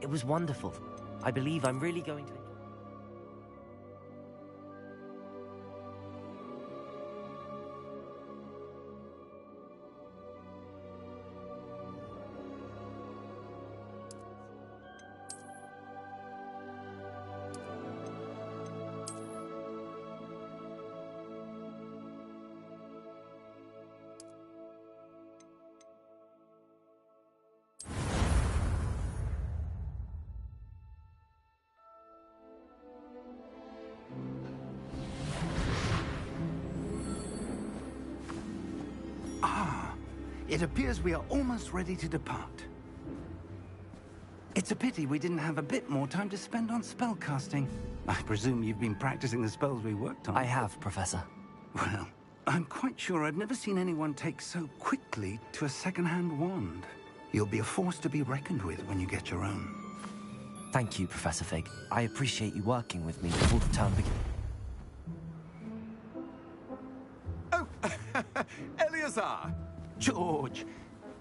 It was wonderful. I believe I'm really going to... It appears we are almost ready to depart. It's a pity we didn't have a bit more time to spend on spellcasting. I presume you've been practicing the spells we worked on. I have, Professor. Well, I'm quite sure I've never seen anyone take so quickly to a second-hand wand. You'll be a force to be reckoned with when you get your own. Thank you, Professor Fig. I appreciate you working with me before the term begins. Oh, Eleazar! George,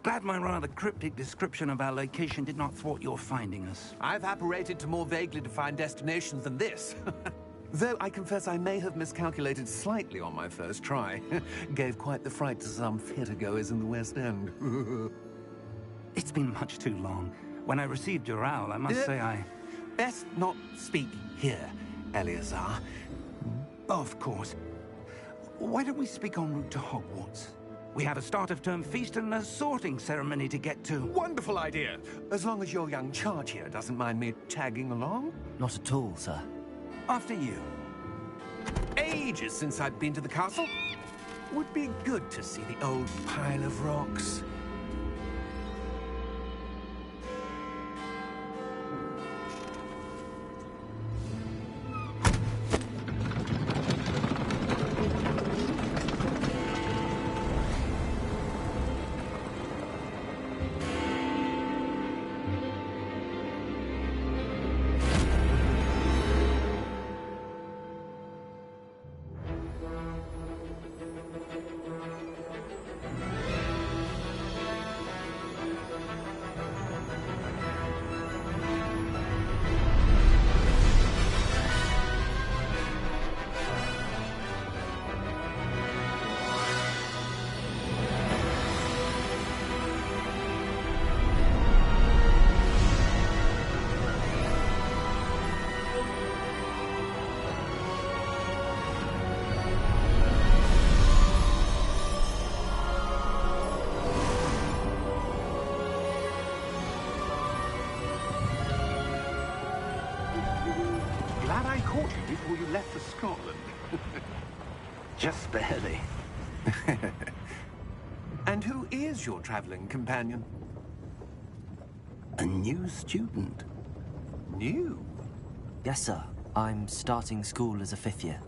glad my rather cryptic description of our location did not thwart your finding us. I've apparated to more vaguely defined destinations than this. Though I confess I may have miscalculated slightly on my first try. Gave quite the fright to some theatergoers in the West End. It's been much too long. When I received your owl, I must say I... Best not speak here, Eleazar. Of course. Why don't we speak en route to Hogwarts? We have a start-of-term feast and a sorting ceremony to get to. Wonderful idea! As long as your young charge here doesn't mind me tagging along. Not at all, sir. After you. Ages since I've been to the castle. Would be good to see the old pile of rocks. Before you left for Scotland. Just barely. And who is your traveling companion? A new student. New? Yes, sir. I'm starting school as a 5th year.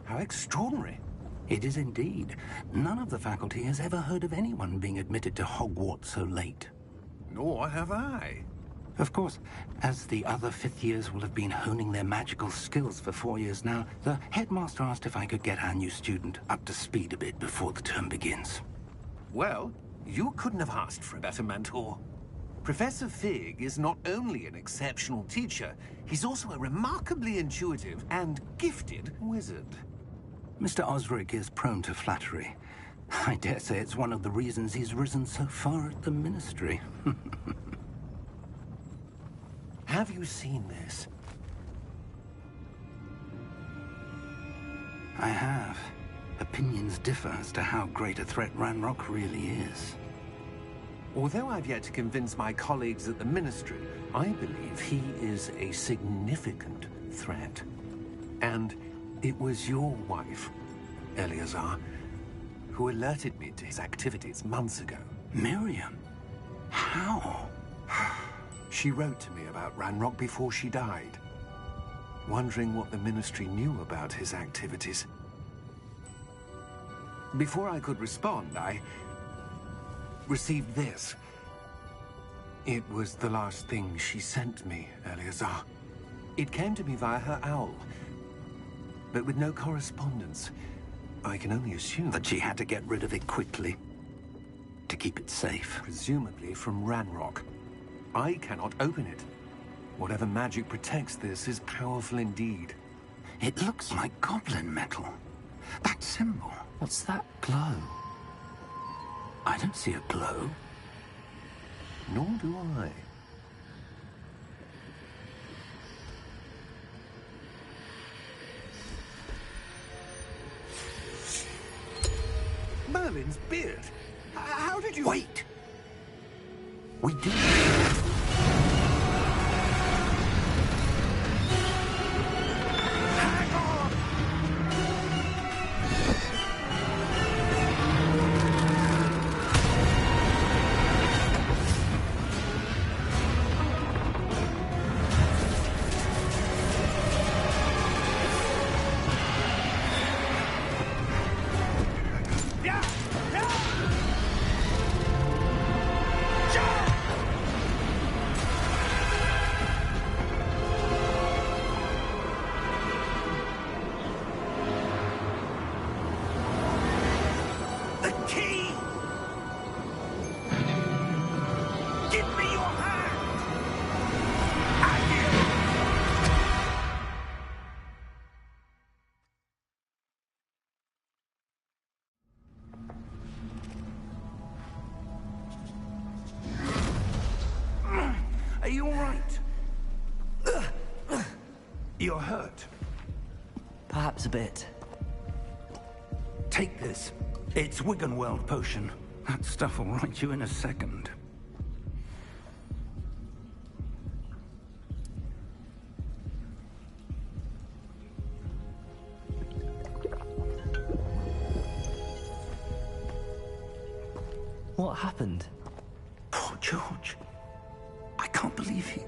How extraordinary. It is indeed. None of the faculty has ever heard of anyone being admitted to Hogwarts so late. Nor have I. Of course, as the other 5th years will have been honing their magical skills for 4 years now, the headmaster asked if I could get our new student up to speed a bit before the term begins. Well, you couldn't have asked for a better mentor. Professor Fig is not only an exceptional teacher, he's also a remarkably intuitive and gifted wizard. Mr. Osric is prone to flattery. I dare say it's one of the reasons he's risen so far at the Ministry. Have you seen this? I have. Opinions differ as to how great a threat Ranrock really is. Although I've yet to convince my colleagues at the Ministry, I believe he is a significant threat. And it was your wife, Eleazar, who alerted me to his activities months ago. Miriam? How? She wrote to me about Ranrock before she died, wondering what the Ministry knew about his activities. Before I could respond, I received this. It was the last thing she sent me, Eleazar. It came to me via her owl, but with no correspondence. I can only assume that she had to get rid of it quickly, to keep it safe. Presumably from Ranrock. I cannot open it. Whatever magic protects this is powerful indeed. It looks like goblin metal. That symbol. What's that glow? I don't see a glow. Nor do I. Merlin's beard. How did you... Wait! We do... Are you all right? You're hurt. Perhaps a bit. Take this. It's Wiggenweld potion. That stuff will right you in a second. What happened? Poor George. I can't believe he...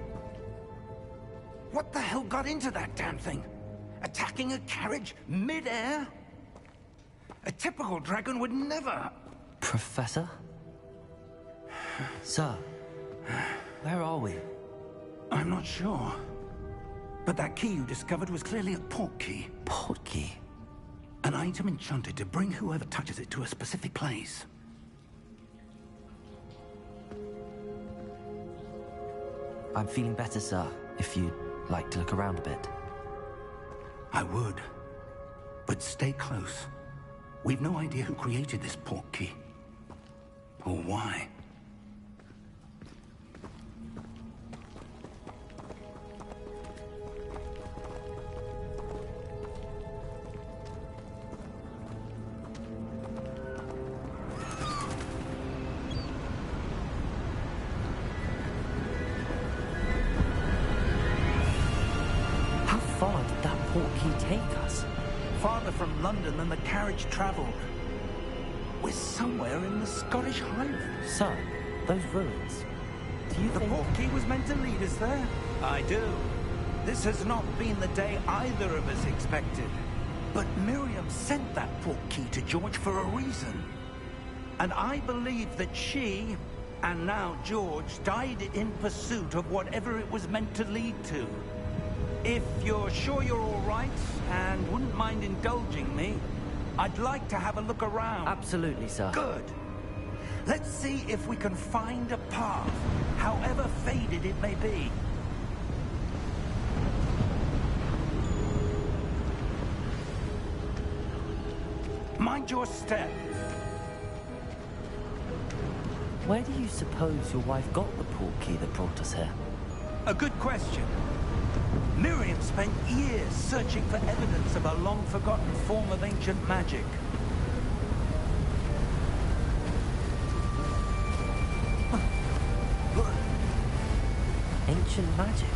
What the hell got into that damn thing? Attacking a carriage mid-air? A typical dragon would never... Professor? Sir, where are we? I'm not sure. But that key you discovered was clearly a port key. Port key? An item enchanted to bring whoever touches it to a specific place. I'm feeling better, sir, if you'd like to look around a bit. I would. But stay close. We've no idea who created this port key. Or why. How far did that port key take us? Farther from London than the carriage traveled. We're somewhere in the Scottish Highlands. Sir, those ruins. Do you The think... port key was meant to lead us there? I do. This has not been the day either of us expected. But Miriam sent that port key to George for a reason. And I believe that she, and now George, died in pursuit of whatever it was meant to lead to. If you're sure you're all right, and wouldn't mind indulging me, I'd like to have a look around. Absolutely, sir. Good. Let's see if we can find a path, however faded it may be. Mind your step. Where do you suppose your wife got the port key that brought us here? A good question. Miriam spent years searching for evidence of a long-forgotten form of ancient magic. Ancient magic?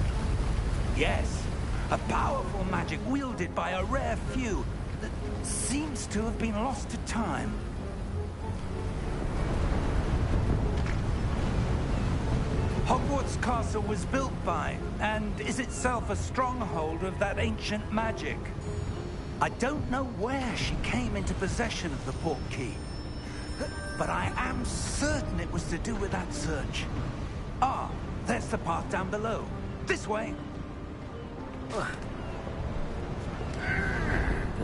Yes, a powerful magic wielded by a rare few that seems to have been lost to time. Hogwarts Castle was built by, and is itself a stronghold of that ancient magic. I don't know where she came into possession of the port key, but I am certain it was to do with that search. Ah, there's the path down below. This way. But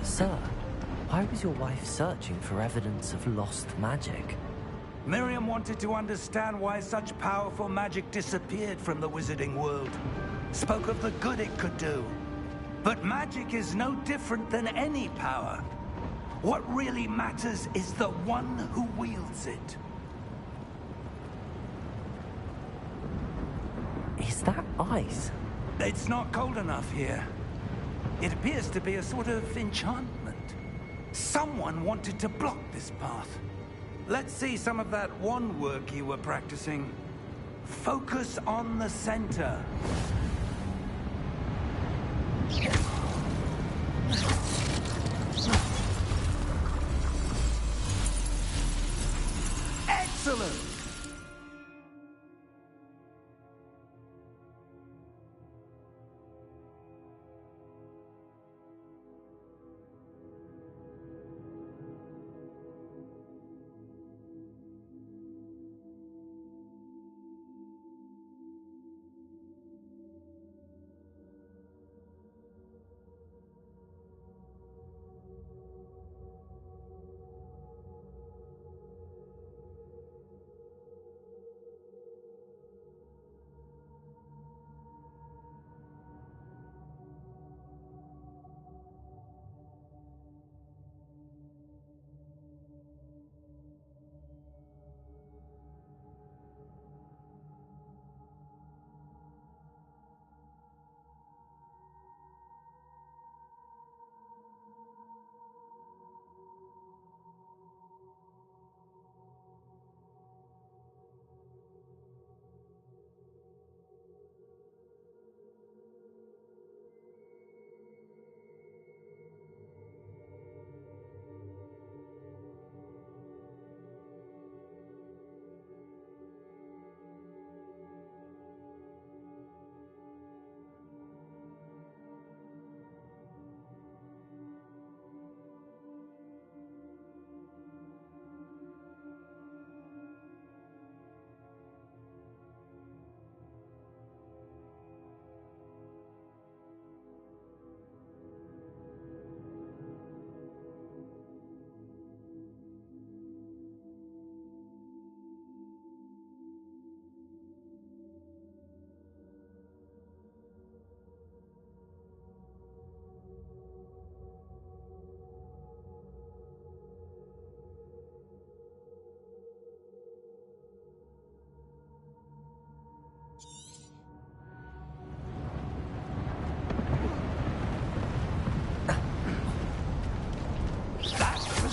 sir, why was your wife searching for evidence of lost magic? Miriam wanted to understand why such powerful magic disappeared from the wizarding world. Spoke of the good it could do. But magic is no different than any power. What really matters is the one who wields it. Is that ice? It's not cold enough here. It appears to be a sort of enchantment. Someone wanted to block this path. Let's see some of that wand work you were practicing. Focus on the center. Excellent!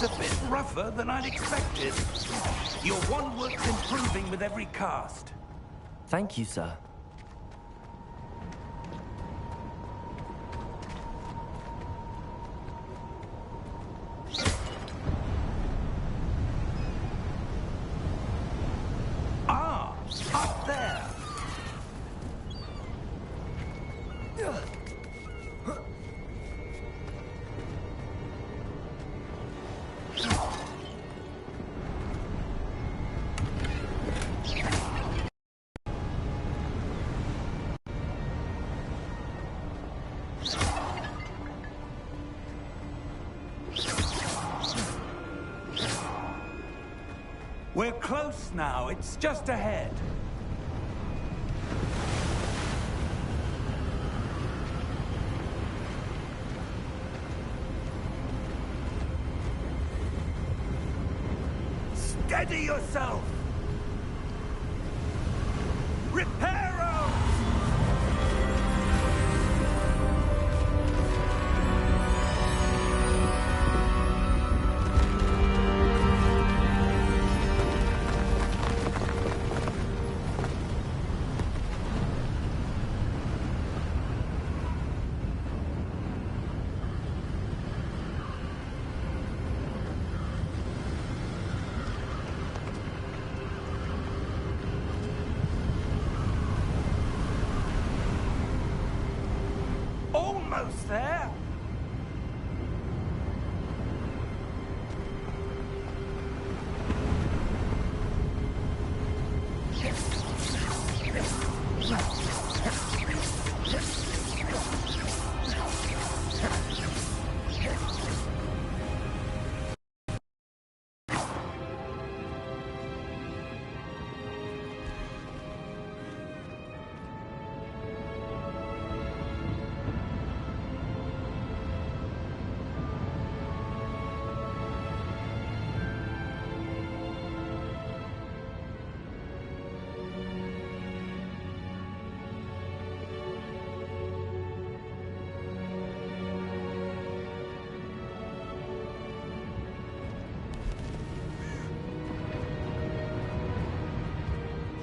A bit rougher than I'd expected. Your wand work's improving with every cast. Thank you, sir. Ah, up there. We're close now. It's just ahead. Steady yourself! Reparo! Almost there.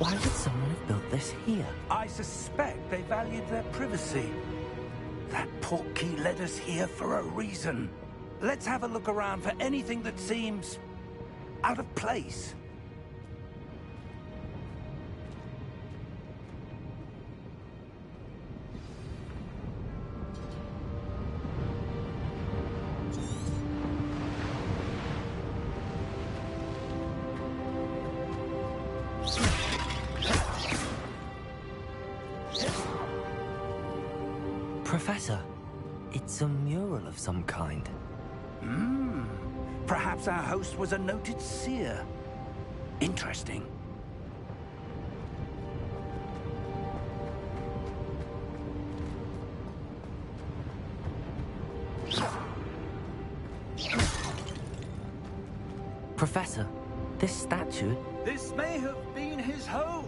Why would someone have built this here? I suspect they valued their privacy. That portkey led us here for a reason. Let's have a look around for anything that seems out of place. Professor, it's a mural of some kind. Perhaps our host was a noted seer. Interesting. Professor, this statue... This may have been his home.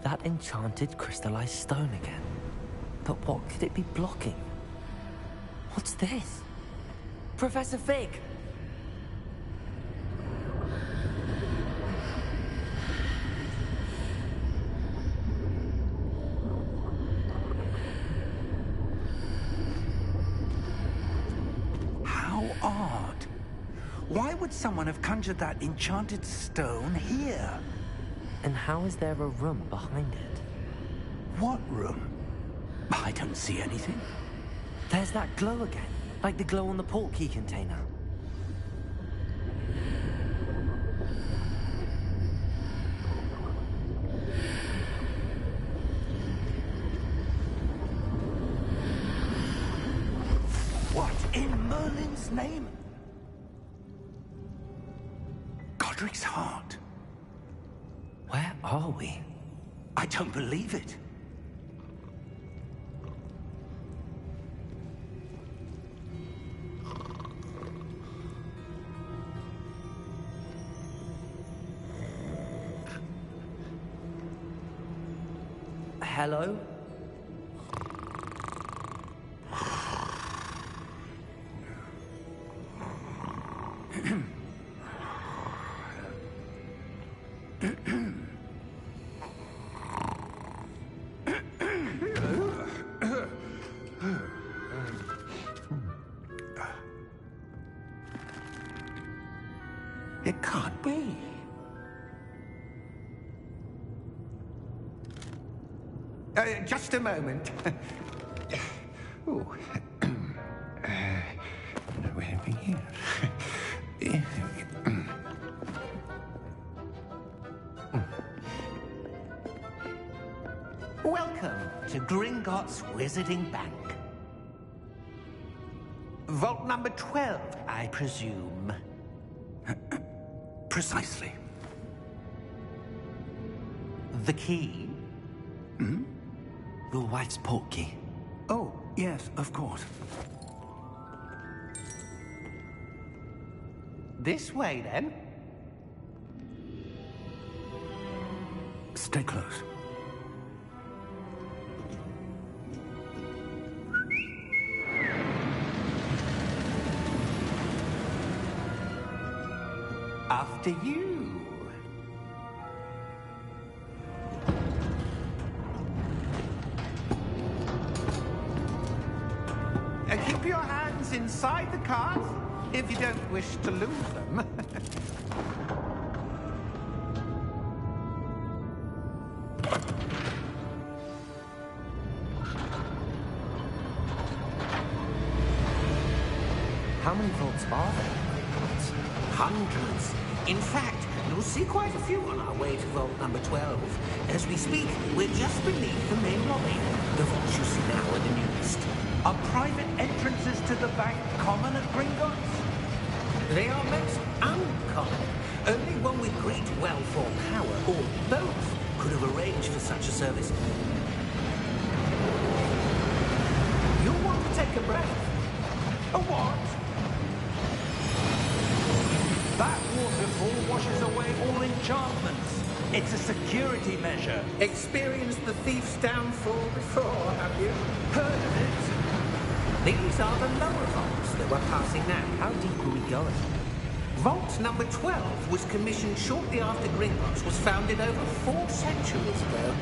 That enchanted crystallized stone again. But what could it be blocking? What's this? Professor Fig! How odd. Why would someone have conjured that enchanted stone here? And how is there a room behind it? What room? I don't see anything. There's that glow again, like the glow on the portkey container. What in Merlin's name? Godric's heart. Where are we? I don't believe it. Hello? It can't be. Just a moment. Ooh. Where are we here? Welcome to Gringotts Wizarding Bank. Vault number 12, I presume. Precisely. The key? Your wife's portkey. Oh, yes, of course. This way, then. Stay close. After you. Keep your hands inside the cart if you don't wish to lose them. How many vaults are there? Hundreds. In fact, you'll see quite a few on our way to vault number 12. As we speak, we're just beneath the main lobby. The vaults you see now are the newest. Are private entrances to the bank common at Gringotts? They are most uncommon. Only one with great wealth or power, or both, could have arranged for such a service. take a breath. A what? That waterfall washes away all enchantments. It's a security measure. Experienced the thief's downfall before, have you? Heard of it? These are the lower vaults that we're passing now. How deep are we going? Vault number 12 was commissioned shortly after Gringotts was founded over 4 centuries ago.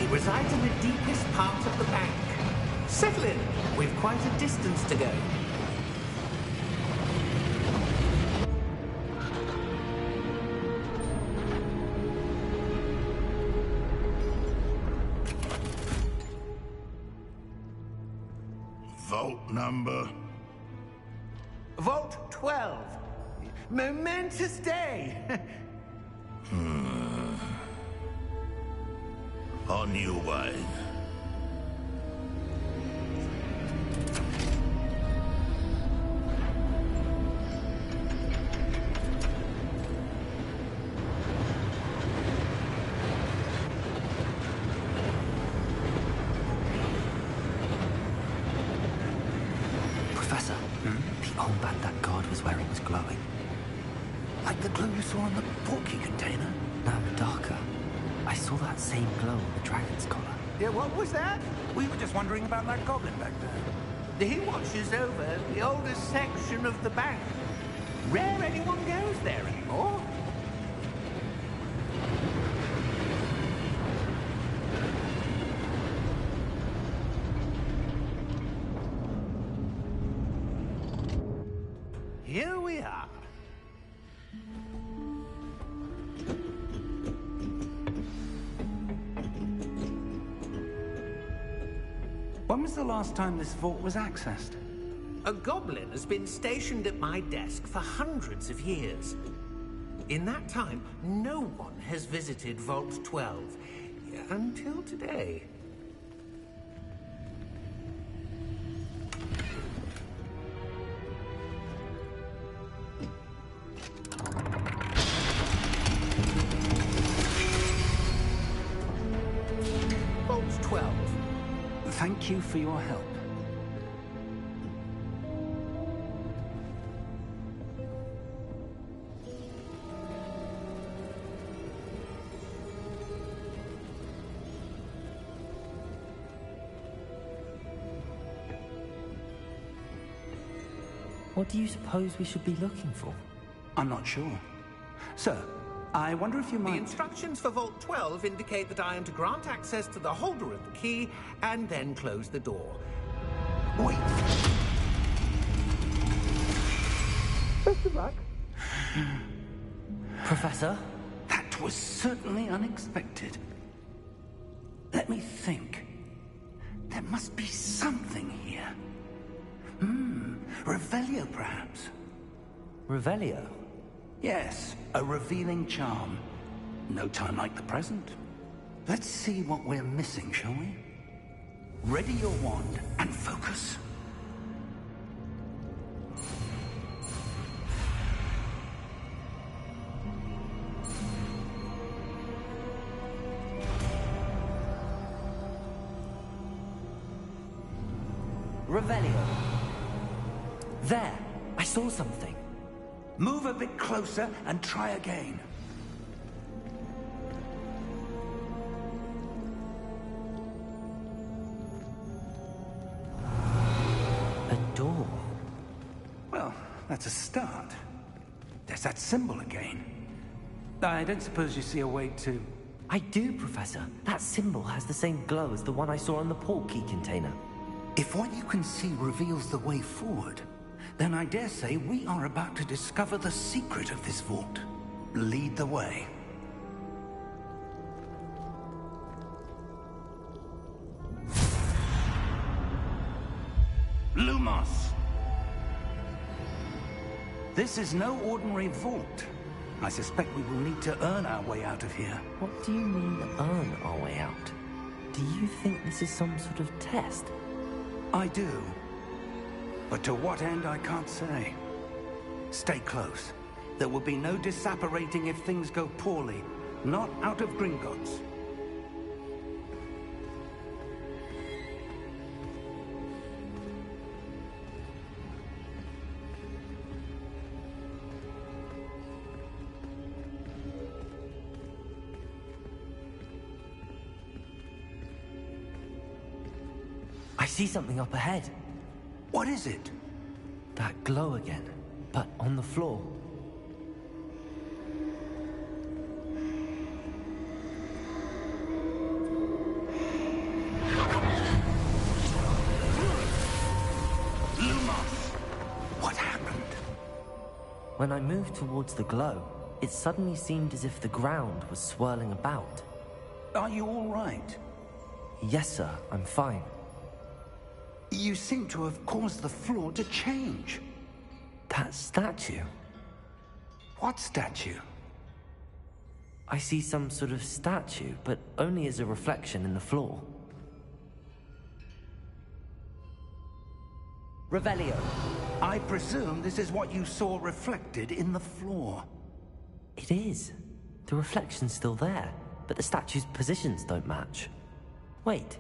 It resides in the deepest part of the bank. Settle in. We've quite a distance to go. Vault number? Vault 12. Momentous day. On your way. Professor, the armband that guard was wearing was glowing. Like the glow you saw on the portkey container? No, darker. I saw that same glow on the dragon's collar. Yeah, what was that? We were just wondering about that goblin back there. He watches over the oldest section of the bank. Rare anyone goes there anymore. Here we are. When was the last time this vault was accessed? A goblin has been stationed at my desk for hundreds of years. In that time, no one has visited Vault 12 until today. Vault 12. Thank you for your help. What do you suppose we should be looking for? I'm not sure. Sir, I wonder if you The might... instructions for Vault 12 indicate that I am to grant access to the holder of the key and then close the door. Wait. Best of luck. Professor? That was certainly unexpected. Let me think. There must be something here. Revelio, perhaps. Revelio? Yes, a revealing charm. No time like the present. Let's see what we're missing, shall we? Ready your wand and focus. Revelio. There! I saw something. Move a bit closer and try again. A door. Well, that's a start. There's that symbol again. I don't suppose you see a way to... I do, Professor. That symbol has the same glow as the one I saw on the portkey container. If what you can see reveals the way forward, then I dare say we are about to discover the secret of this vault. Lead the way. Lumos! This is no ordinary vault. I suspect we will need to earn our way out of here. What do you mean, earn our way out? Do you think this is some sort of test? I do. But to what end, I can't say. Stay close. There will be no disapparating if things go poorly. Not out of Gringotts. see something up ahead. What is it? That glow again, but on the floor. What happened? When I moved towards the glow, it suddenly seemed as if the ground was swirling about. Are you all right? Yes, sir, I'm fine. You seem to have caused the floor to change. That statue? What statue? I see some sort of statue, but only as a reflection in the floor. Revelio. I presume this is what you saw reflected in the floor. It is. The reflection's still there, but the statue's positions don't match. Wait,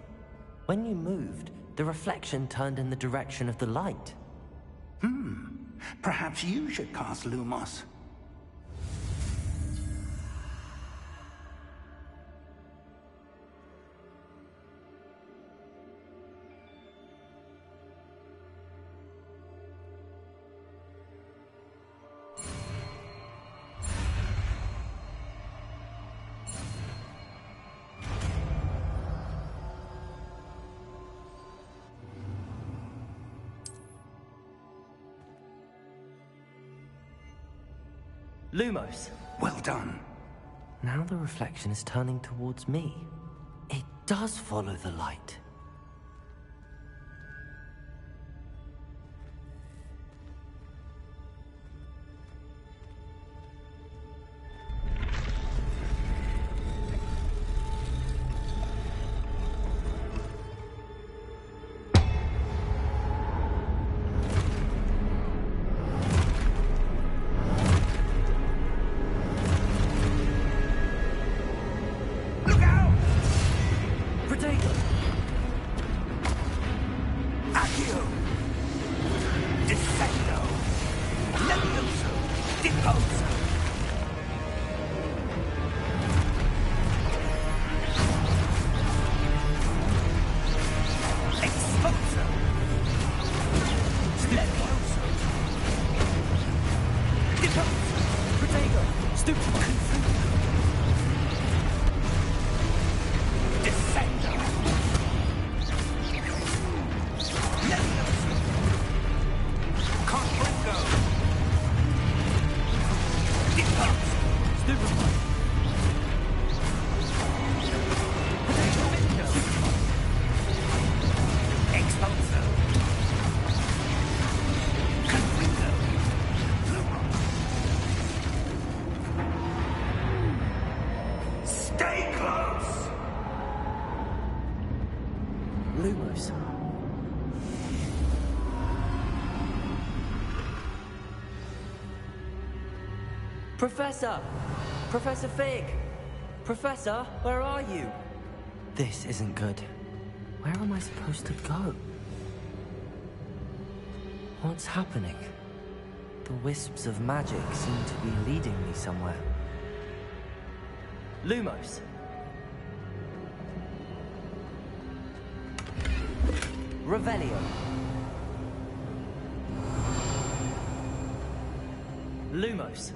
when you moved, the reflection turned in the direction of the light. Perhaps you should cast Lumos. Lumos. Well done. Now the reflection is turning towards me. It does follow the light. Lumos. Professor! Professor Fig! Professor, where are you? This isn't good. Where am I supposed to go? What's happening? The wisps of magic seem to be leading me somewhere. Lumos! Revelio. Lumos.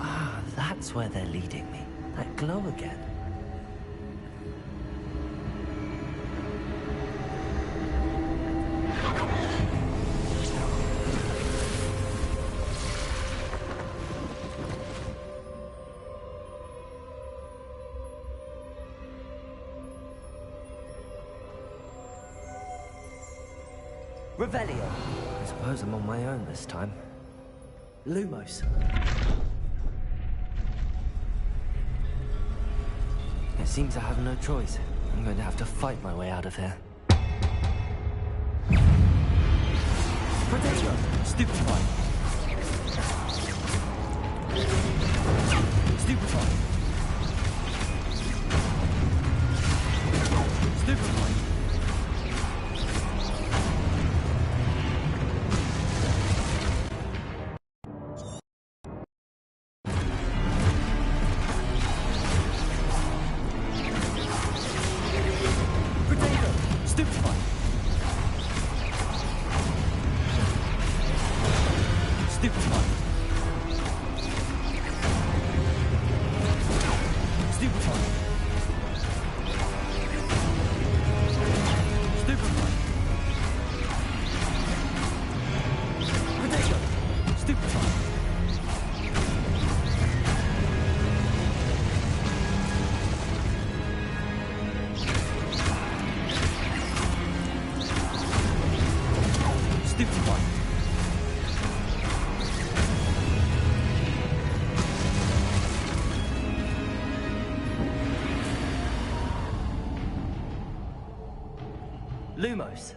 Ah, that's where they're leading me. That glow again. Revelio. I suppose I'm on my own this time. Lumos. It seems I have no choice. I'm going to have to fight my way out of here. Protego! Stupefy! Stupefy! Stupefy! Lumos.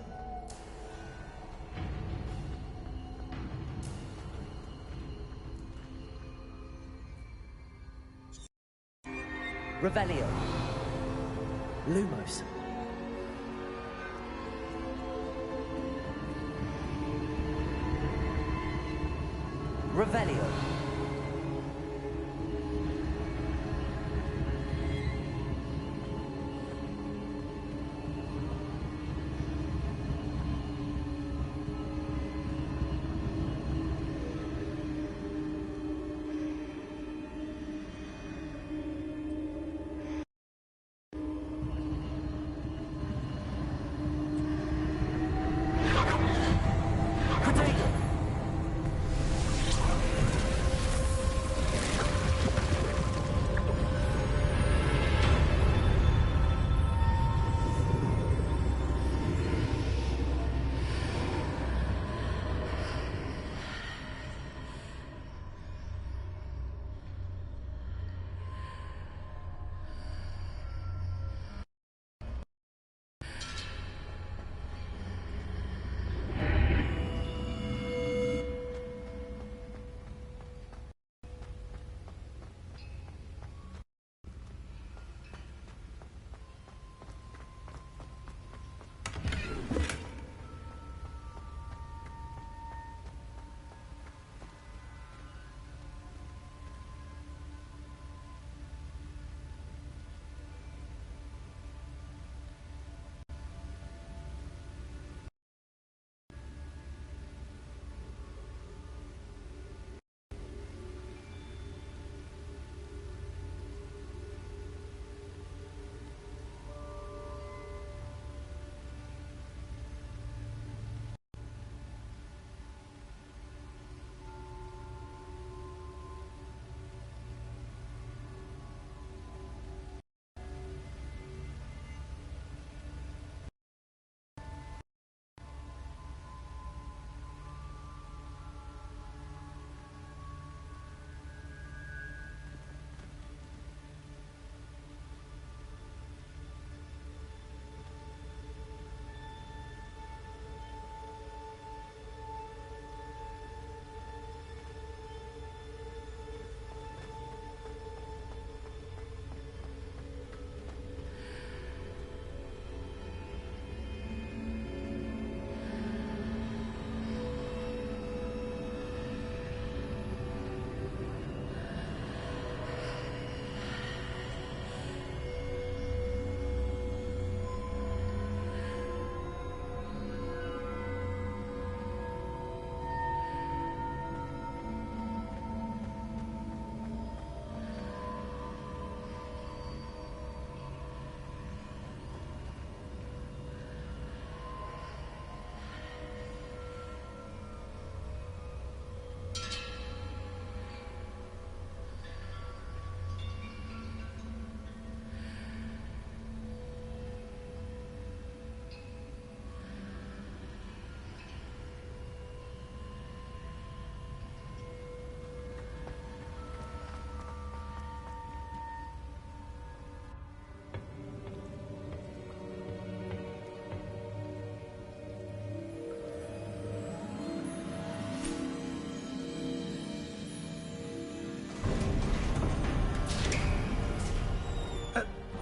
Revelio. Lumos. Revelio.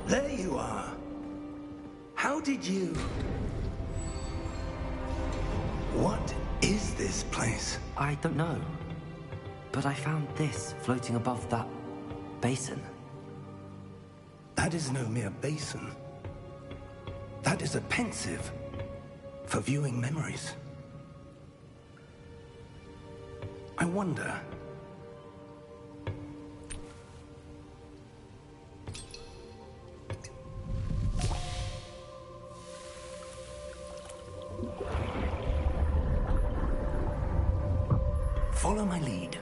There you are. How did you... What is this place? I don't know. But I found this floating above that basin. That is no mere basin. That is a pensive for viewing memories. I wonder... Follow my lead.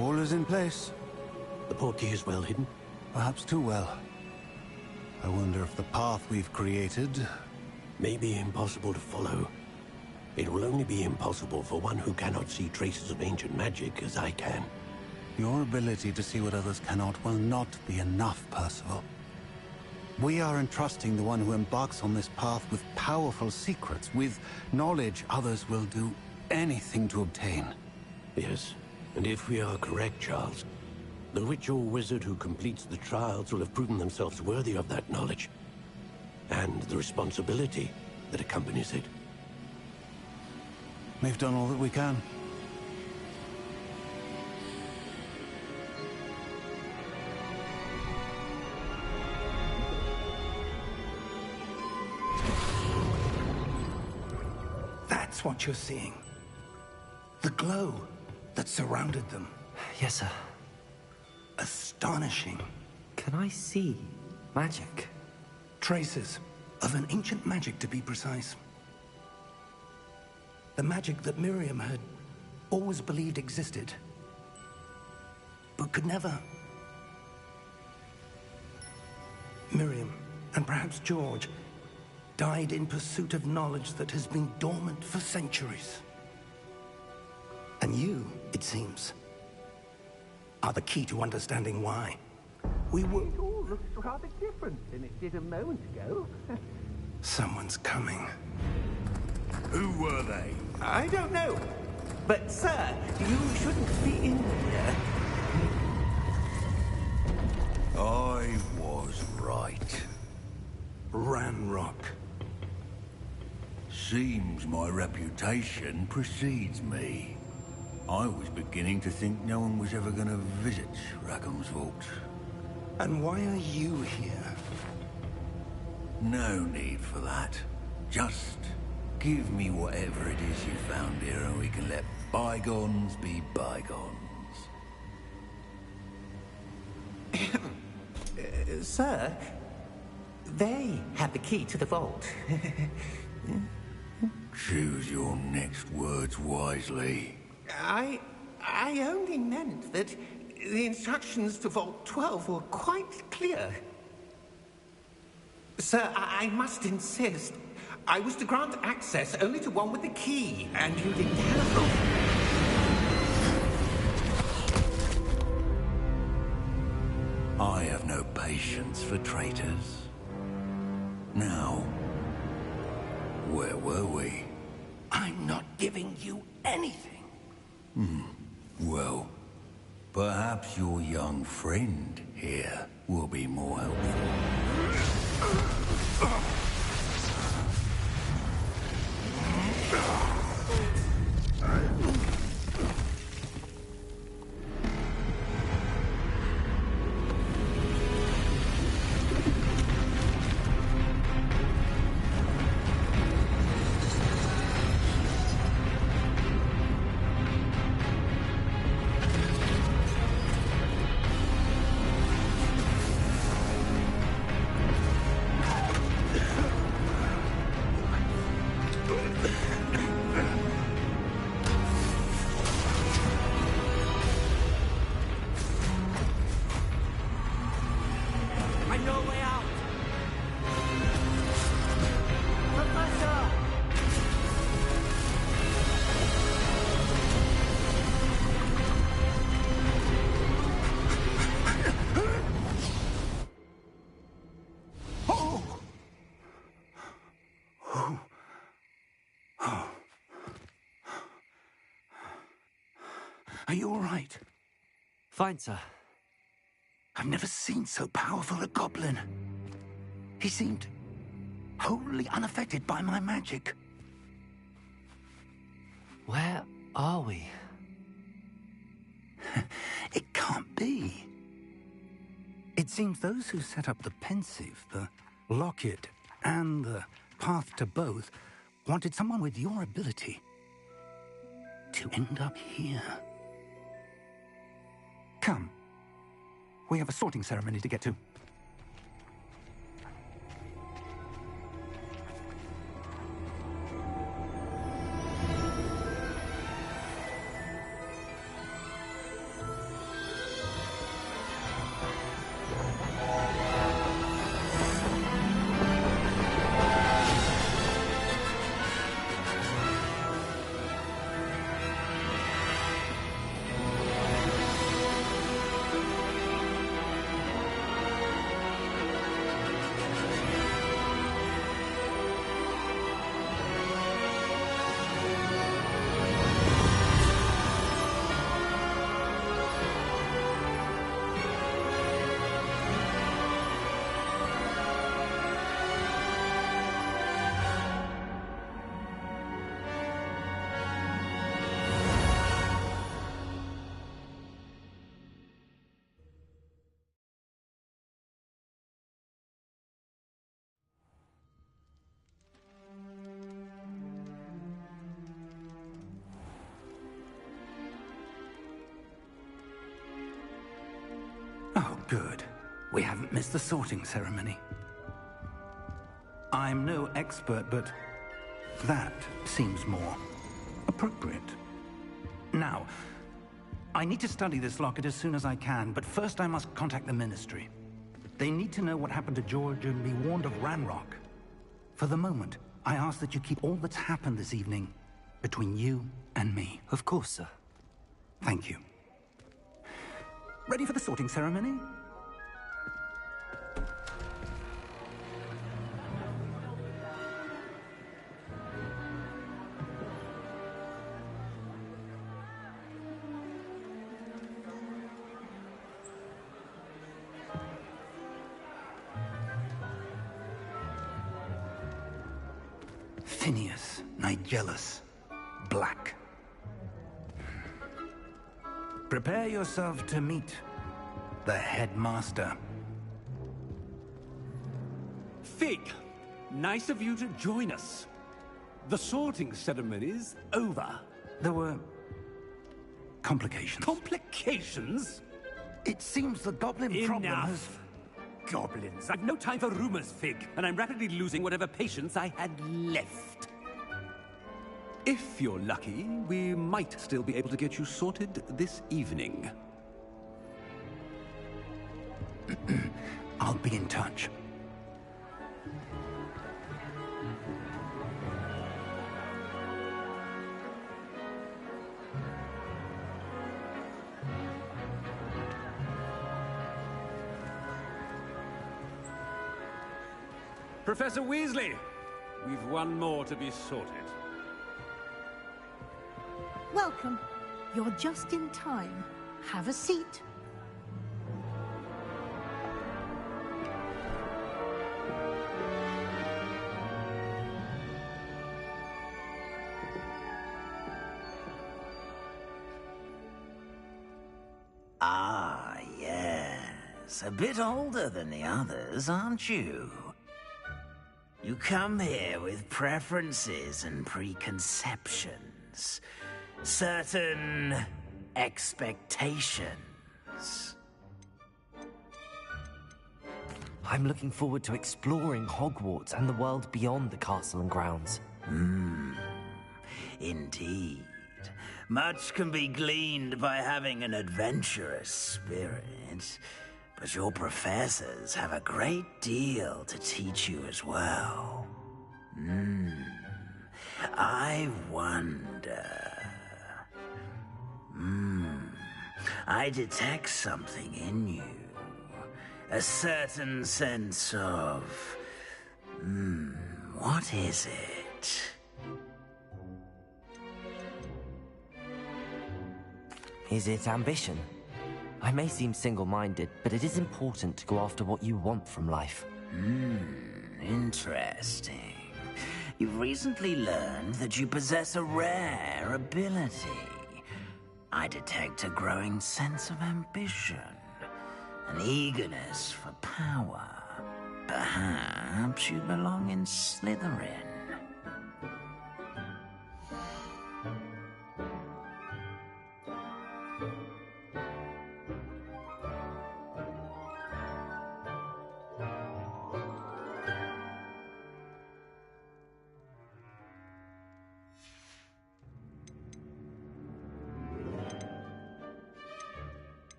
All is in place. The portkey is well hidden? Perhaps too well. I wonder if the path we've created... May be impossible to follow. It will only be impossible for one who cannot see traces of ancient magic as I can. Your ability to see what others cannot will not be enough, Percival. We are entrusting the one who embarks on this path with powerful secrets, with knowledge others will do anything to obtain. Yes, and if we are correct, Charles, the witch or wizard who completes the trials will have proven themselves worthy of that knowledge, and the responsibility that accompanies it. We've done all that we can. That's what you're seeing. The glow that surrounded them. Yes, sir. Astonishing. Can I see magic? Traces of an ancient magic, to be precise. The magic that Miriam had always believed existed, but could never. Miriam, and perhaps George, died in pursuit of knowledge that has been dormant for centuries. And you, it seems, are the key to understanding why. We were... It all looks rather different than it did a moment ago. Someone's coming. Who were they? I don't know. But, sir, you shouldn't be in here. I was right. Ranrock. Seems my reputation precedes me. I was beginning to think no one was ever going to visit Rackham's vault. And why are you here? No need for that. Just give me whatever it is you found here and we can let bygones be bygones. Sir, they had the key to the vault. Choose your next words wisely. I only meant that the instructions to Vault 12 were quite clear. Sir, I must insist. I was to grant access only to one with the key, and you didn't have... I have no patience for traitors. Now, where were we? I'm not giving you anything. Well, perhaps your young friend here will be more helpful. Are you all right? Fine, sir. I've never seen so powerful a goblin. He seemed wholly unaffected by my magic. Where are we? It can't be. It seems those who set up the pensive, the locket, and the path to both wanted someone with your ability to end up here. Come. We have a sorting ceremony to get to. Good. We haven't missed the sorting ceremony. I'm no expert, but that seems more appropriate. Now, I need to study this locket as soon as I can, but first I must contact the Ministry. They need to know what happened to George and be warned of Ranrock. For the moment, I ask that you keep all that's happened this evening between you and me. Of course, sir. Thank you. Ready for the sorting ceremony? Phineas, Nigellus, Black. Prepare yourself to meet the headmaster. Fig, nice of you to join us. The sorting ceremony's over. There were complications. Complications? It seems the goblin problem has... Enough. Goblins. I've no time for rumors, Fig, and I'm rapidly losing whatever patience I had left. If you're lucky, we might still be able to get you sorted this evening. I'll be in touch. Professor Weasley, we've one more to be sorted. Welcome. You're just in time. Have a seat. Ah, yes. A bit older than the others, aren't you? You come here with preferences and preconceptions. Certain expectations. I'm looking forward to exploring Hogwarts and the world beyond the castle and grounds. Indeed. Much can be gleaned by having an adventurous spirit, but your professors have a great deal to teach you as well. I wonder... I detect something in you. A certain sense of... what is it? Is it ambition? I may seem single-minded, but it is important to go after what you want from life. Interesting. You've recently learned that you possess a rare ability. I detect a growing sense of ambition, an eagerness for power. Perhaps you belong in Slytherin.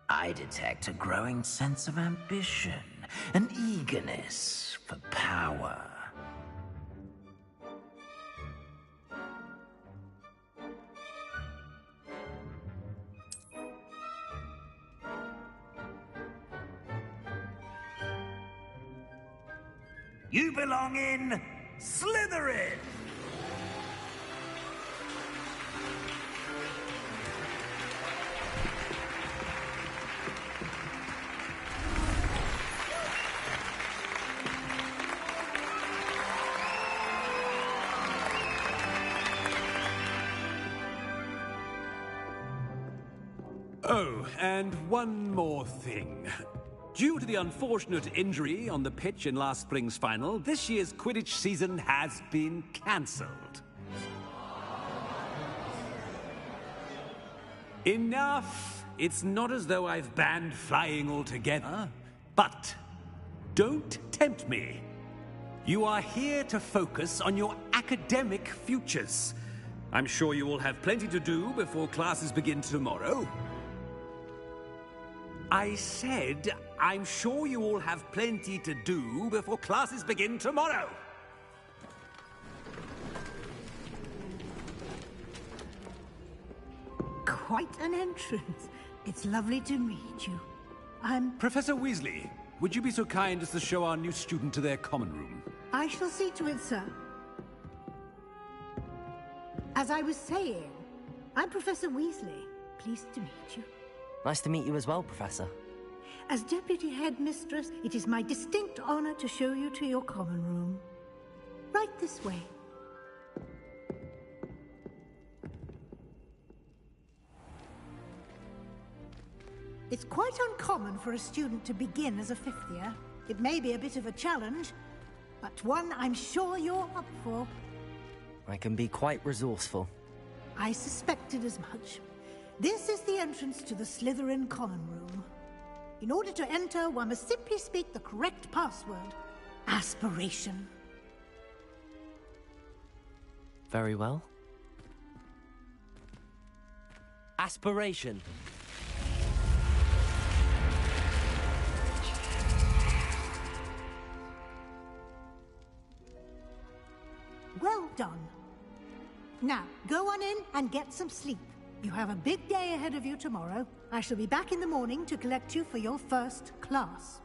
I detect a growing sense of ambition, an eagerness for power. You belong in Slytherin! Oh, and one more thing. Due to the unfortunate injury on the pitch in last spring's final, this year's Quidditch season has been cancelled. Enough It's not as though I've banned flying altogether, but don't tempt me. You are here to focus on your academic futures. I'm sure you all have plenty to do before classes begin tomorrow. I said, I'm sure you all have plenty to do before classes begin tomorrow. Quite an entrance. It's lovely to meet you. Professor Weasley, would you be so kind as to show our new student to their common room? I shall see to it, sir. As I was saying, I'm Professor Weasley. Pleased to meet you. Nice to meet you as well, Professor. As Deputy Headmistress, it is my distinct honor to show you to your common room. Right this way. It's quite uncommon for a student to begin as a fifth year. It may be a bit of a challenge, but one I'm sure you're up for. I can be quite resourceful. I suspected as much. This is the entrance to the Slytherin common room. In order to enter, one must simply speak the correct password. Aspiration. Very well. Aspiration. Well done. Now, go on in and get some sleep. You have a big day ahead of you tomorrow. I shall be back in the morning to collect you for your first class.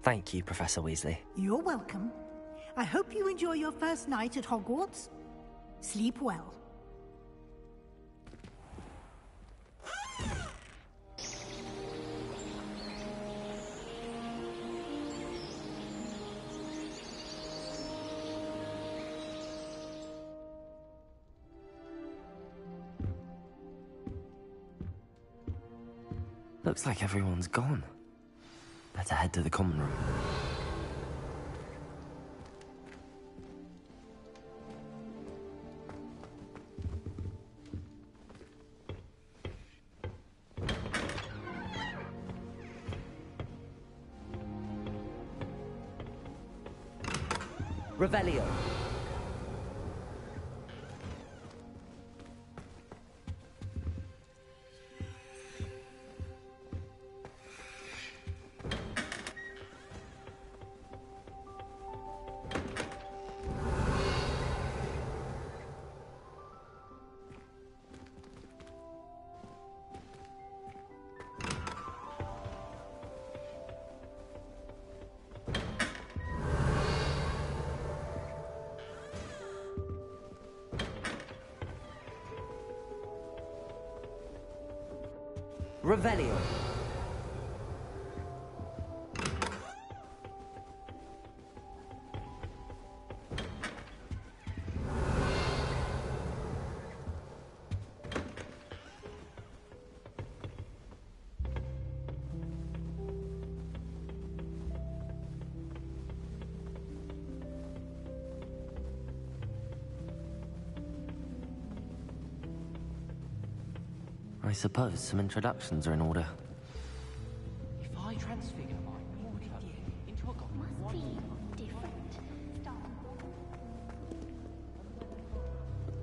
Thank you, Professor Weasley. You're welcome. I hope you enjoy your first night at Hogwarts. Sleep well. Looks like everyone's gone. Better head to the common room. Revelio. Revelio. I suppose some introductions are in order. If I transfigure my portrait into a goblin, Must be different.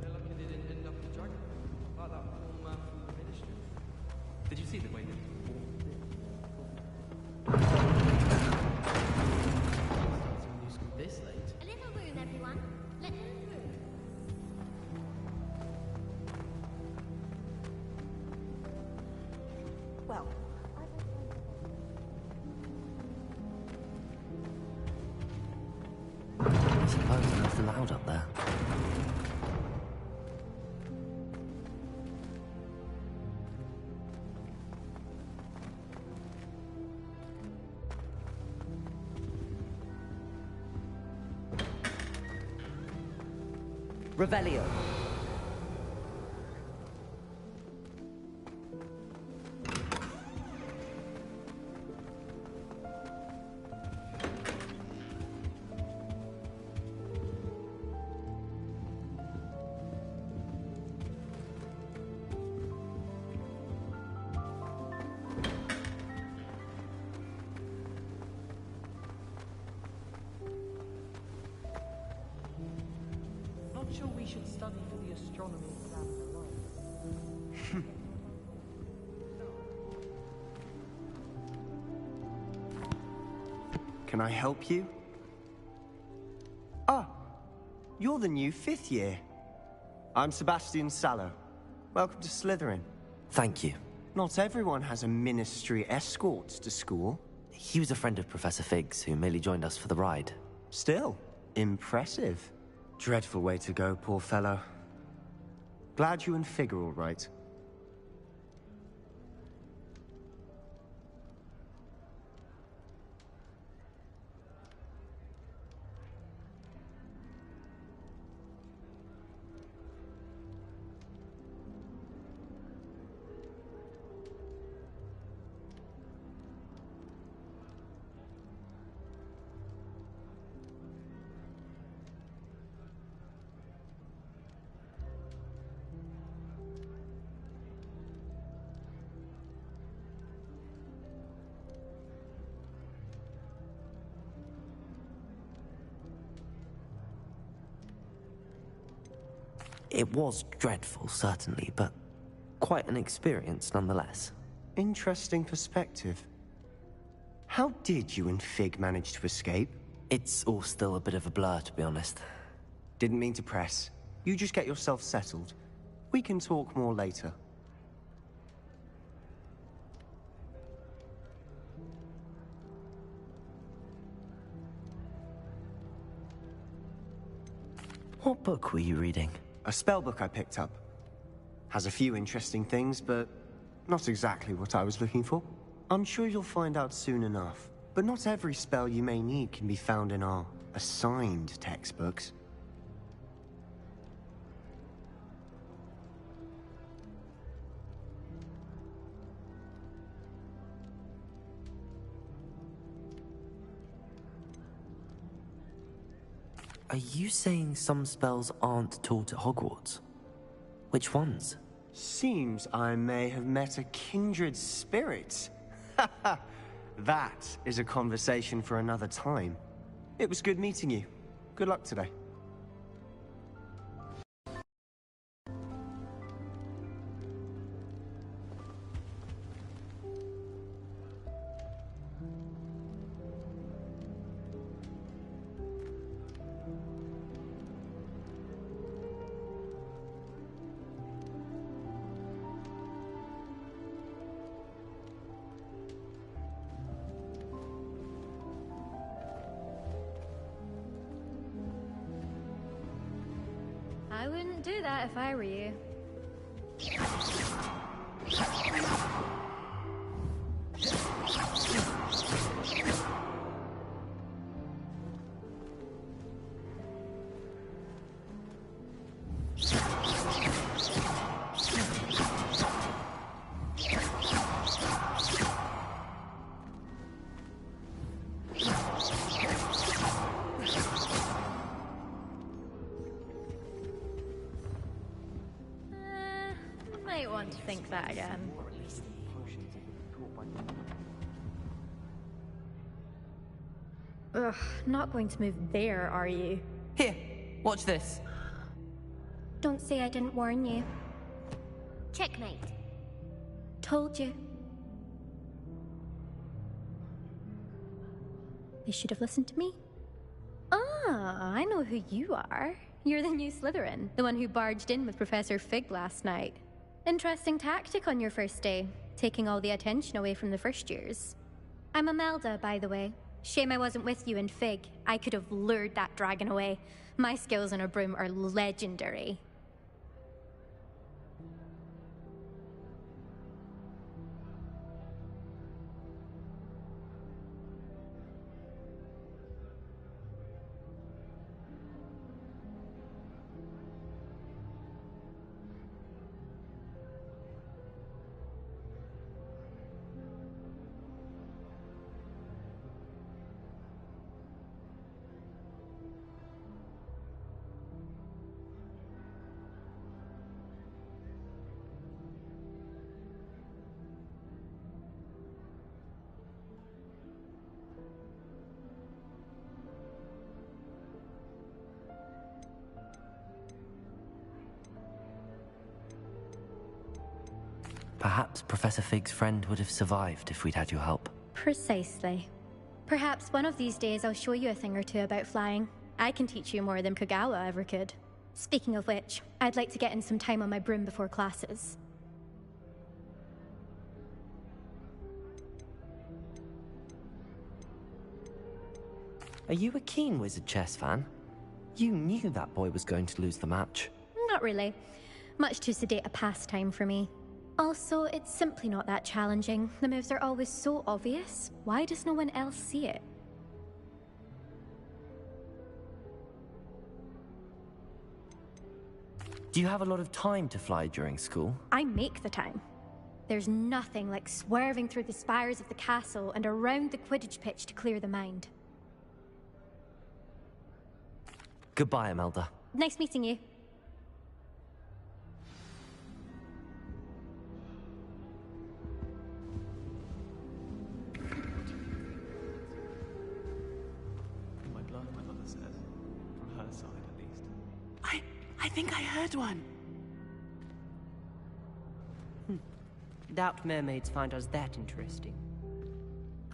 They're lucky they didn't end up with a dragon, like that poor man from the ministry. Did you see the way they this late? A little room, everyone. Let them through. Well, I suppose I'm not allowed up there. Revelio. should study for the astronomy exam alone. Can I help you? Ah, you're the new 5th year. I'm Sebastian Sallow. Welcome to Slytherin. Thank you. Not everyone has a ministry escort to school. He was a friend of Professor Fig's who merely joined us for the ride. Still, impressive. Dreadful way to go, poor fellow. Glad you and Fig are all right. It was dreadful, certainly, but quite an experience nonetheless. Interesting perspective. How did you and Fig manage to escape? It's all still a bit of a blur, to be honest. Didn't mean to press. You just get yourself settled. We can talk more later. What book were you reading? A spellbook I picked up. Has a few interesting things, but not exactly what I was looking for. I'm sure you'll find out soon enough. But not every spell you may need can be found in our assigned textbooks. Are you saying some spells aren't taught at Hogwarts? Which ones? Seems I may have met a kindred spirit. That is a conversation for another time. It was good meeting you. Good luck today. I wouldn't do that if I were you. Might want to think that again. Ugh, not going to move there, are you? Here, watch this. Don't say I didn't warn you. Checkmate. Told you. You should have listened to me. Ah, I know who you are. You're the new Slytherin, the one who barged in with Professor Fig last night. Interesting tactic on your first day, taking all the attention away from the first years. I'm Imelda, by the way. Shame I wasn't with you in Fig. I could have lured that dragon away. My skills on a broom are legendary. Perhaps Professor Fig's friend would have survived if we'd had your help. Precisely. Perhaps one of these days I'll show you a thing or two about flying. I can teach you more than Kagawa ever could. Speaking of which, I'd like to get in some time on my broom before classes. Are you a keen Wizard Chess fan? You knew that boy was going to lose the match. Not really. Much too sedate a pastime for me. Also, it's simply not that challenging. The moves are always so obvious. Why does no one else see it? Do you have a lot of time to fly during school? I make the time. There's nothing like swerving through the spires of the castle and around the Quidditch pitch to clear the mind. Goodbye, Imelda. Nice meeting you. My blood, my mother says. From her side, at least. I think I heard one. Doubt mermaids find us that interesting.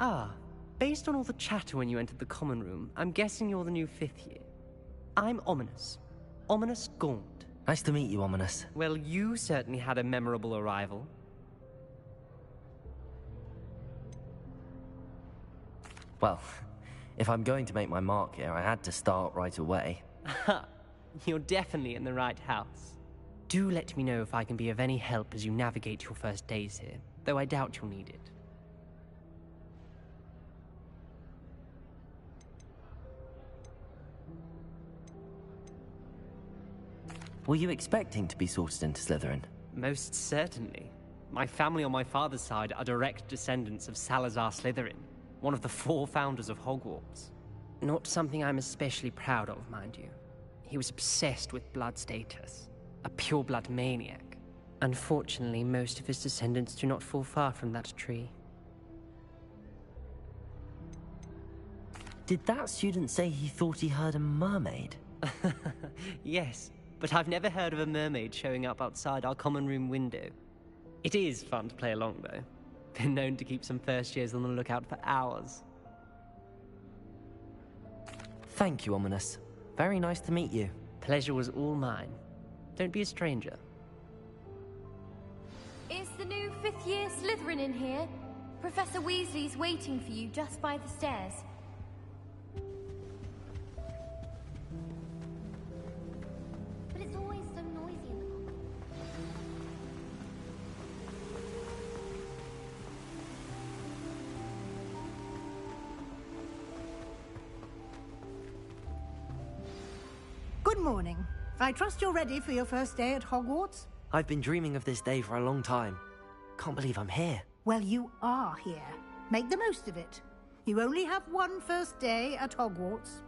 Ah, based on all the chatter when you entered the common room, I'm guessing you're the new 5th year. I'm Ominous. Ominous Gaunt. Nice to meet you, Ominous. Well, you certainly had a memorable arrival. Well, if I'm going to make my mark here, I had to start right away. Ha! You're definitely in the right house. Do let me know if I can be of any help as you navigate your first days here, though I doubt you'll need it. Were you expecting to be sorted into Slytherin? Most certainly. My family on my father's side are direct descendants of Salazar Slytherin, one of the 4 founders of Hogwarts. Not something I'm especially proud of, mind you. He was obsessed with blood status, a pure-blood maniac. Unfortunately, most of his descendants do not fall far from that tree. Did that student say he thought he heard a mermaid? Yes, but I've never heard of a mermaid showing up outside our common room window. It is fun to play along, though. Been known to keep some first years on the lookout for hours. Thank you, Ominous. Very nice to meet you. Pleasure was all mine. Don't be a stranger. Is the new 5th year Slytherin in here? Professor Weasley's waiting for you just by the stairs. But it's always so noisy in the common. Good morning. I trust you're ready for your first day at Hogwarts? I've been dreaming of this day for a long time. Can't believe I'm here. Well, you are here. Make the most of it. You only have one first day at Hogwarts.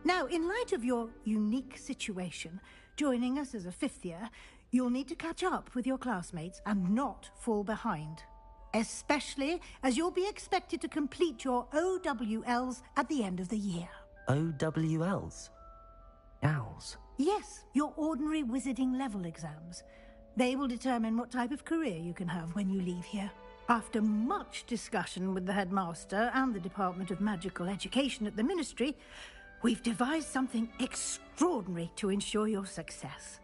Now, in light of your unique situation, joining us as a 5th year, you'll need to catch up with your classmates and not fall behind. Especially as you'll be expected to complete your OWLs at the end of the year. OWLs? Owls? Yes, your ordinary wizarding level exams. They will determine what type of career you can have when you leave here. After much discussion with the headmaster and the Department of Magical Education at the Ministry, we've devised something extraordinary to ensure your success.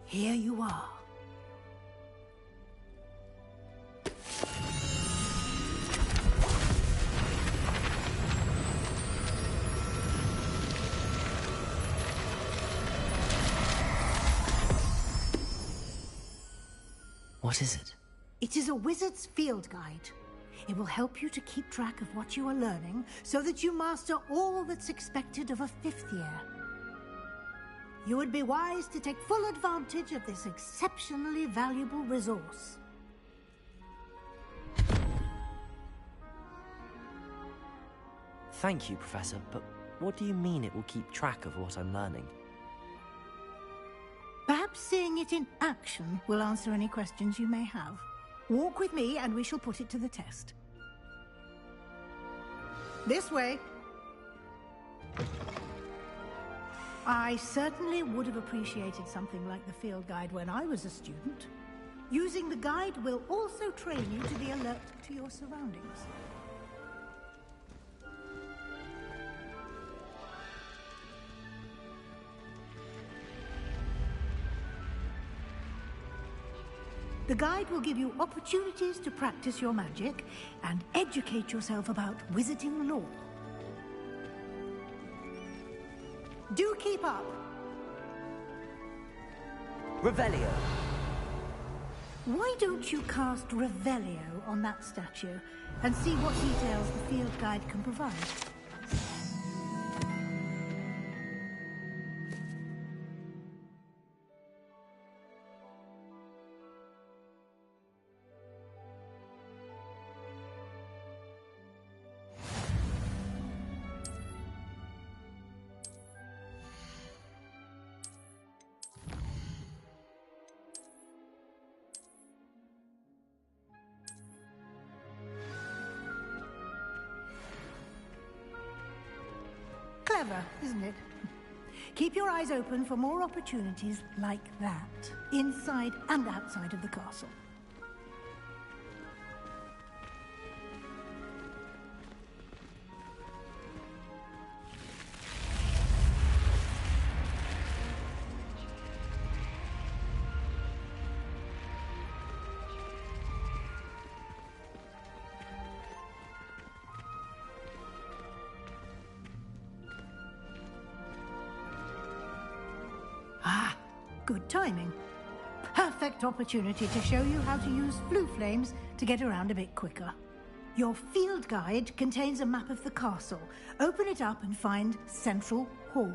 Here you are. What is it? It is a wizard's field guide. It will help you to keep track of what you are learning so that you master all that's expected of a 5th year. You would be wise to take full advantage of this exceptionally valuable resource. Thank you, Professor, but what do you mean it will keep track of what I'm learning? Perhaps seeing it in action will answer any questions you may have. Walk with me and we shall put it to the test. This way. I certainly would have appreciated something like the field guide when I was a student. Using the guide will also train you to be alert to your surroundings. The guide will give you opportunities to practice your magic and educate yourself about wizarding lore. Do keep up! Revelio. Why don't you cast Revelio on that statue and see what details the field guide can provide? Clever, isn't it? Keep your eyes open for more opportunities like that, inside and outside of the castle. Good timing. Perfect opportunity to show you how to use flue flames to get around a bit quicker. Your field guide contains a map of the castle. Open it up and find Central Hall.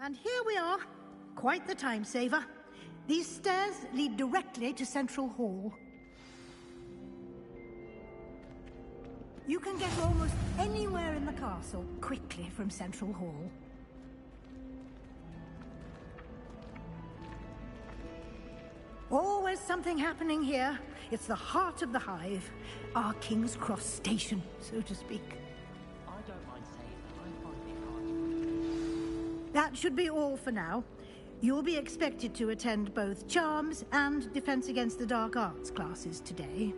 And here we are. Quite the time saver. These stairs lead directly to Central Hall. You can get almost anywhere in the castle quickly from Central Hall. Always something happening here. It's the heart of the Hive. Our King's Cross station, so to speak. That should be all for now. You'll be expected to attend both Charms and Defense Against the Dark Arts classes today.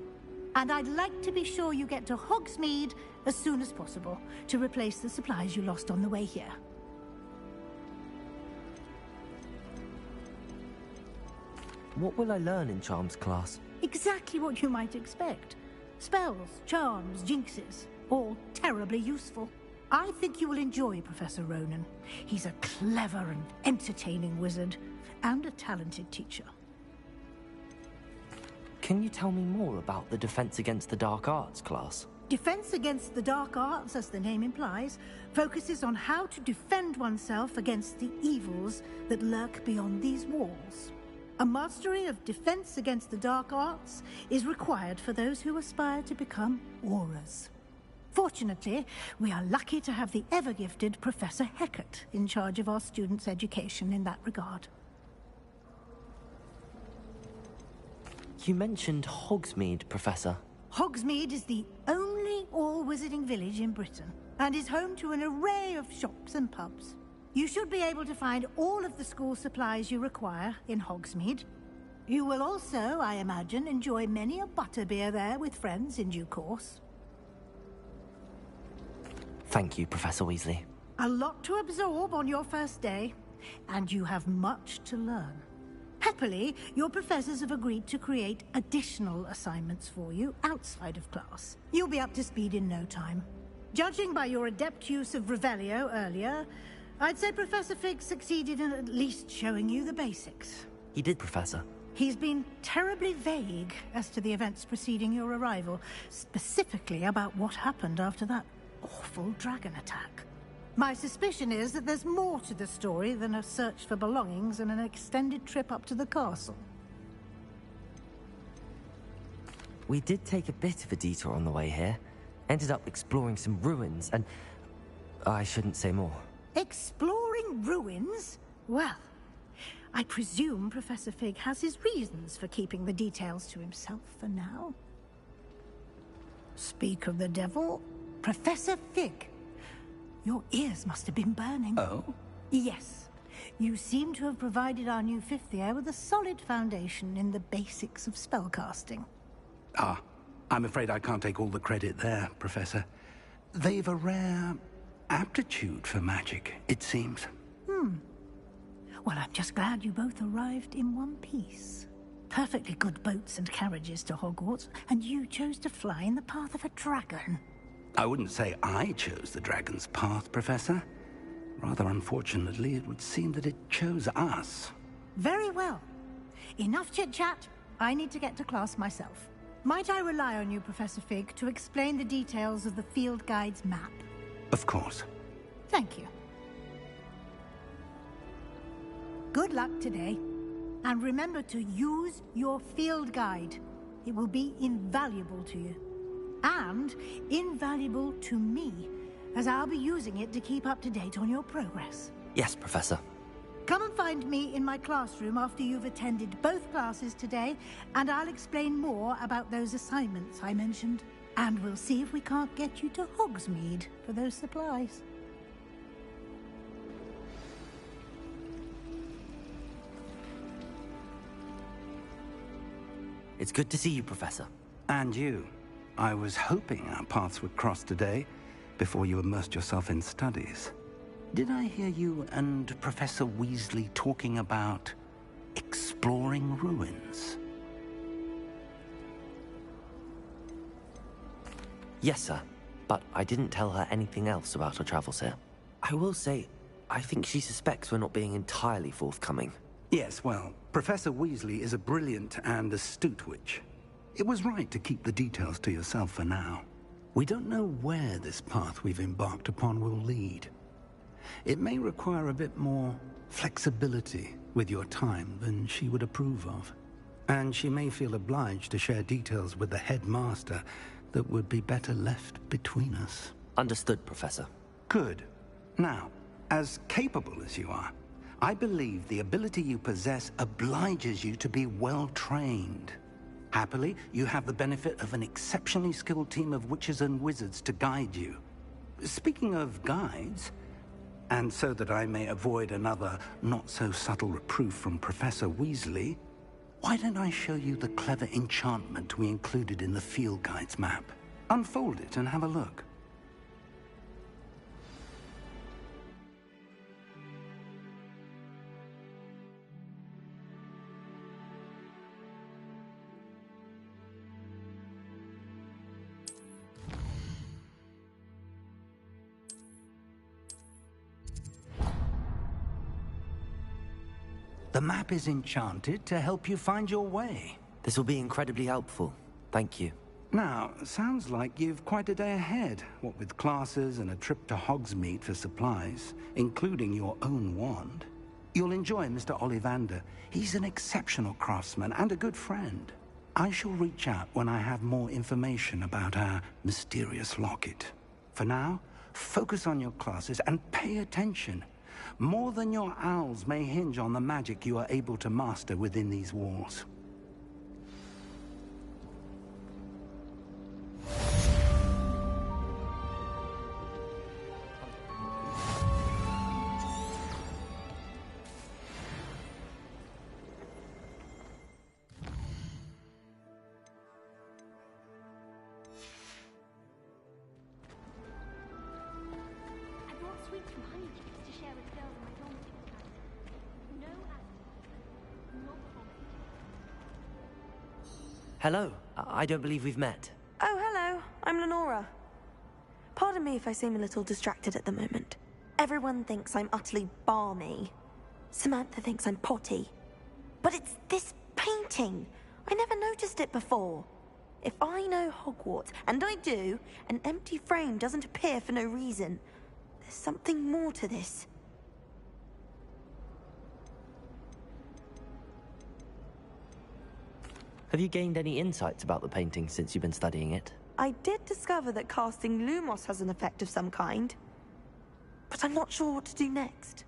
And I'd like to be sure you get to Hogsmeade as soon as possible to replace the supplies you lost on the way here. What will I learn in Charms class? Exactly what you might expect. Spells, charms, jinxes, all terribly useful. I think you will enjoy Professor Ronan. He's a clever and entertaining wizard, and a talented teacher. Can you tell me more about the Defense Against the Dark Arts class? Defense Against the Dark Arts, as the name implies, focuses on how to defend oneself against the evils that lurk beyond these walls. A mastery of Defense Against the Dark Arts is required for those who aspire to become Aurors. Fortunately, we are lucky to have the ever-gifted Professor Hecat in charge of our students' education in that regard. You mentioned Hogsmeade, Professor. Hogsmeade is the only all-wizarding village in Britain, and is home to an array of shops and pubs. You should be able to find all of the school supplies you require in Hogsmeade. You will also, I imagine, enjoy many a butterbeer there with friends in due course. Thank you, Professor Weasley. A lot to absorb on your first day, and you have much to learn. Happily, your professors have agreed to create additional assignments for you outside of class. You'll be up to speed in no time. Judging by your adept use of Revelio earlier, I'd say Professor Fig succeeded in at least showing you the basics. He did, Professor. He's been terribly vague as to the events preceding your arrival, specifically about what happened after that awful dragon attack. My suspicion is that there's more to the story than a search for belongings and an extended trip up to the castle. We did take a bit of a detour on the way here. Ended up exploring some ruins and... I shouldn't say more. Exploring ruins? Well, I presume Professor Fig has his reasons for keeping the details to himself for now. Speak of the devil, Professor Fig. Your ears must have been burning. Oh? Yes. You seem to have provided our new fifth year with a solid foundation in the basics of spellcasting. Ah, I'm afraid I can't take all the credit there, Professor. They've a rare aptitude for magic, it seems. Well, I'm just glad you both arrived in one piece. Perfectly good boats and carriages to Hogwarts, and you chose to fly in the path of a dragon. I wouldn't say I chose the dragon's path, Professor. Rather unfortunately, it would seem that it chose us. Very well. Enough chit-chat. I need to get to class myself. Might I rely on you, Professor Fig, to explain the details of the field guide's map? Of course. Thank you. Good luck today. And remember to use your field guide. It will be invaluable to you. And invaluable to me, as I'll be using it to keep up to date on your progress. Yes, Professor. Come and find me in my classroom after you've attended both classes today, and I'll explain more about those assignments I mentioned. And we'll see if we can't get you to Hogsmeade for those supplies. It's good to see you, Professor. And you. I was hoping our paths would cross today, before you immersed yourself in studies. Did I hear you and Professor Weasley talking about exploring ruins? Yes, sir. But I didn't tell her anything else about our travels here. I will say, I think she suspects we're not being entirely forthcoming. Yes, well, Professor Weasley is a brilliant and astute witch. It was right to keep the details to yourself for now. We don't know where this path we've embarked upon will lead. It may require a bit more flexibility with your time than she would approve of. And she may feel obliged to share details with the headmaster that would be better left between us. Understood, Professor. Good. Now, as capable as you are, I believe the ability you possess obliges you to be well-trained. Happily, you have the benefit of an exceptionally skilled team of witches and wizards to guide you. Speaking of guides, and so that I may avoid another not-so-subtle reproof from Professor Weasley, why don't I show you the clever enchantment we included in the field guide's map? Unfold it and have a look. The map is enchanted to help you find your way. This will be incredibly helpful. Thank you. Now, sounds like you've quite a day ahead, what with classes and a trip to Hogsmeade for supplies, including your own wand. You'll enjoy Mr. Ollivander. He's an exceptional craftsman and a good friend. I shall reach out when I have more information about our mysterious locket. For now, focus on your classes and pay attention. More than your owls may hinge on the magic you are able to master within these walls. Hello. I don't believe we've met. Oh, hello. I'm Lenora. Pardon me if I seem a little distracted at the moment. Everyone thinks I'm utterly balmy. Samantha thinks I'm potty. But it's this painting! I never noticed it before. If I know Hogwarts, and I do, an empty frame doesn't appear for no reason. There's something more to this. Have you gained any insights about the painting since you've been studying it? I did discover that casting Lumos has an effect of some kind, but I'm not sure what to do next.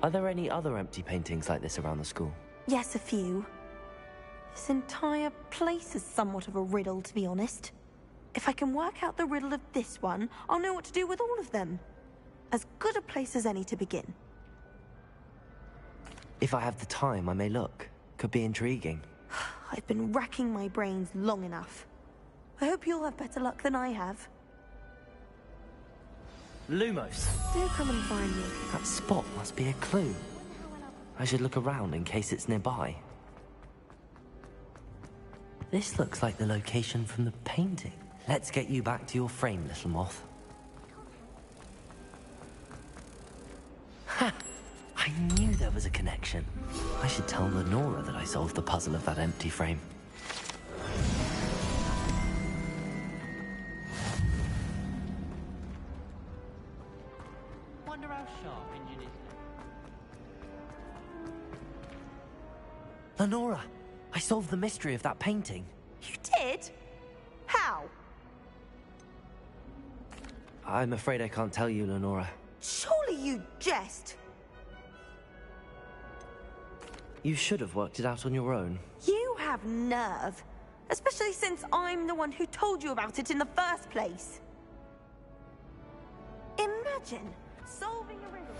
Are there any other empty paintings like this around the school? Yes, a few. This entire place is somewhat of a riddle, to be honest. If I can work out the riddle of this one, I'll know what to do with all of them. As good a place as any to begin. If I have the time, I may look. Could be intriguing. I've been racking my brains long enough. I hope you'll have better luck than I have. Lumos! Do come and find me. That spot must be a clue. I should look around in case it's nearby. This looks like the location from the painting. Let's get you back to your frame, little moth. Ha! I knew there was a connection. I should tell Lenora that I solved the puzzle of that empty frame. Wonder how sharp Engine is. Lenora! I solved the mystery of that painting. You did? How? I'm afraid I can't tell you, Lenora. Surely you jest. You should have worked it out on your own. You have nerve. Especially since I'm the one who told you about it in the first place. Imagine solving a riddle.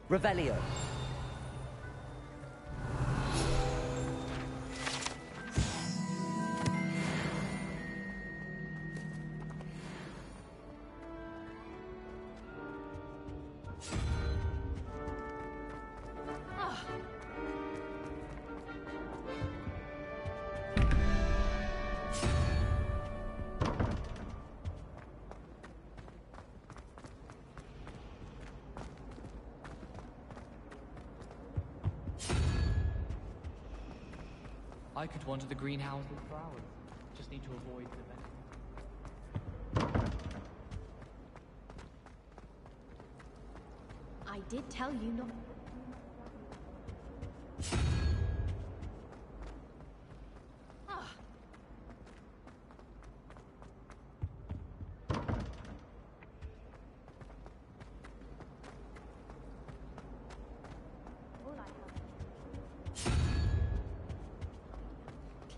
Revelio. I could wander the greenhouse with flowers. Just need to avoid the I did tell you not.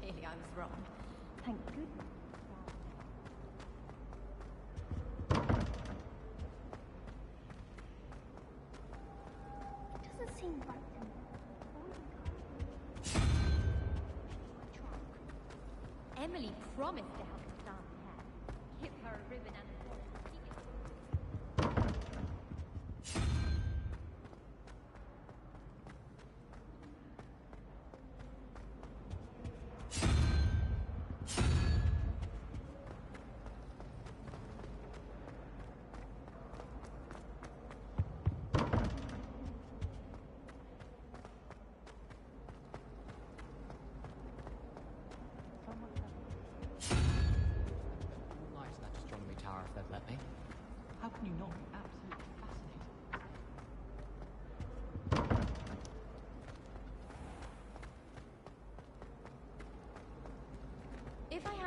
Clearly I was wrong. Thank goodness. Doesn't seem right to me. Emily promised to help us down the hair. Give her a ribbon and a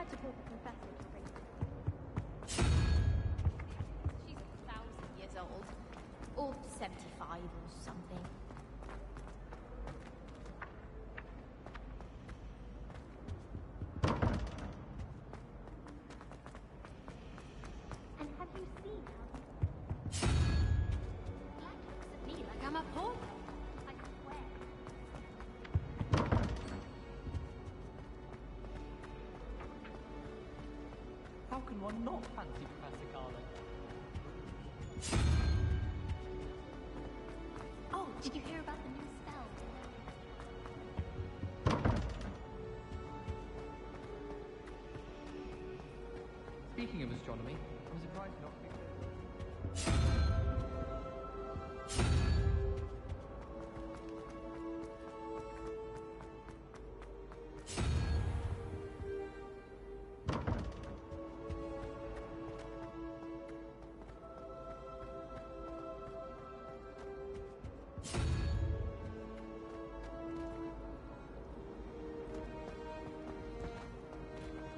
tried to call the professor to bring her. She's 1,000 years old. Or 75 or something. And have you seen her? Black looks at me like I'm a pawn. I swear. How can one not fancy Professor Garland? Oh, did you hear about the new spell? Speaking of astronomy, I'm surprised not to be clear.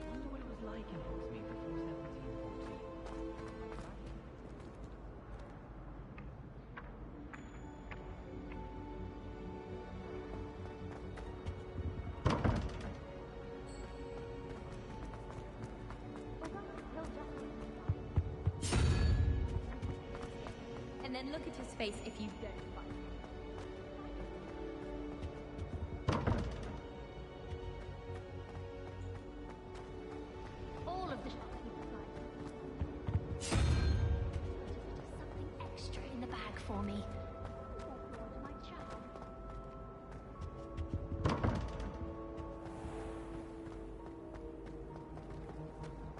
Wonder what it was like in Hogsmeade before 1714. And then look at his face if you don't find him. All of the shopkeepers like something extra in the bag for me. My child.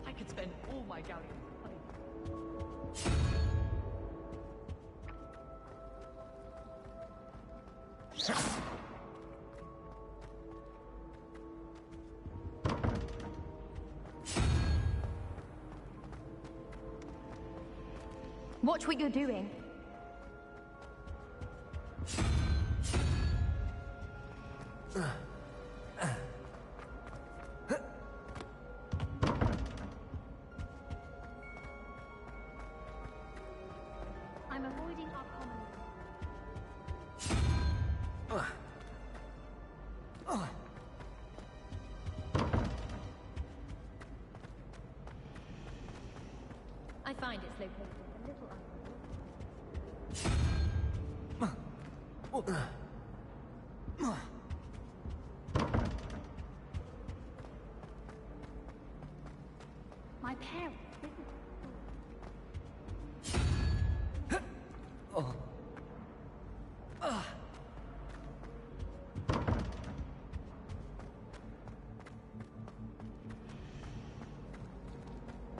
I could spend all my galleons hunting. Watch what you're doing. I'm avoiding our common I find it's located a little My parents.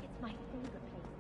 It's my favorite place.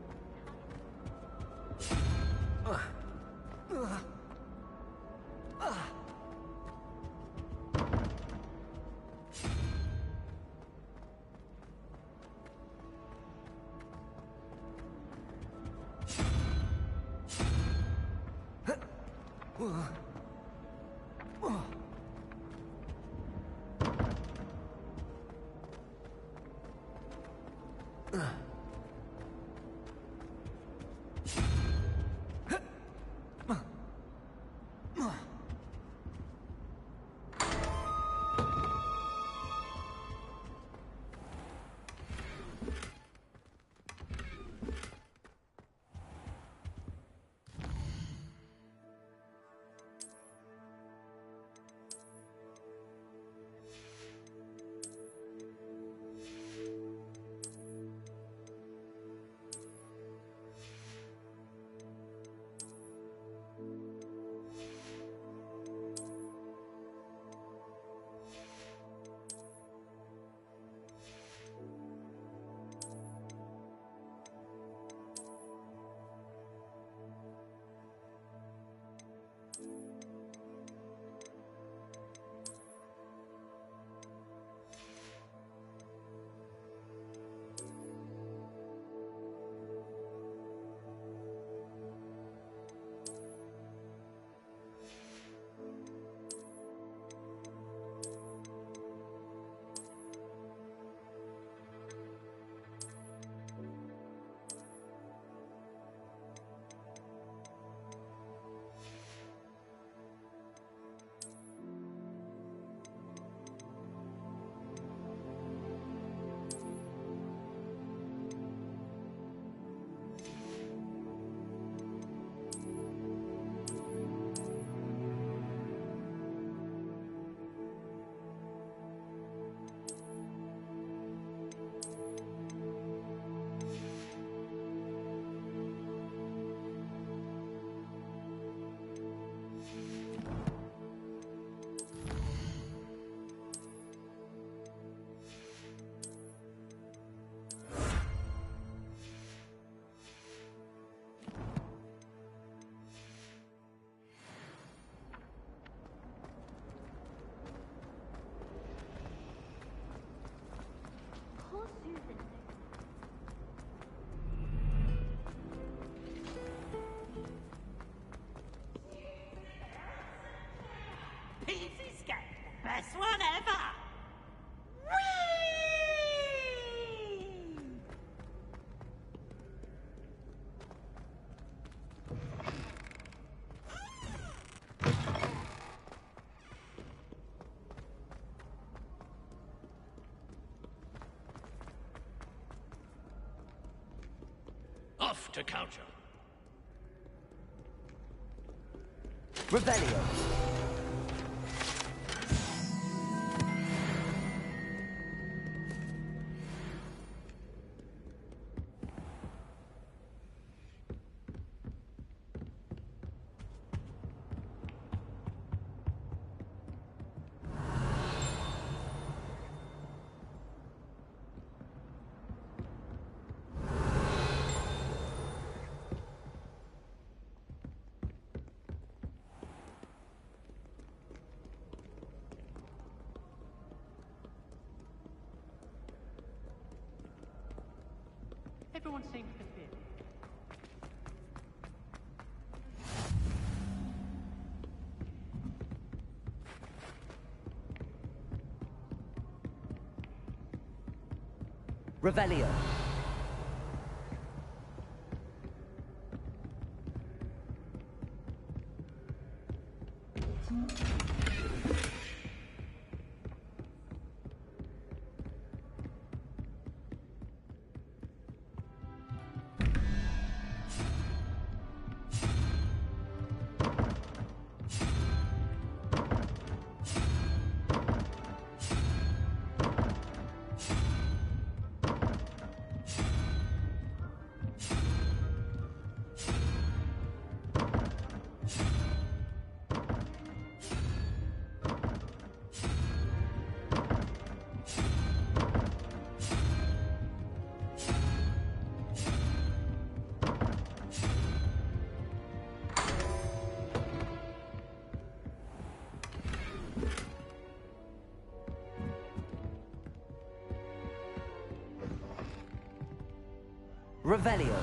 Off to counter. Revelio. Everyone seems to fit. Revelio. Revelio.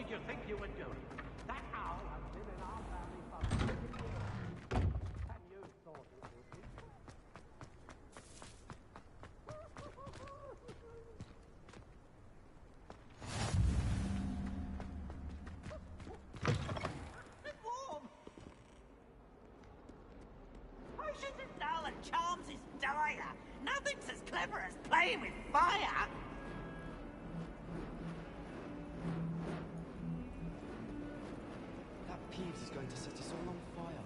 did you think you were doing? That owl has been in our family for 50 years. And you thought it would be. Warm! Potions is dull and charms is dire. Nothing's as clever as playing with fire. That Peeves is going to set us all on fire.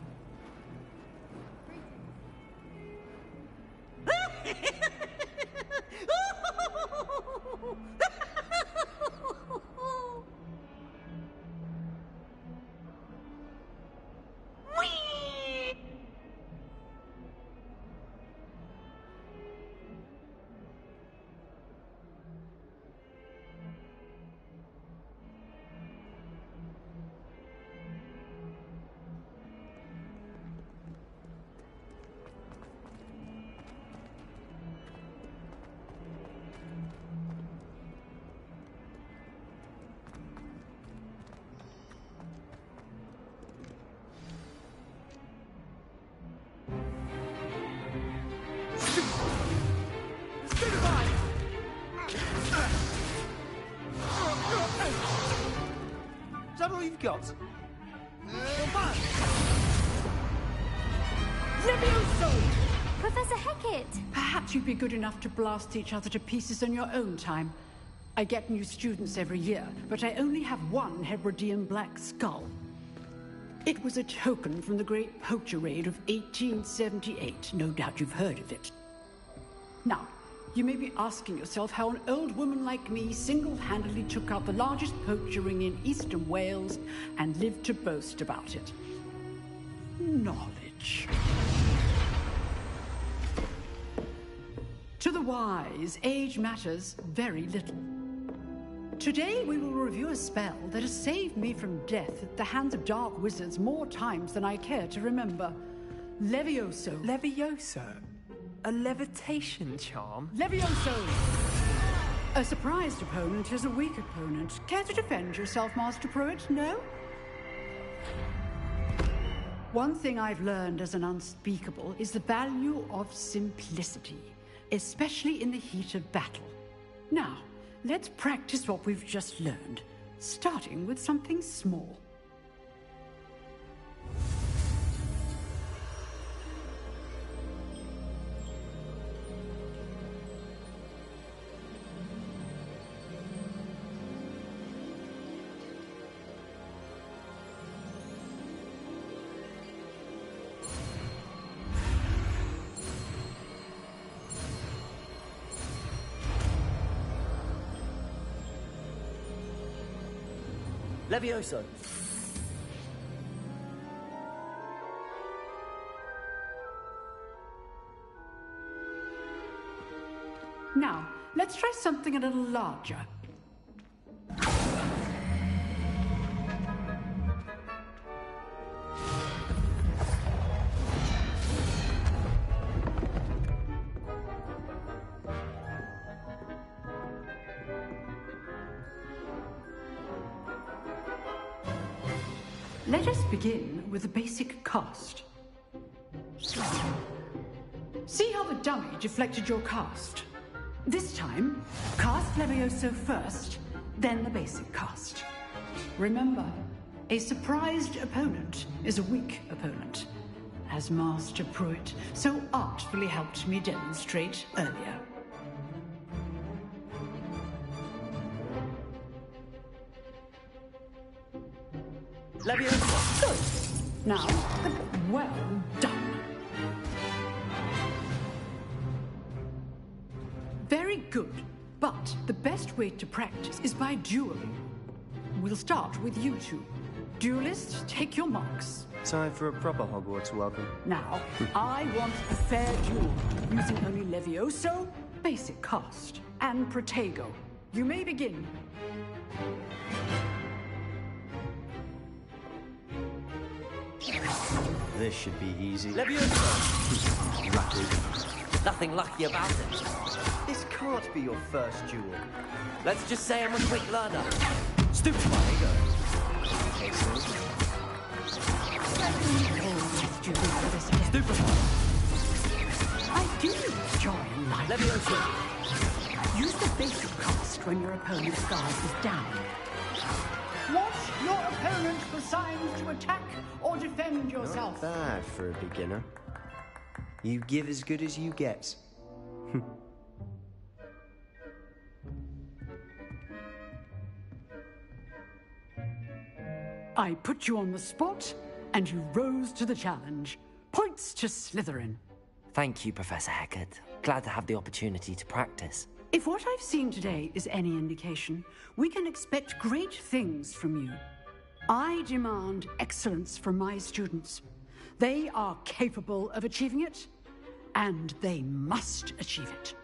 Is that all you've got? Levioso! Professor Hecat! Perhaps you'd be good enough to blast each other to pieces on your own time. I get new students every year, but I only have one Hebridean black skull. It was a token from the Great Poacher Raid of 1878. No doubt you've heard of it. Now, you may be asking yourself how an old woman like me single-handedly took out the largest poacher ring in eastern Wales and lived to boast about it. Knowledge. To the wise, age matters very little. Today we will review a spell that has saved me from death at the hands of dark wizards more times than I care to remember. Levioso. Levioso? A levitation charm? Levioso! A surprised opponent is a weak opponent. Care to defend yourself, Master Pruitt? No? One thing I've learned as an unspeakable is the value of simplicity, especially in the heat of battle. Now, let's practice what we've just learned, starting with something small. Levioso. Now, let's try something a little larger. Let us begin with the basic cast. See how the dummy deflected your cast? This time, cast Levioso first, then the basic cast. Remember, a surprised opponent is a weak opponent, as Master Pruitt so artfully helped me demonstrate earlier. Levioso. Good. Now, well done. Very good. But the best way to practice is by dueling. We'll start with you two. Duelists, take your marks. Time for a proper Hogwarts welcome. Now, I want a fair duel, using only Levioso, basic cast, and Protego. You may begin. This should be easy. Levioso! Lucky. Nothing lucky about it. This can't be your first duel. Let's just say I'm a quick learner. Stupid. Levioso! Use the basic cast when your opponent's guard is down. Watch your opponent for signs to attack or defend yourself. Not bad for a beginner. You give as good as you get. I put you on the spot, and you rose to the challenge. Points to Slytherin. Thank you, Professor Hecat. Glad to have the opportunity to practice. If what I've seen today is any indication, we can expect great things from you. I demand excellence from my students. They are capable of achieving it, and they must achieve it.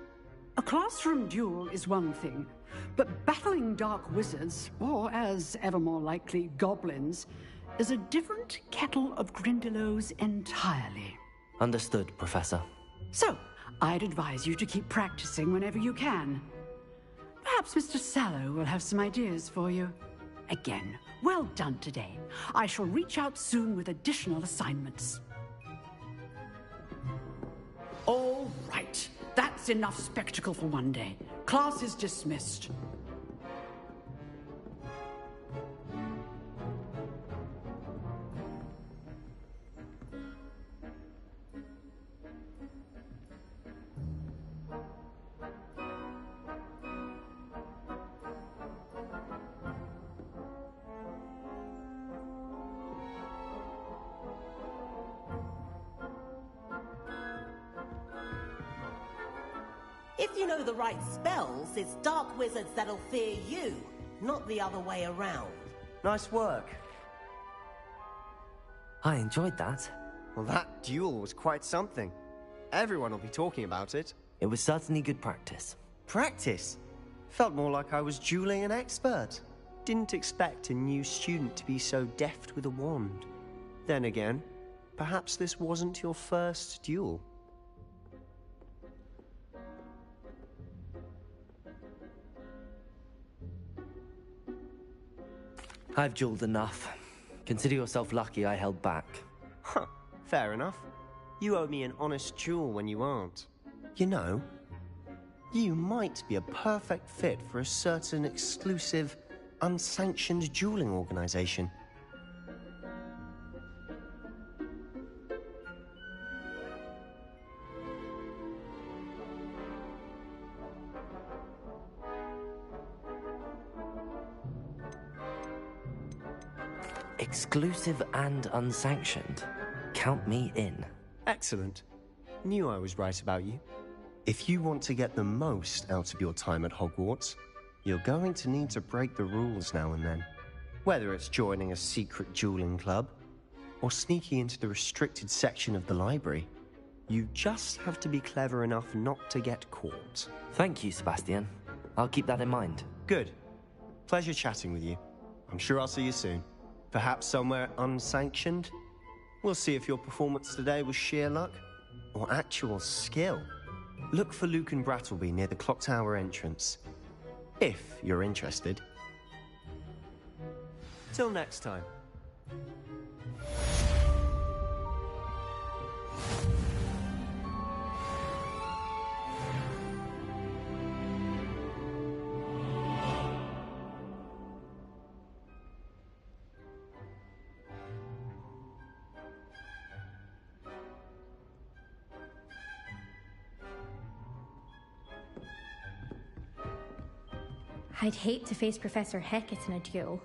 A classroom duel is one thing, but battling dark wizards, or as ever more likely, goblins, is a different kettle of Grindylows entirely. Understood, Professor. So, I'd advise you to keep practicing whenever you can. Perhaps Mr. Sallow will have some ideas for you. Again, well done today. I shall reach out soon with additional assignments. All right. That's enough spectacle for one day. Class is dismissed. If you know the right spells, it's dark wizards that'll fear you, not the other way around. Nice work. I enjoyed that. Well, that duel was quite something. Everyone will be talking about it. It was certainly good practice. Practice? Felt more like I was dueling an expert. Didn't expect a new student to be so deft with a wand. Then again, perhaps this wasn't your first duel. I've dueled enough. Consider yourself lucky I held back. Huh, fair enough. You owe me an honest duel when you aren't. You know, you might be a perfect fit for a certain exclusive, unsanctioned dueling organization. Exclusive and unsanctioned. Count me in. Excellent. Knew I was right about you. If you want to get the most out of your time at Hogwarts, you're going to need to break the rules now and then. Whether it's joining a secret dueling club, or sneaking into the restricted section of the library, you just have to be clever enough not to get caught. Thank you, Sebastian. I'll keep that in mind. Good. Pleasure chatting with you. I'm sure I'll see you soon. Perhaps somewhere unsanctioned? We'll see if your performance today was sheer luck or actual skill. Look for Luke and Brattleby near the clock tower entrance, if you're interested. Till next time. I'd hate to face Professor Hecat in a duel.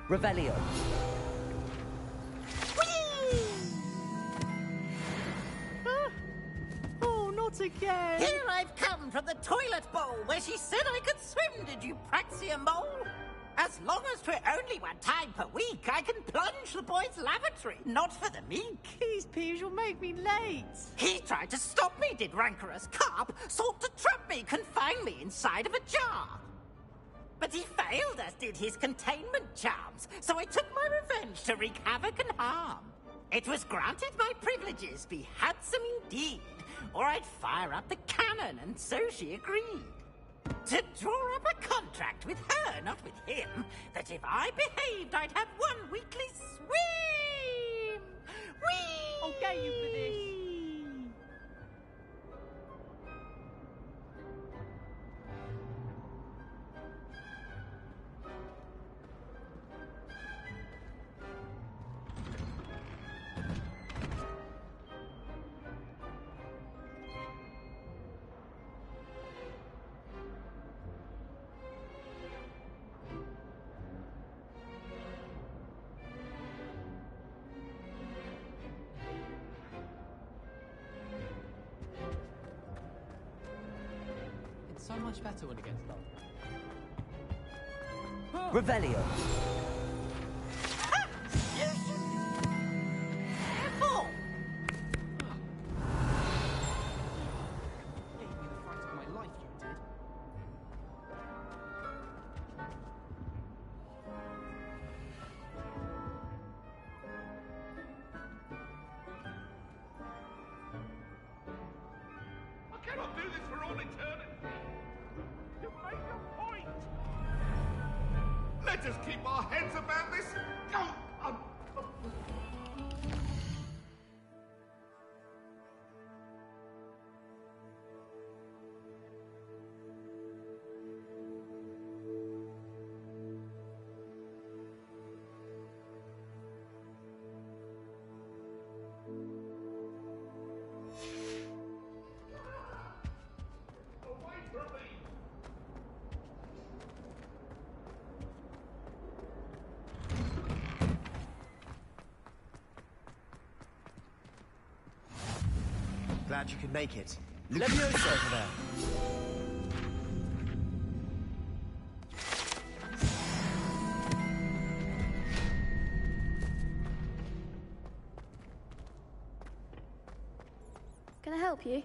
Revelio. again. Here I've come from the toilet bowl where she said I could swim, did you praxia mole? As long as 'twere only one time per week, I can plunge the boy's lavatory, not for the meek. These peeves will make me late. He tried to stop me, did rancorous carp, sought to trap me, confine me inside of a jar. But he failed, as did his containment charms, so I took my revenge to wreak havoc and harm. It was granted my privileges be handsome indeed, or I'd fire up the cannon, and so she agreed. To draw up a contract with her, not with him, that if I behaved, I'd have one weekly swim! Whee! I'll get you for this. So much better when it gets dark. Revelio. Careful! Gave me the fright of my life, you did. I cannot do this for all eternity. You make a point. Let us keep our heads about this. Go on. Glad you could make it. Leviosa over there. Can I help you?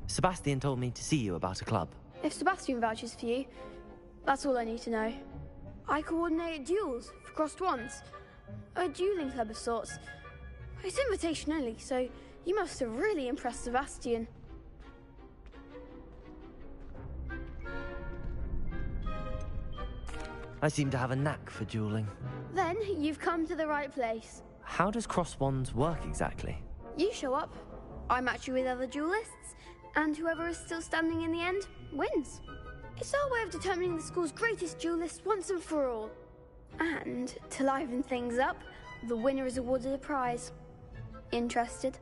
Sebastian told me to see you about a club. If Sebastian vouches for you, that's all I need to know. I coordinate duels for crossed ones. A dueling club of sorts. It's invitation only, so you must have really impressed Sebastian. I seem to have a knack for dueling. Then you've come to the right place. How does cross wands work exactly? You show up, I match you with other duelists, and whoever is still standing in the end wins. It's our way of determining the school's greatest duelist once and for all. And to liven things up, the winner is awarded a prize. Interested?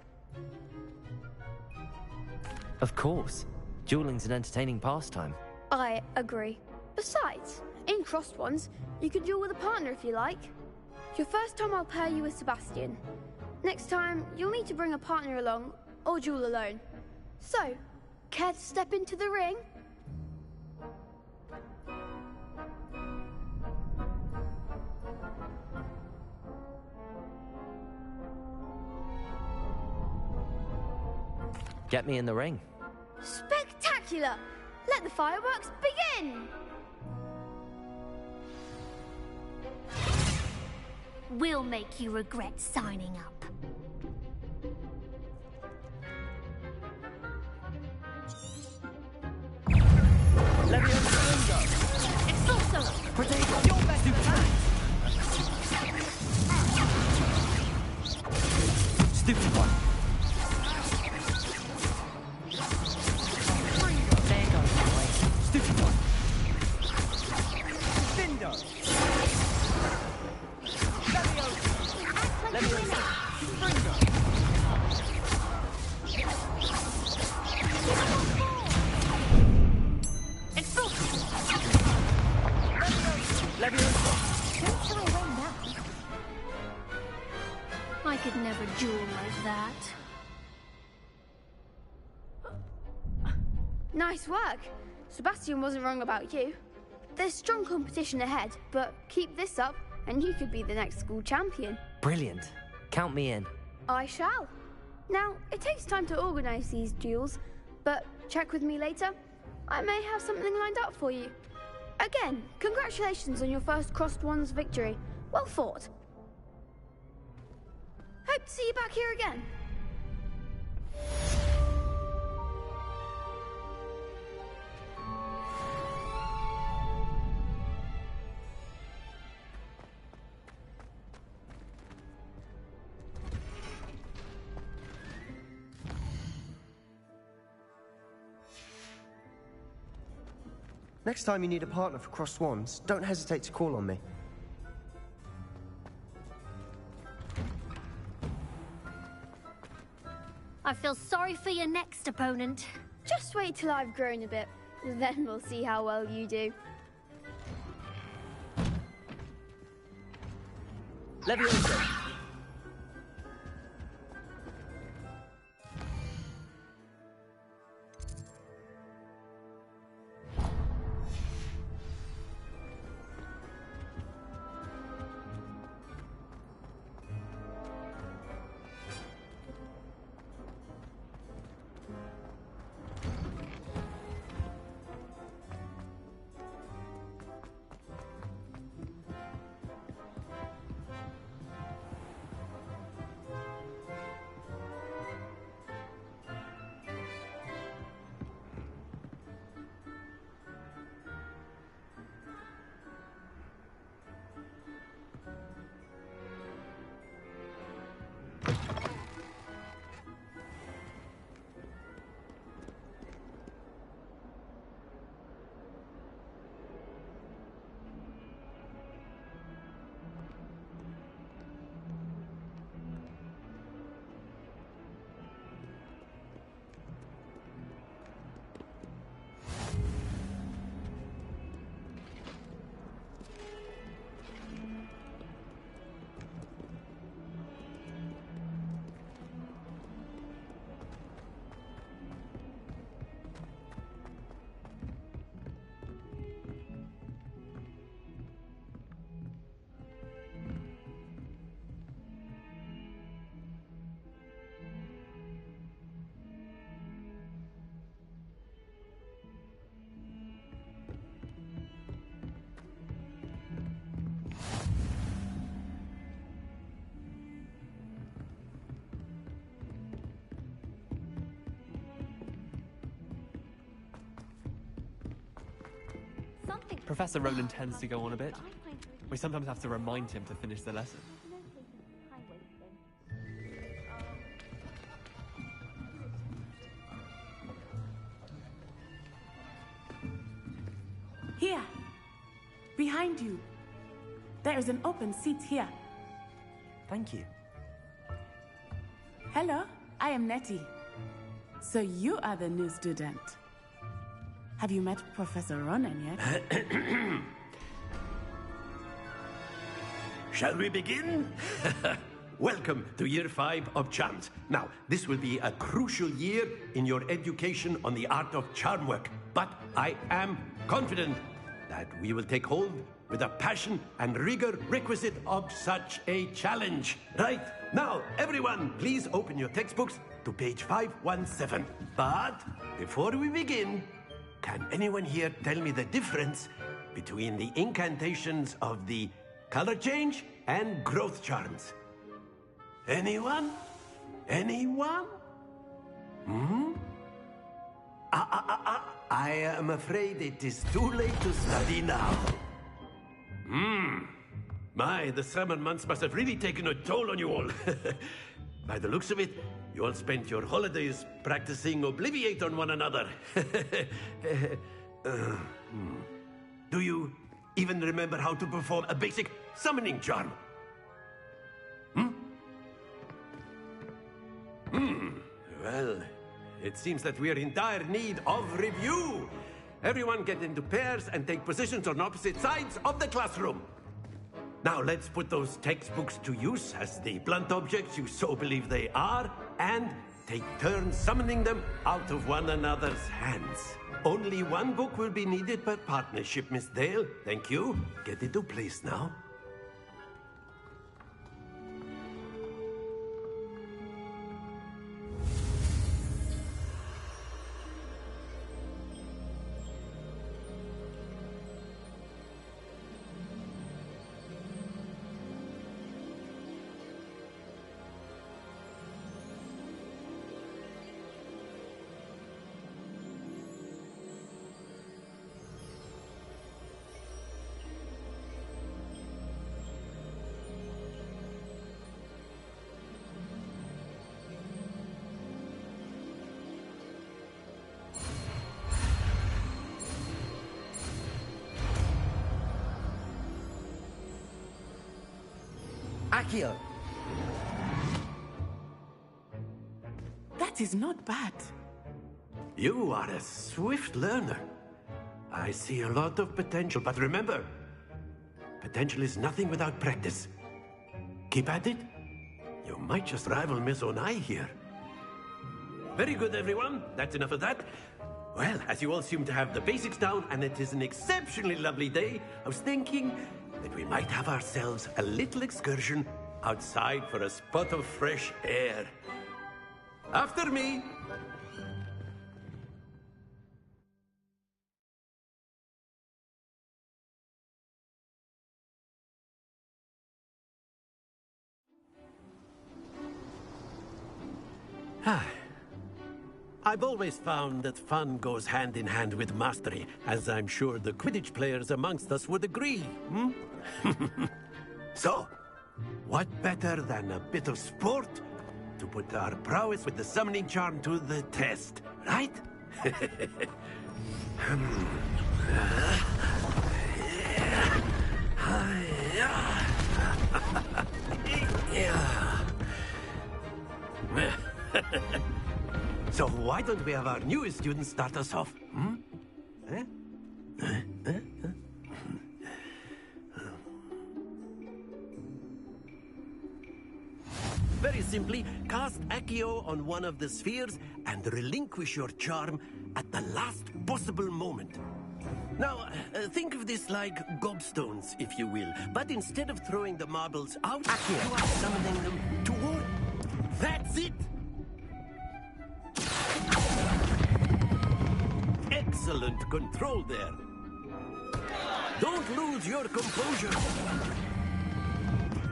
Of course. Dueling's an entertaining pastime. I agree. Besides, in crossed ones, you can duel with a partner if you like. Your first time I'll pair you with Sebastian. Next time, you'll need to bring a partner along, or duel alone. So, care to step into the ring? Get me in the ring. Spectacular! Let the fireworks begin! We'll make you regret signing up. Expulso! Potato! Your best attack! Stupid one! There goes my way. Stupid one! Findo! I could never duel like that. Nice work. Sebastian wasn't wrong about you. There's strong competition ahead, but keep this up and you could be the next school champion. Brilliant. Count me in. I shall. Now, it takes time to organise these duels, but check with me later. I may have something lined up for you. Again, congratulations on your first Crossed Wands victory. Well fought. Hope to see you back here again. Next time you need a partner for Crossed Wands, don't hesitate to call on me. I feel sorry for your next opponent. Just wait till I've grown a bit, then we'll see how well you do. Leviosa. Professor Roland tends to go on a bit. We sometimes have to remind him to finish the lesson. Here! Behind you! There is an open seat here. Thank you. Hello, I am Nettie. So you are the new student. Have you met Professor Ronan yet? Shall we begin? Welcome to Year 5 of Charms. Now, this will be a crucial year in your education on the art of charm work, but I am confident that we will take hold with the passion and rigor requisite of such a challenge. Right, now, everyone, please open your textbooks to page 517. But before we begin, can anyone here tell me the difference between the incantations of the color change and growth charms? Anyone? Anyone? I am afraid it is too late to study now. My, the summer months must have really taken a toll on you all. By the looks of it, you all spent your holidays practicing Obliviate on one another. Do you even remember how to perform a basic summoning charm? Well, it seems that we are in dire need of review. Everyone get into pairs and take positions on opposite sides of the classroom. Now let's put those textbooks to use as the blunt objects you so believe they are, and take turns summoning them out of one another's hands. Only one book will be needed per partnership, Miss Dale. Thank you. Get into place now. Accio! That is not bad. You are a swift learner. I see a lot of potential, but remember, potential is nothing without practice. Keep at it. You might just rival Miss Onai here. Very good, everyone. That's enough of that. Well, as you all seem to have the basics down, and it is an exceptionally lovely day, I was thinking that we might have ourselves a little excursion outside for a spot of fresh air. After me! I've always found that fun goes hand in hand with mastery, as I'm sure the Quidditch players amongst us would agree, hmm? So, what better than a bit of sport to put our prowess with the summoning charm to the test, right? So why don't we have our newest student start us off? Hmm? Very simply, cast Accio on one of the spheres and relinquish your charm at the last possible moment. Now, think of this like gobstones, if you will. But instead of throwing the marbles out, you are summoning them toward... That's it! Excellent control there. Don't lose your composure.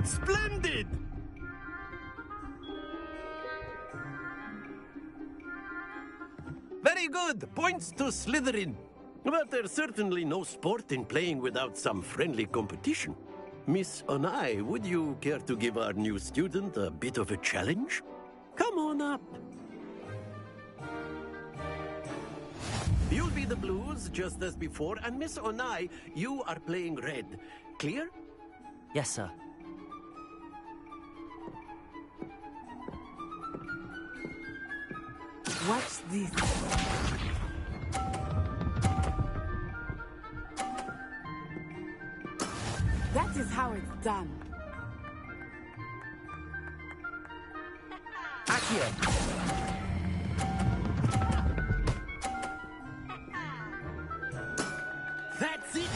Splendid! Very good. Points to Slytherin. But there's certainly no sport in playing without some friendly competition. Miss Onai, would you care to give our new student a bit of a challenge? Come on up. You'll be the blues, just as before, and Miss Onai, you are playing red. Clear? Yes, sir. Watch this. That is how it's done. Accio! That's it!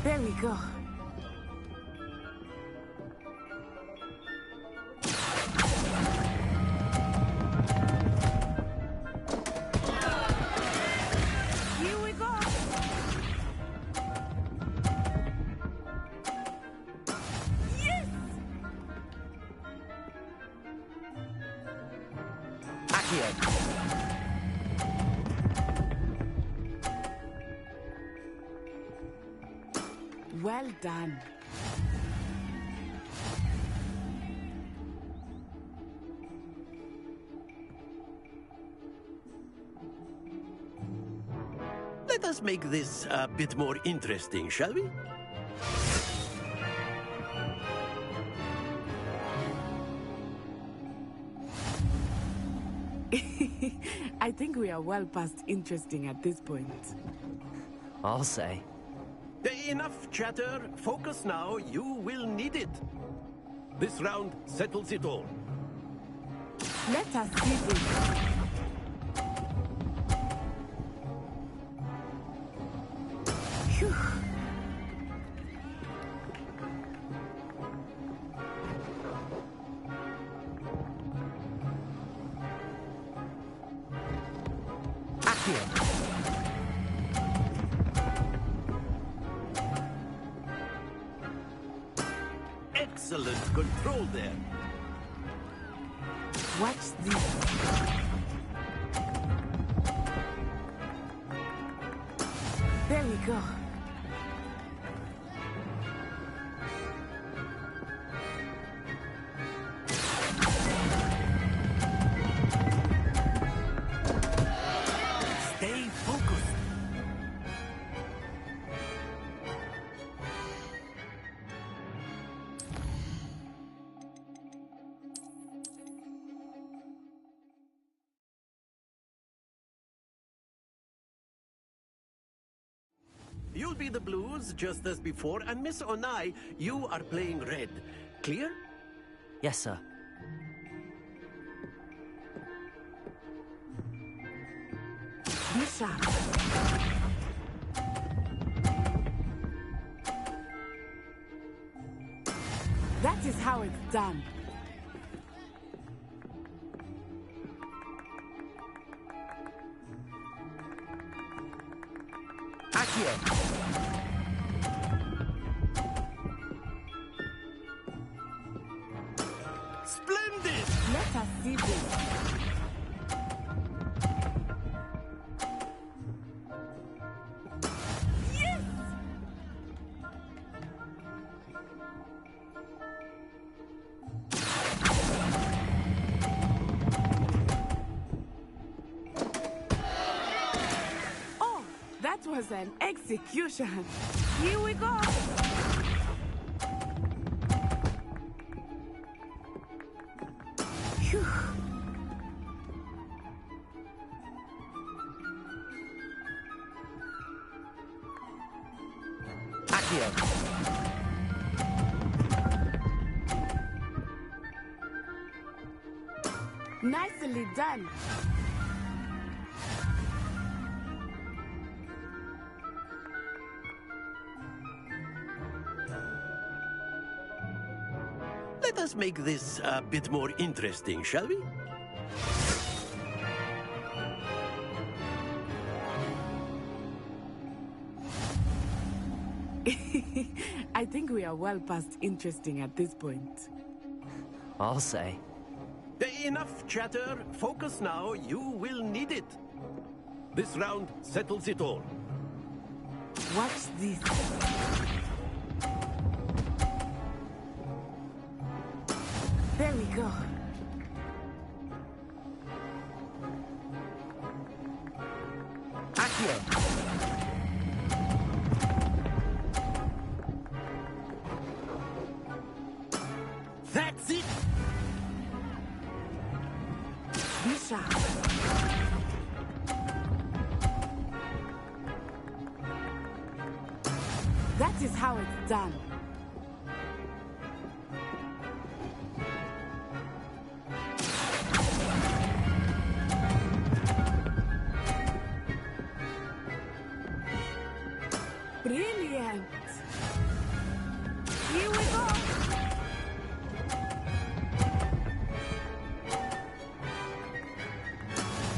There we go. Here we go. Yes! Accio! Well done. Let us make this a bit more interesting, shall we? I think we are well past interesting at this point. I'll say. Enough chatter. Focus now. You will need it. This round settles it all. Let us see this. Phew. Excellent control there. Watch this. There we go. Stay focused. You'll be the blues just as before, and Miss Onai, you are playing red. Clear? Yes, sir. Be sharp. That is how it's done. Splendid! Let us see this. Yes! Oh, that was an execution. Here we go. Phew. Nicely done. Let us make this a bit more interesting, shall we? I think we are well past interesting at this point. I'll say. Enough chatter. Focus now. You will need it. This round settles it all. Watch this. There we go. That's it! Be sharp. That is how it's done. Brilliant. Here we go.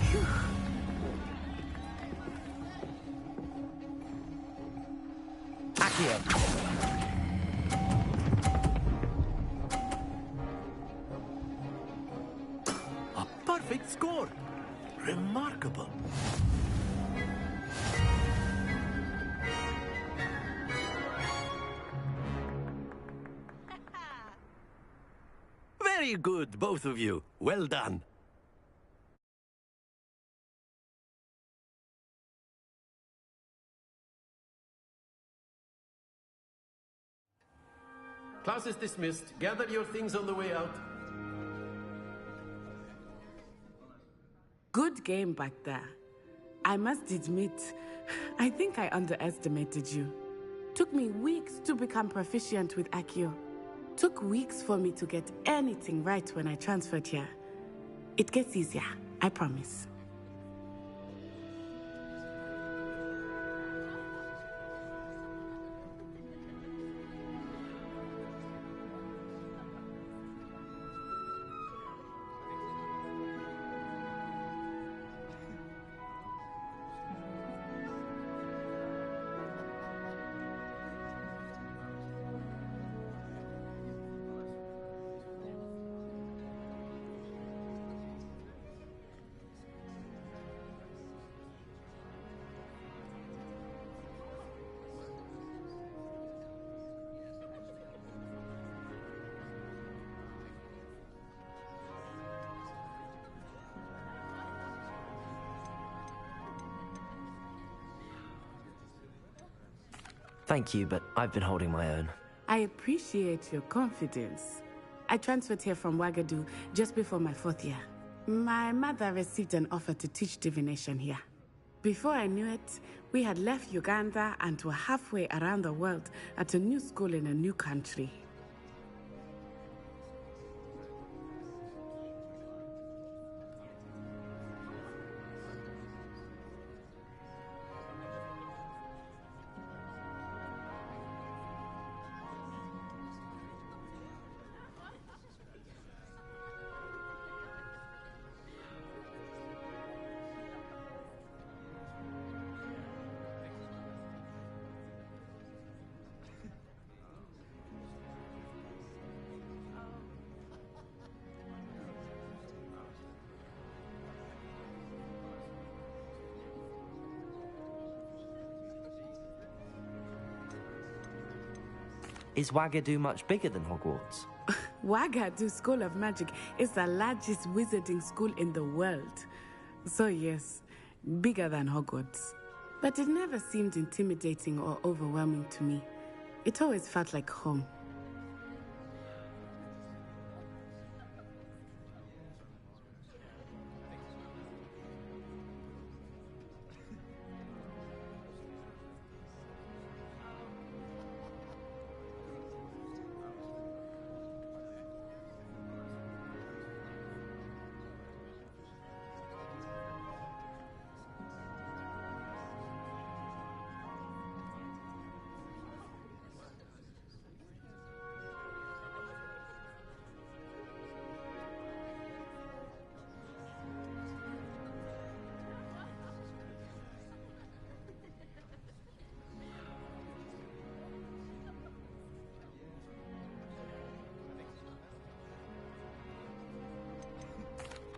Phew. A perfect score. Remarkable. Very good, both of you. Well done. Class is dismissed. Gather your things on the way out. Good game back there. I must admit, I think I underestimated you. Took me weeks to become proficient with Accio. took weeks for me to get anything right when I transferred here. It gets easier, I promise. Thank you, but I've been holding my own. I appreciate your confidence. I transferred here from Wagadu just before my 4th year. My mother received an offer to teach divination here. Before I knew it, we had left Uganda and were halfway around the world at a new school in a new country. Is Wagadu much bigger than Hogwarts? Wagadu School of Magic is the largest wizarding school in the world. So yes, bigger than Hogwarts. But it never seemed intimidating or overwhelming to me. It always felt like home.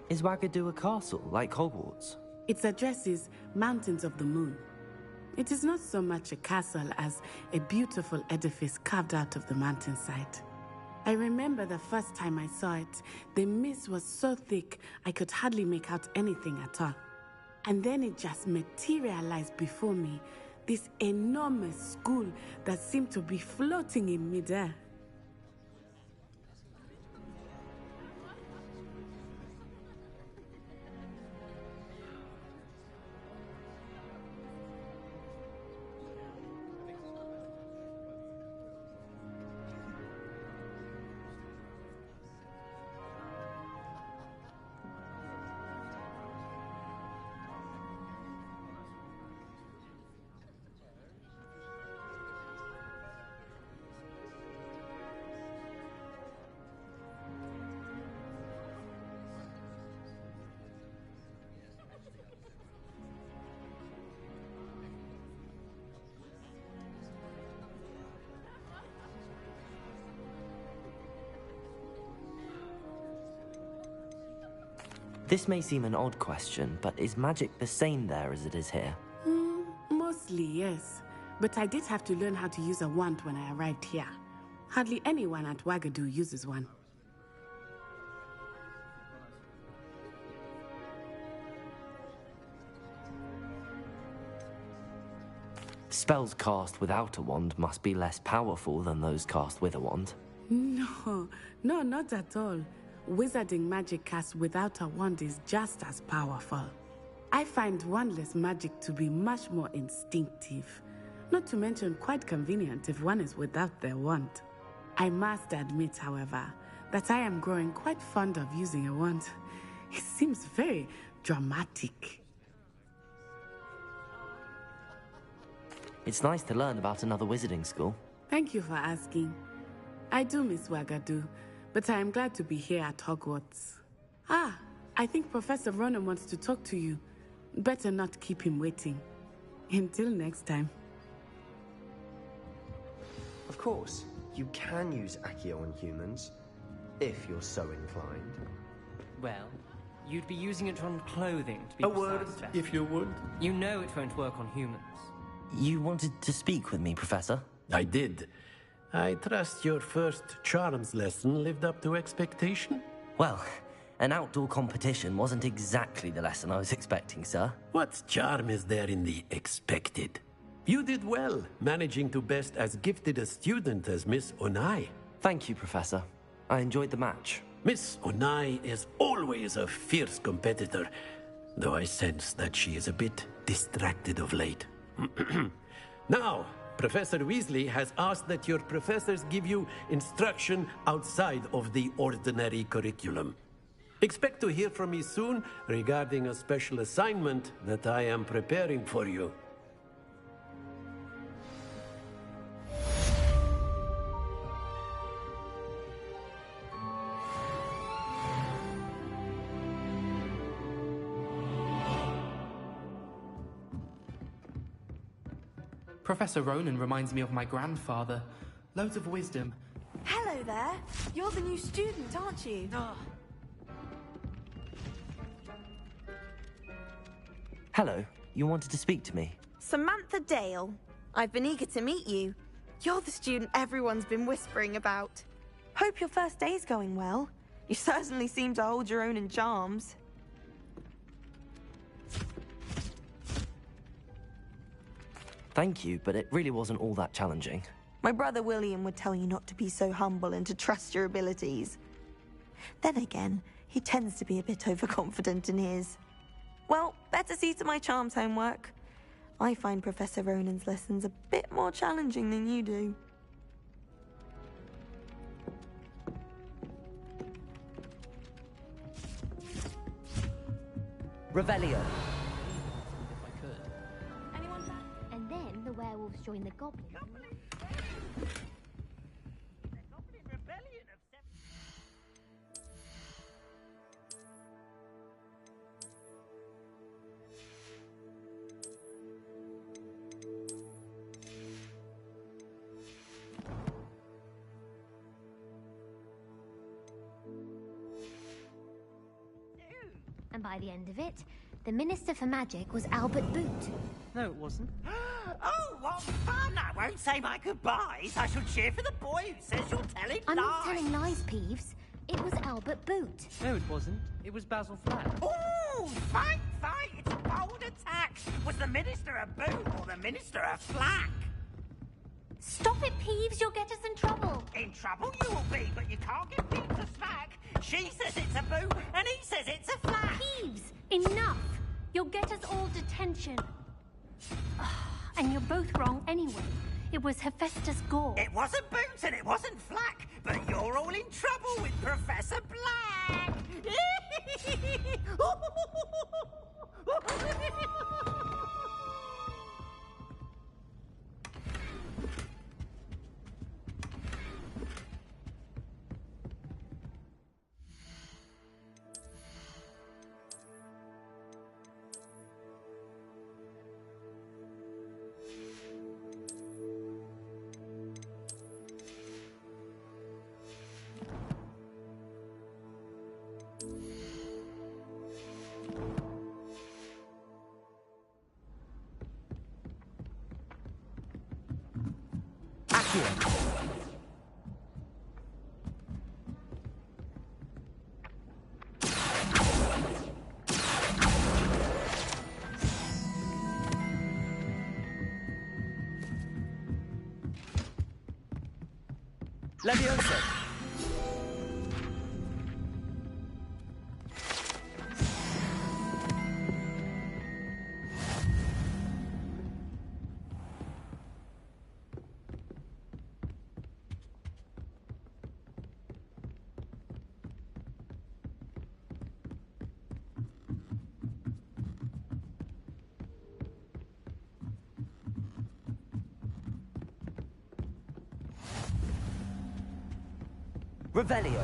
Is Wagadu a castle, like Hogwarts? Its address is Mountains of the Moon. It is not so much a castle as a beautiful edifice carved out of the mountainside. I remember the first time I saw it, the mist was so thick I could hardly make out anything at all. And then it just materialized before me, this enormous school that seemed to be floating in midair. This may seem an odd question, but is magic the same there as it is here? Mostly, yes. But I did have to learn how to use a wand when I arrived here. Hardly anyone at Wagadu uses one. Spells cast without a wand must be less powerful than those cast with a wand. No, not at all. Wizarding magic cast without a wand is just as powerful. I find wandless magic to be much more instinctive. Not to mention quite convenient if one is without their wand. I must admit, however, that I am growing quite fond of using a wand. It seems very dramatic. It's nice to learn about another wizarding school. Thank you for asking. I do miss Wagadu, but I am glad to be here at Hogwarts. Ah, I think Professor Ronan wants to talk to you. Better not keep him waiting. Until next time. Of course, you can use Accio on humans, if you're so inclined. Well, you'd be using it on clothing, to be A precise, word, Beth. if you would. You know it won't work on humans. You wanted to speak with me, Professor? I did. I trust your first charms lesson lived up to expectation? Well, an outdoor competition wasn't exactly the lesson I was expecting, sir. What charm is there in the expected? You did well, managing to best as gifted a student as Miss Onai. Thank you, Professor. I enjoyed the match. Miss Onai is always a fierce competitor, though I sense that she is a bit distracted of late. Now, Professor Weasley has asked that your professors give you instruction outside of the ordinary curriculum. Expect to hear from me soon regarding a special assignment that I am preparing for you. Professor Ronan reminds me of my grandfather. Loads of wisdom. Hello there. You're the new student, aren't you? Hello, you wanted to speak to me? Samantha Dale. I've been eager to meet you. You're the student everyone's been whispering about. Hope your first day's going well. You certainly seem to hold your own in charms. Thank you, but it really wasn't all that challenging. My brother William would tell you not to be so humble and to trust your abilities. Then again, he tends to be a bit overconfident in his. Well, better see to my charms homework. I find Professor Ronan's lessons a bit more challenging than you do. Revelio. And then the werewolves join the goblins. And by the end of it, the Minister for Magic was Albert Boot. No, it wasn't. Oh, what fun! I won't say my goodbyes. I shall cheer for the boy who says you're telling I'm lies. not telling lies, Peeves. It was Albert Boot. No, it wasn't. It was Basil Flack. Ooh, fight! It's a bold attack. Was the Minister a Boot or the Minister a Flack? Stop it, Peeves. You'll get us in trouble. In trouble you will be, but you can't get Pete to smack. She says it's a Boot, and he says it's a Flack. Peeves, enough. You'll get us all detention. And you're both wrong anyway. It was Hephaestus Gore. It wasn't Boot and it wasn't Flack, but you're all in trouble with Professor Black. Leviosa. Revelio.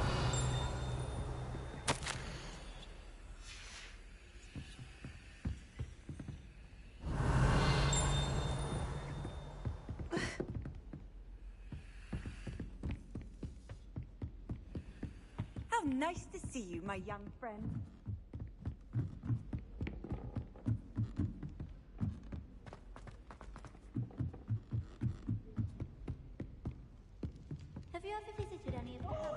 How nice to see you, my young friend. Have you ever visited any of the houses?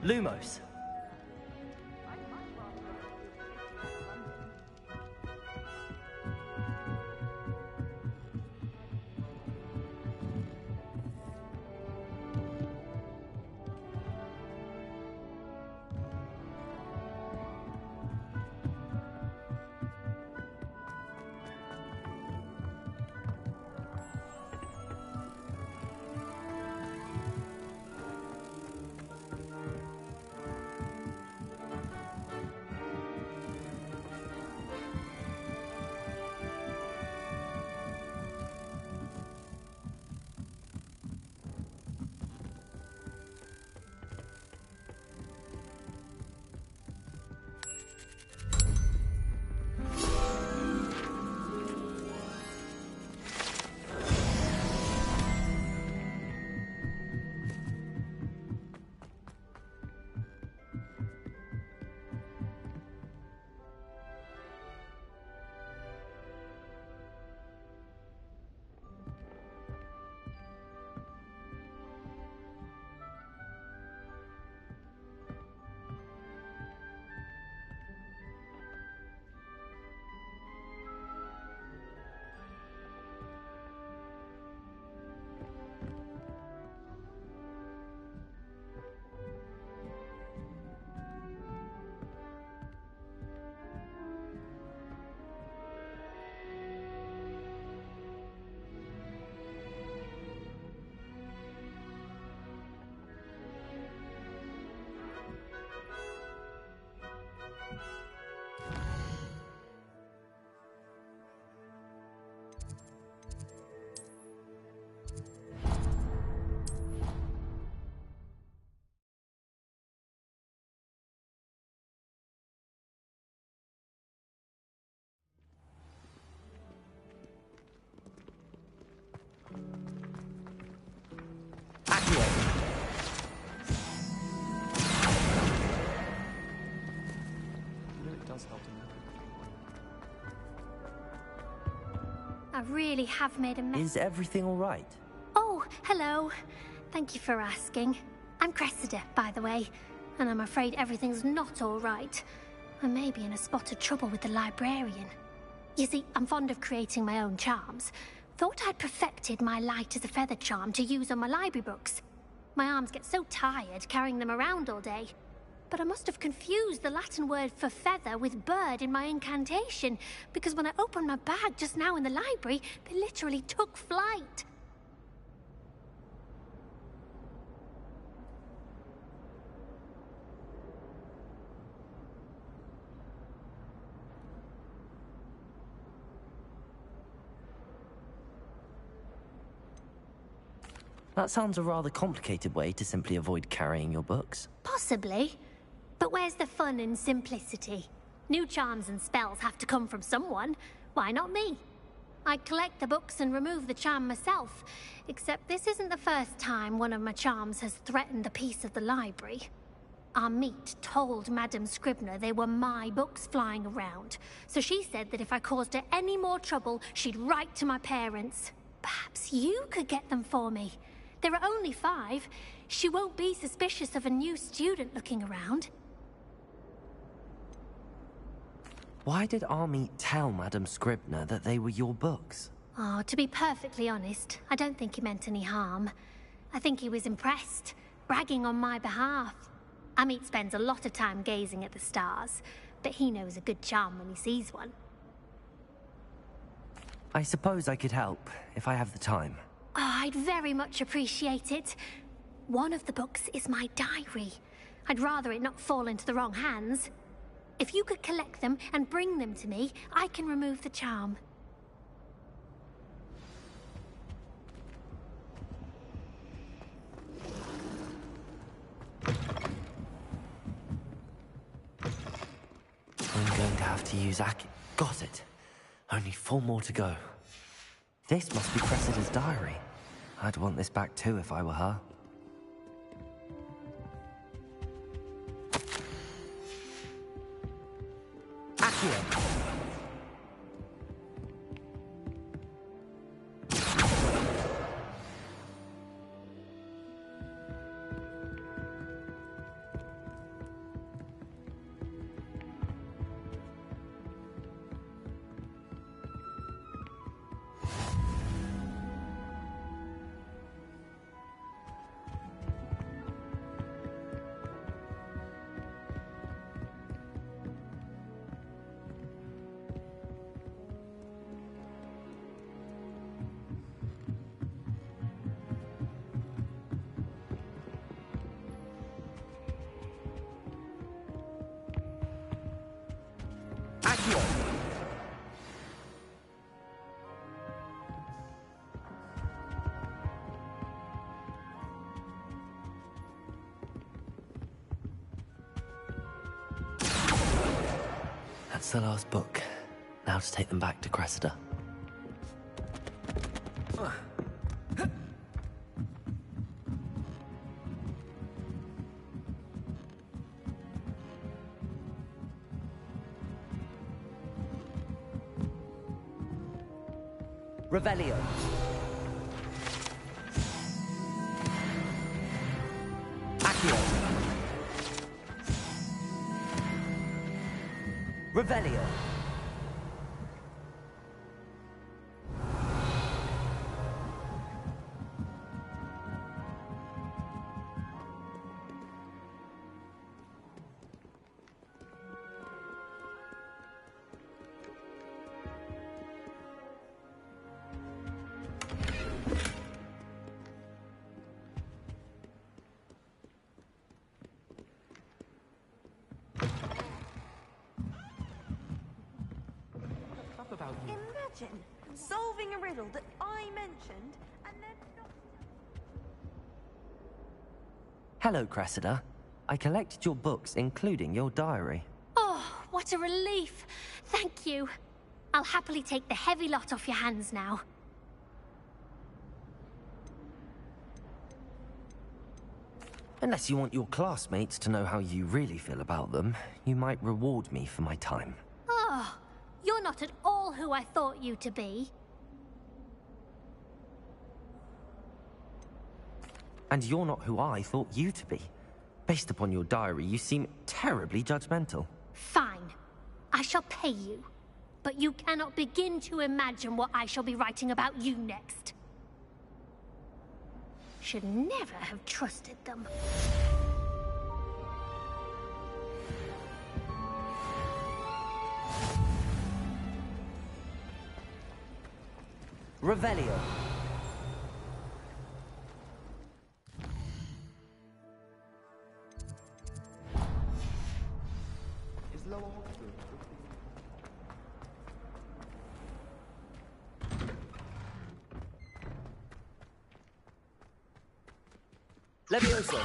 Lumos. I really have made a mess. Is everything all right? Oh, hello. Thank you for asking. I'm Cressida, by the way, and I'm afraid everything's not all right. I may be in a spot of trouble with the librarian. You see, I'm fond of creating my own charms, Thought I'd perfected my light as a feather charm to use on my library books. My arms get so tired carrying them around all day. But I must have confused the Latin word for feather with bird in my incantation, because when I opened my bag just now in the library, they literally took flight. That sounds a rather complicated way to simply avoid carrying your books. Possibly. But where's the fun in simplicity? New charms and spells have to come from someone. Why not me? I collect the books and remove the charm myself. Except this isn't the first time one of my charms has threatened the peace of the library. Our meet told Madame Scribner they were my books flying around. So she said that if I caused her any more trouble, she'd write to my parents. Perhaps you could get them for me. There are only 5. She won't be suspicious of a new student looking around. Why did Army tell Madame Scribner that they were your books? Oh, to be perfectly honest, I don't think he meant any harm. I think he was impressed, bragging on my behalf. Amit spends a lot of time gazing at the stars, but he knows a good charm when he sees one. I suppose I could help, if I have the time. Oh, I'd very much appreciate it. One of the books is my diary. I'd rather it not fall into the wrong hands. If you could collect them and bring them to me, I can remove the charm. I'm going to have to use Got it. Only 4 more to go. This must be Cressida's diary. I'd want this back too if I were her. Accio. That's the last book. Now to take them back to Cressida. Revelio. Accio. Revelio. Imagine solving a riddle that I mentioned and then not... Hello, Cressida. I collected your books, including your diary. Oh, what a relief. Thank you. I'll happily take the heavy lot off your hands now. Unless you want your classmates to know how you really feel about them, you might reward me for my time. Oh, you're not at all who I thought you to be. And you're not who I thought you to be. Based upon your diary, you seem terribly judgmental. Fine. I shall pay you. but you cannot begin to imagine what I shall be writing about you next. Should never have trusted them. Revelio. Is lower Hoxton? Levioso.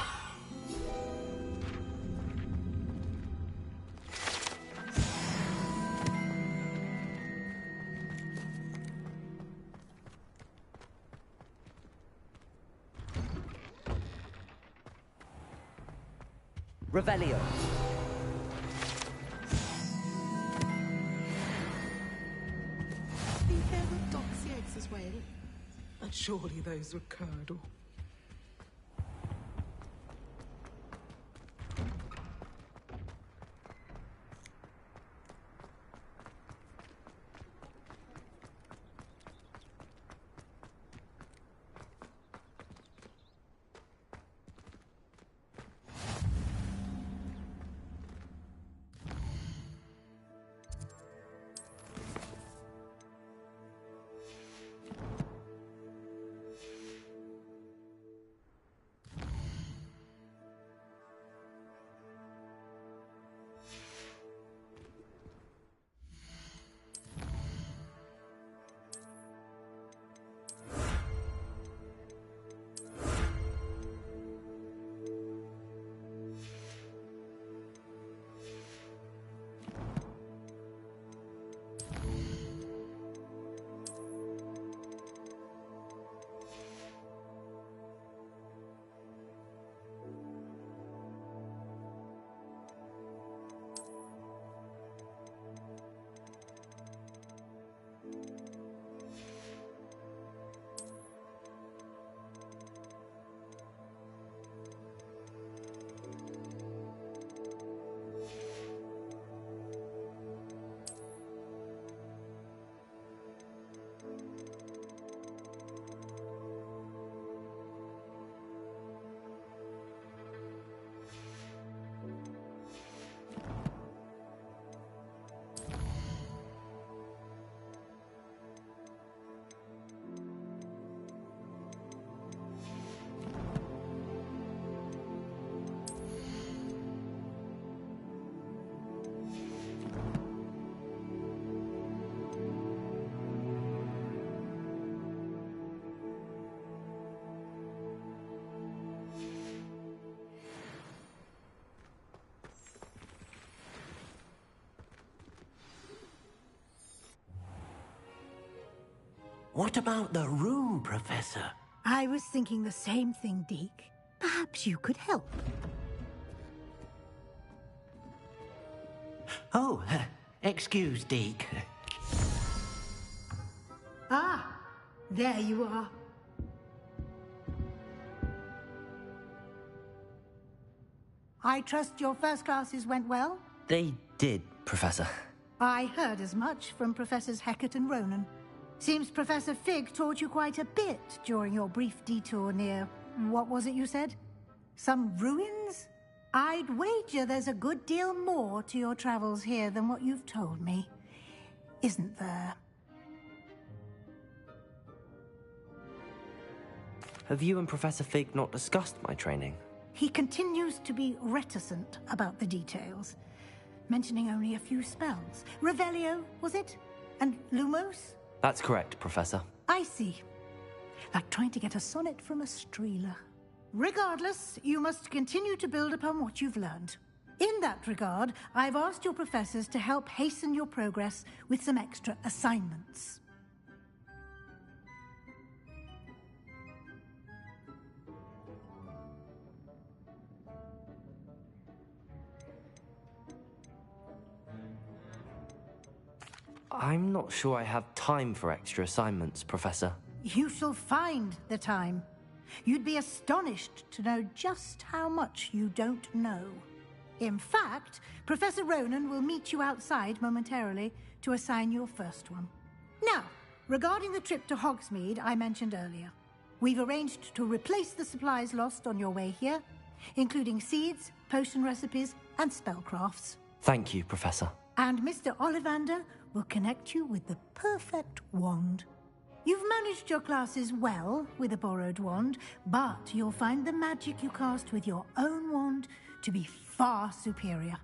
Revelio. Be there with doxy eggs as well. And surely those were curdle. What about the room, Professor? I was thinking the same thing, Deke. Perhaps you could help. Oh, excuse, Deke. Ah, there you are. I trust your first classes went well? They did, Professor. I heard as much from Professors Hecat and Ronan. Seems Professor Fig taught you quite a bit during your brief detour near... what was it you said? Some ruins? I'd wager there's a good deal more to your travels here than what you've told me. Isn't there? Have you and Professor Fig not discussed my training? He continues to be reticent about the details, mentioning only a few spells. Revelio, was it? And Lumos? That's correct, Professor. I see. Like trying to get a sonnet from a streeler. Regardless, you must continue to build upon what you've learned. In that regard, I've asked your professors to help hasten your progress with some extra assignments. I'm not sure I have time for extra assignments, Professor. You shall find the time. You'd be astonished to know just how much you don't know. In fact, Professor Ronan will meet you outside momentarily to assign your first one. Now, regarding the trip to Hogsmeade I mentioned earlier, we've arranged to replace the supplies lost on your way here, including seeds, potion recipes, and spellcrafts. Thank you, Professor. And Mr. Ollivander will connect you with the perfect wand. You've managed your classes well with a borrowed wand, but you'll find the magic you cast with your own wand to be far superior.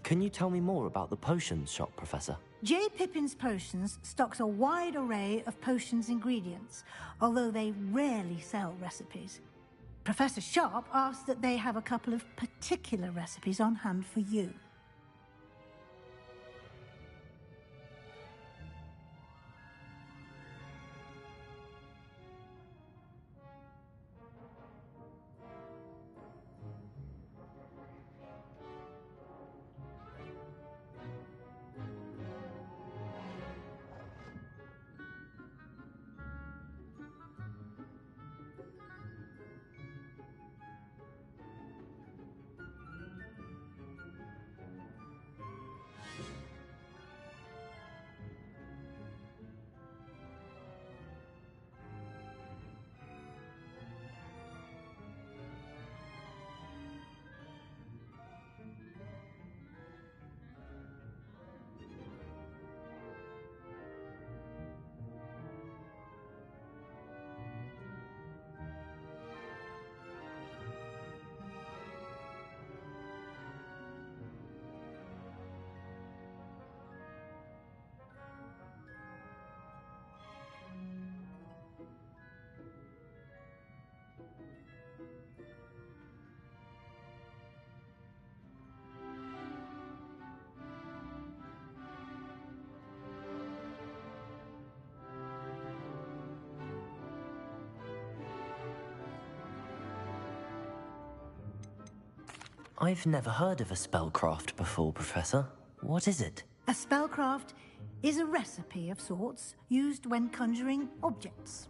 Can you tell me more about the potions shop, Professor? J. Pippin's Potions stocks a wide array of potions ingredients, although they rarely sell recipes. Professor Sharp asked that they have a couple of particular recipes on hand for you. I've never heard of a spellcraft before, Professor. What is it? A spellcraft is a recipe of sorts used when conjuring objects.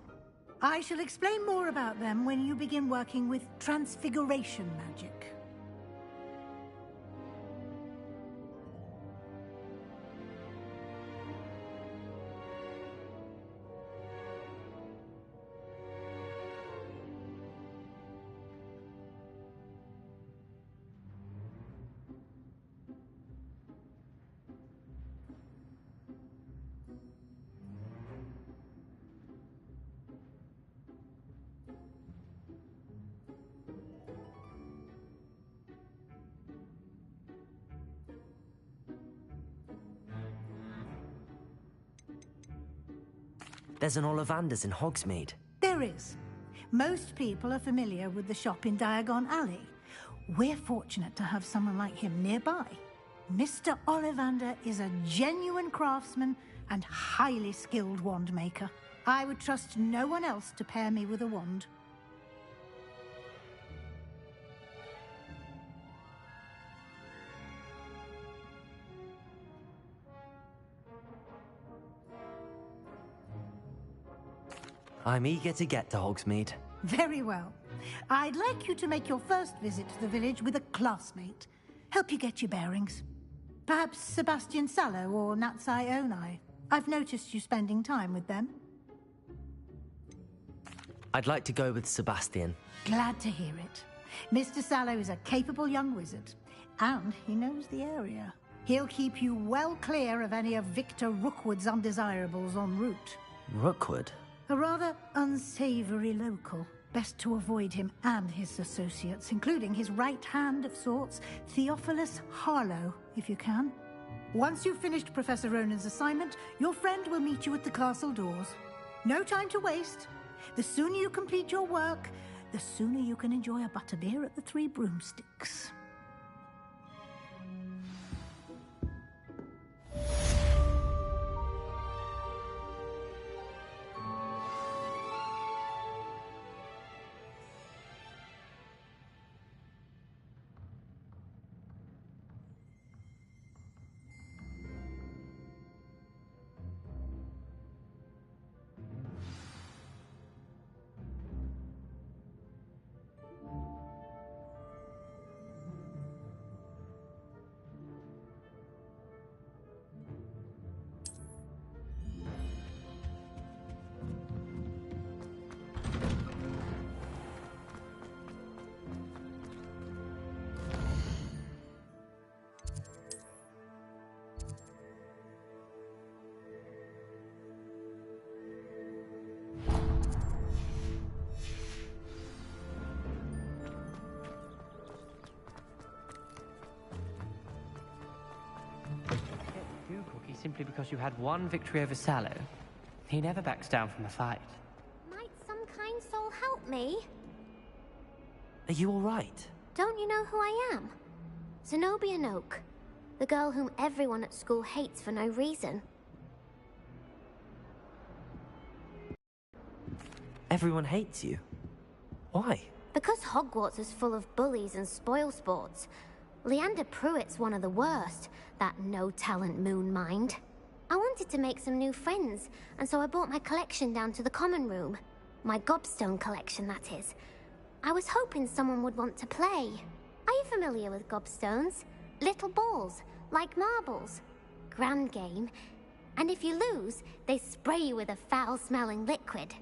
I shall explain more about them when you begin working with transfiguration magic. There's an Ollivander's in Hogsmeade. There is. Most people are familiar with the shop in Diagon Alley. We're fortunate to have someone like him nearby. Mr. Ollivander is a genuine craftsman and highly skilled wand maker. I would trust no one else to pair me with a wand. I'm eager to get to Hogsmeade. Very well. I'd like you to make your first visit to the village with a classmate. Help you get your bearings. Perhaps Sebastian Sallow or Natsai Onai. I've noticed you spending time with them. I'd like to go with Sebastian. Glad to hear it. Mr. Sallow is a capable young wizard, and he knows the area. He'll keep you well clear of any of Victor Rookwood's undesirables en route. Rookwood? A rather unsavory local. Best to avoid him and his associates, including his right hand of sorts, Theophilus Harlow, if you can. Once you've finished Professor Ronan's assignment, your friend will meet you at the castle doors. No time to waste. The sooner you complete your work, the sooner you can enjoy a butterbeer at the Three Broomsticks. simply because you had one victory over Sallow. He never backs down from a fight. Might some kind soul help me? Are you alright? Don't you know who I am? Zenobia Noak, the girl whom everyone at school hates for no reason. Everyone hates you. Why? Because Hogwarts is full of bullies and spoilsports. Leander Pruitt's one of the worst, that no-talent moon mind. I wanted to make some new friends, and so I brought my collection down to the common room. My gobstone collection, that is. I was hoping someone would want to play. Are you familiar with gobstones? Little balls, like marbles. Grand game. And if you lose, they spray you with a foul-smelling liquid.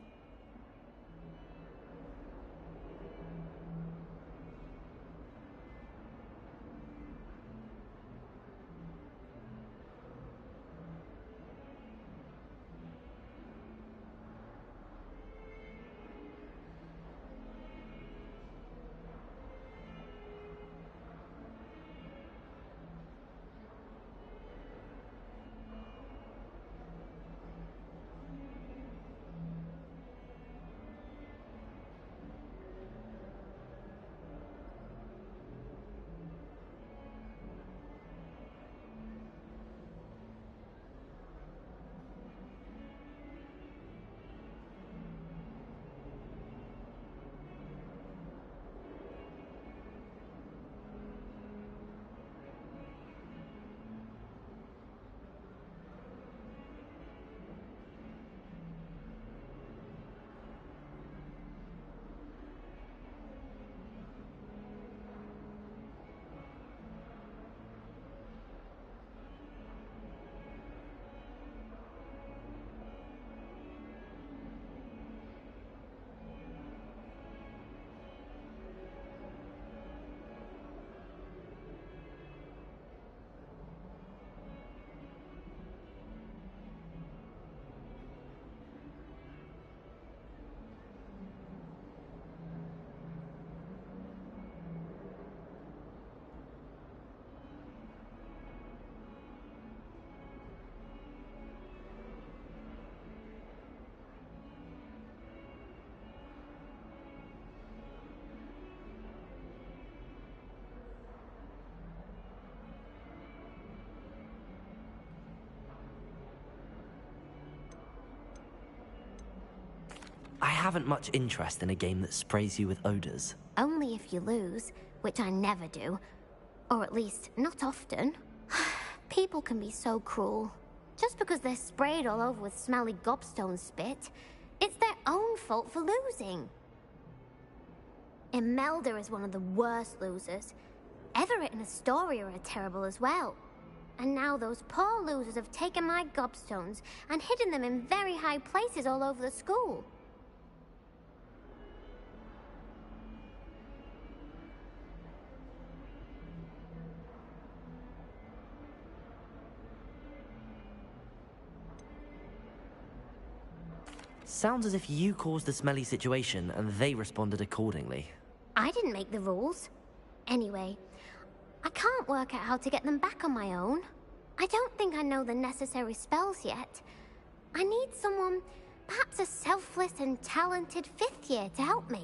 I haven't much interest in a game that sprays you with odors. Only if you lose, which I never do. Or at least, not often. People can be so cruel. Just because they're sprayed all over with smelly gobstone spit, it's their own fault for losing. Imelda is one of the worst losers. Everett and Astoria are terrible as well. And now those poor losers have taken my gobstones and hidden them in very high places all over the school. Sounds as if you caused the smelly situation and they responded accordingly. I didn't make the rules. Anyway, I can't work out how to get them back on my own. I don't think I know the necessary spells yet. I need someone, perhaps a selfless and talented fifth year to help me.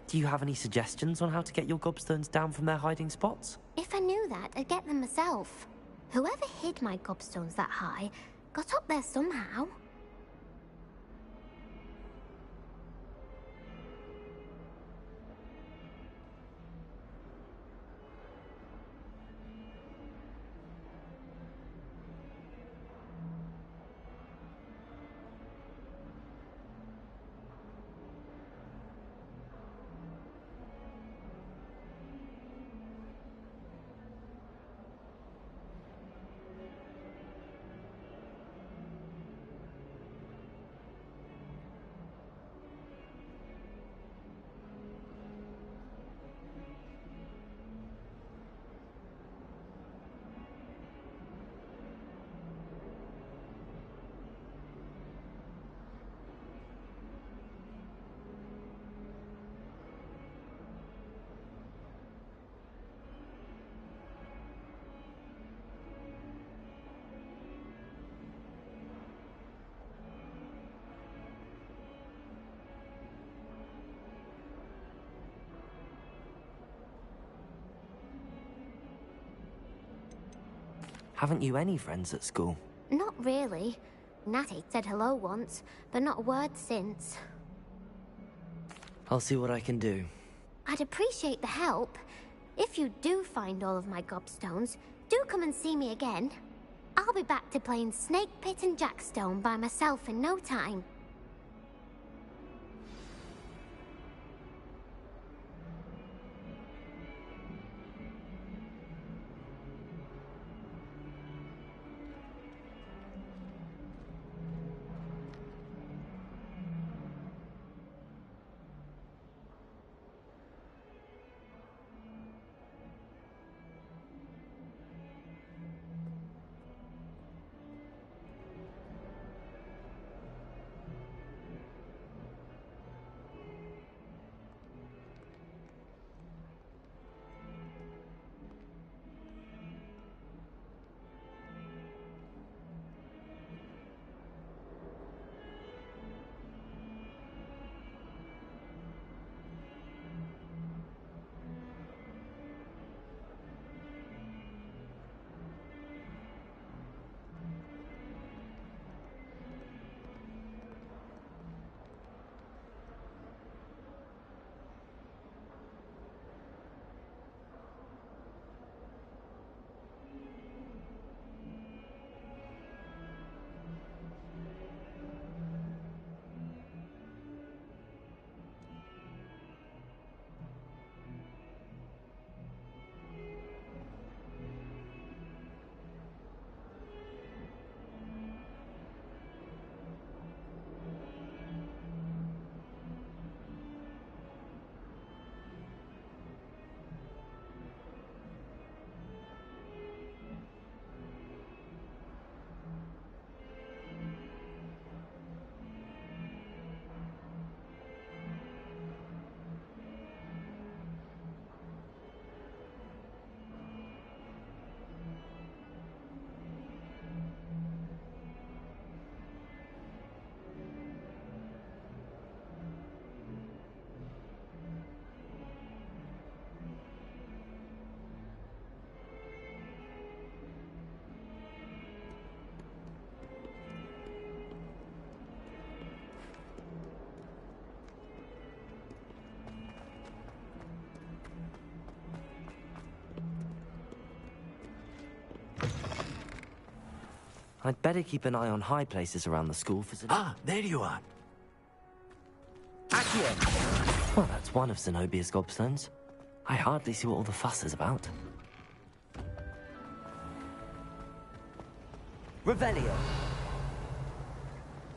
Do you have any suggestions on how to get your gobstones down from their hiding spots? If I knew that, I'd get them myself. Whoever hid my gobstones that high got up there somehow. Haven't you any friends at school? Not really. Natty said hello once, but not a word since. I'll see what I can do. I'd appreciate the help. If you do find all of my gobstones, do come and see me again. I'll be back to playing Snake Pit and Jackstone by myself in no time. I'd better keep an eye on high places around the school for... Ah, there you are. Accio! Well, that's one of Zenobia's gobstones. I hardly see what all the fuss is about. Revelio.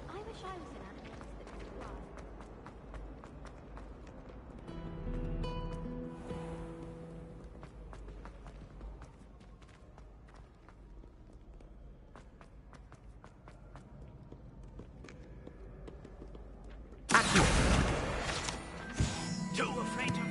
I wish I was an animal that could fly. Too afraid to...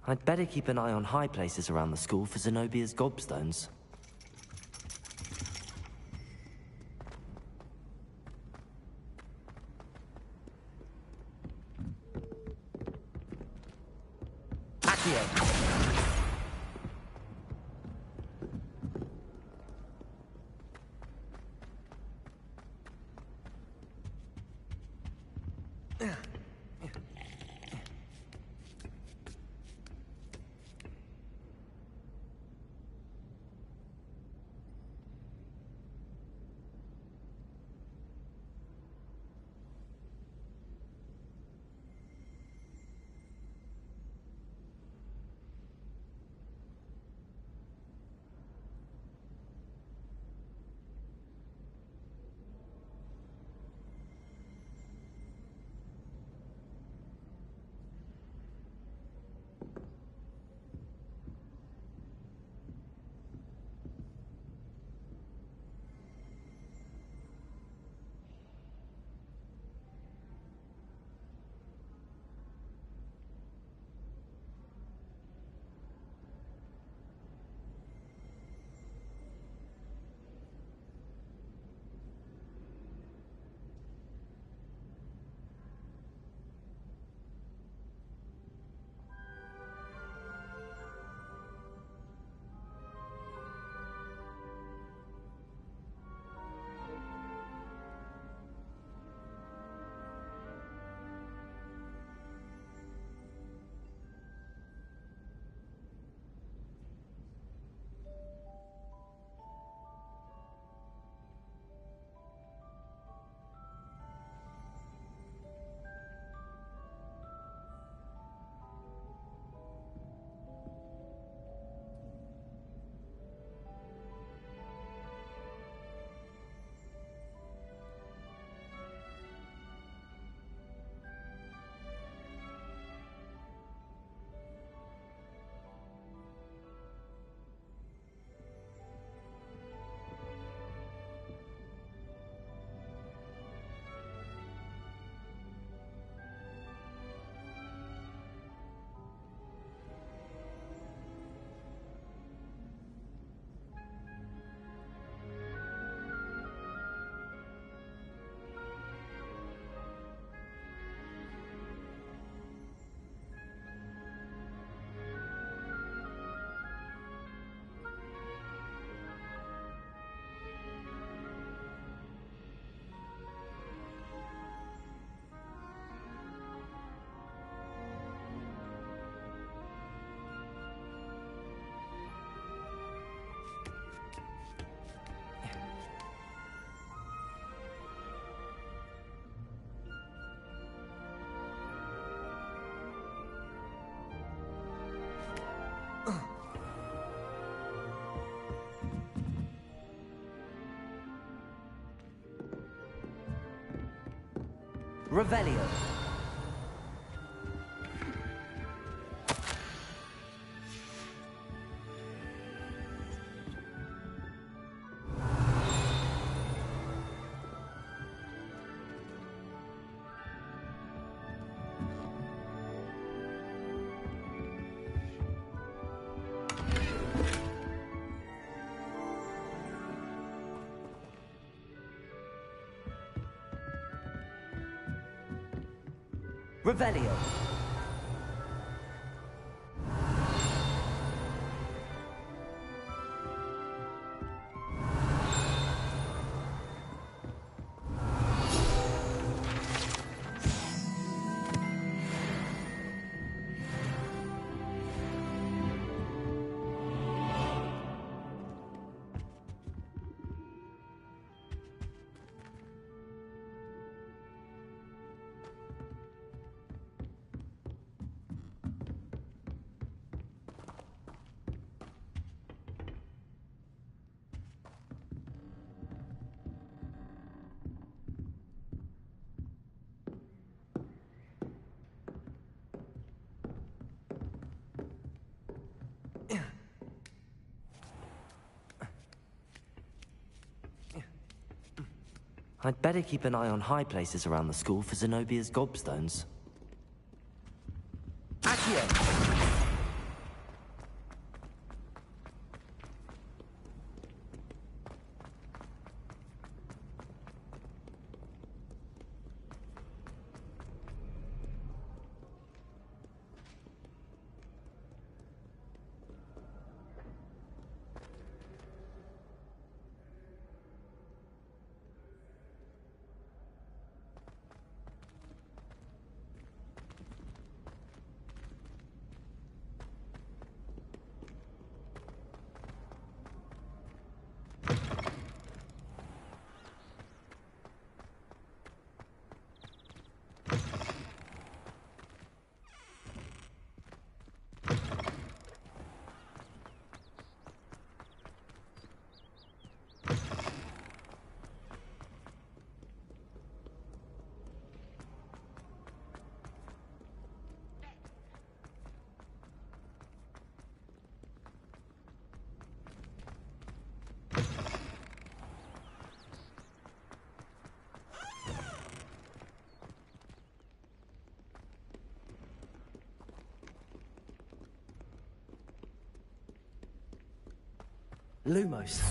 I'd better keep an eye on high places around the school for Zenobia's gobstones. Revelio. Revelio. I'd better keep an eye on high places around the school for Zenobia's gobstones. Accio. Lumos.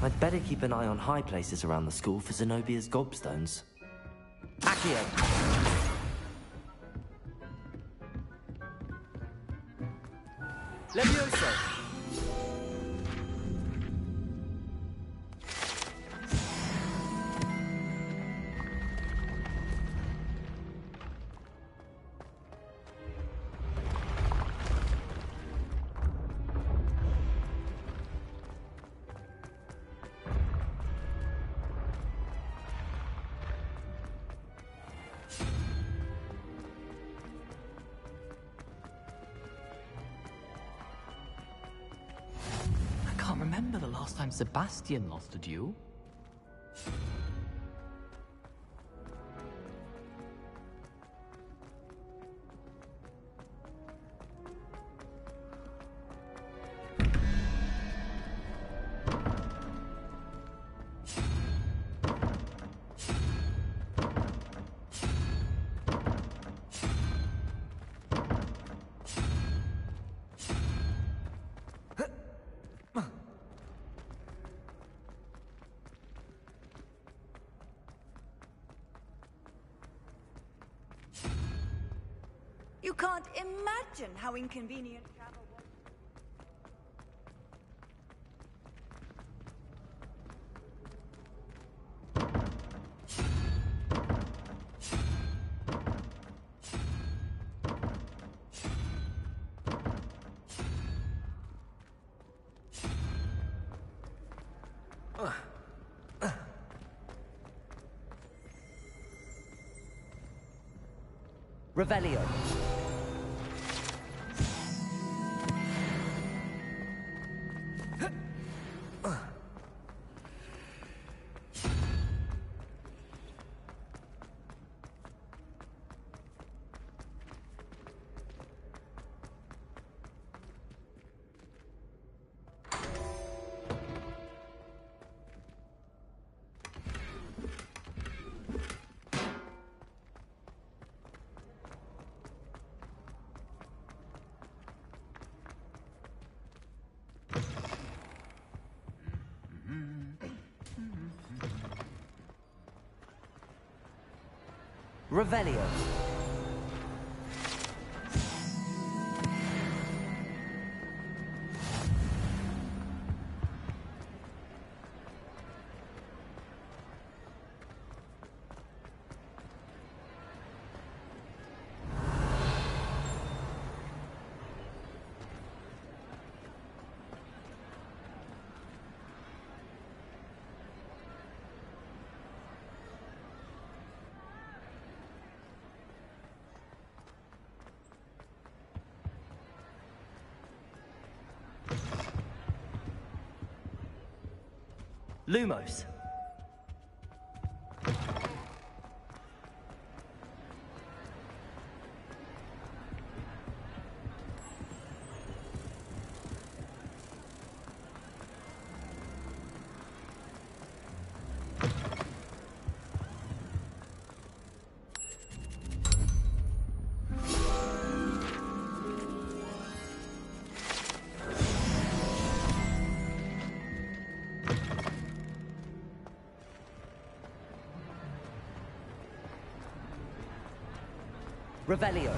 I'd better keep an eye on high places around the school for Zenobia's gobstones. Accio! Levioso! I can't remember the last time Sebastian lost a duel. You can't imagine how inconvenient travel was. Revelio. Revelio. Lumos. Revelio.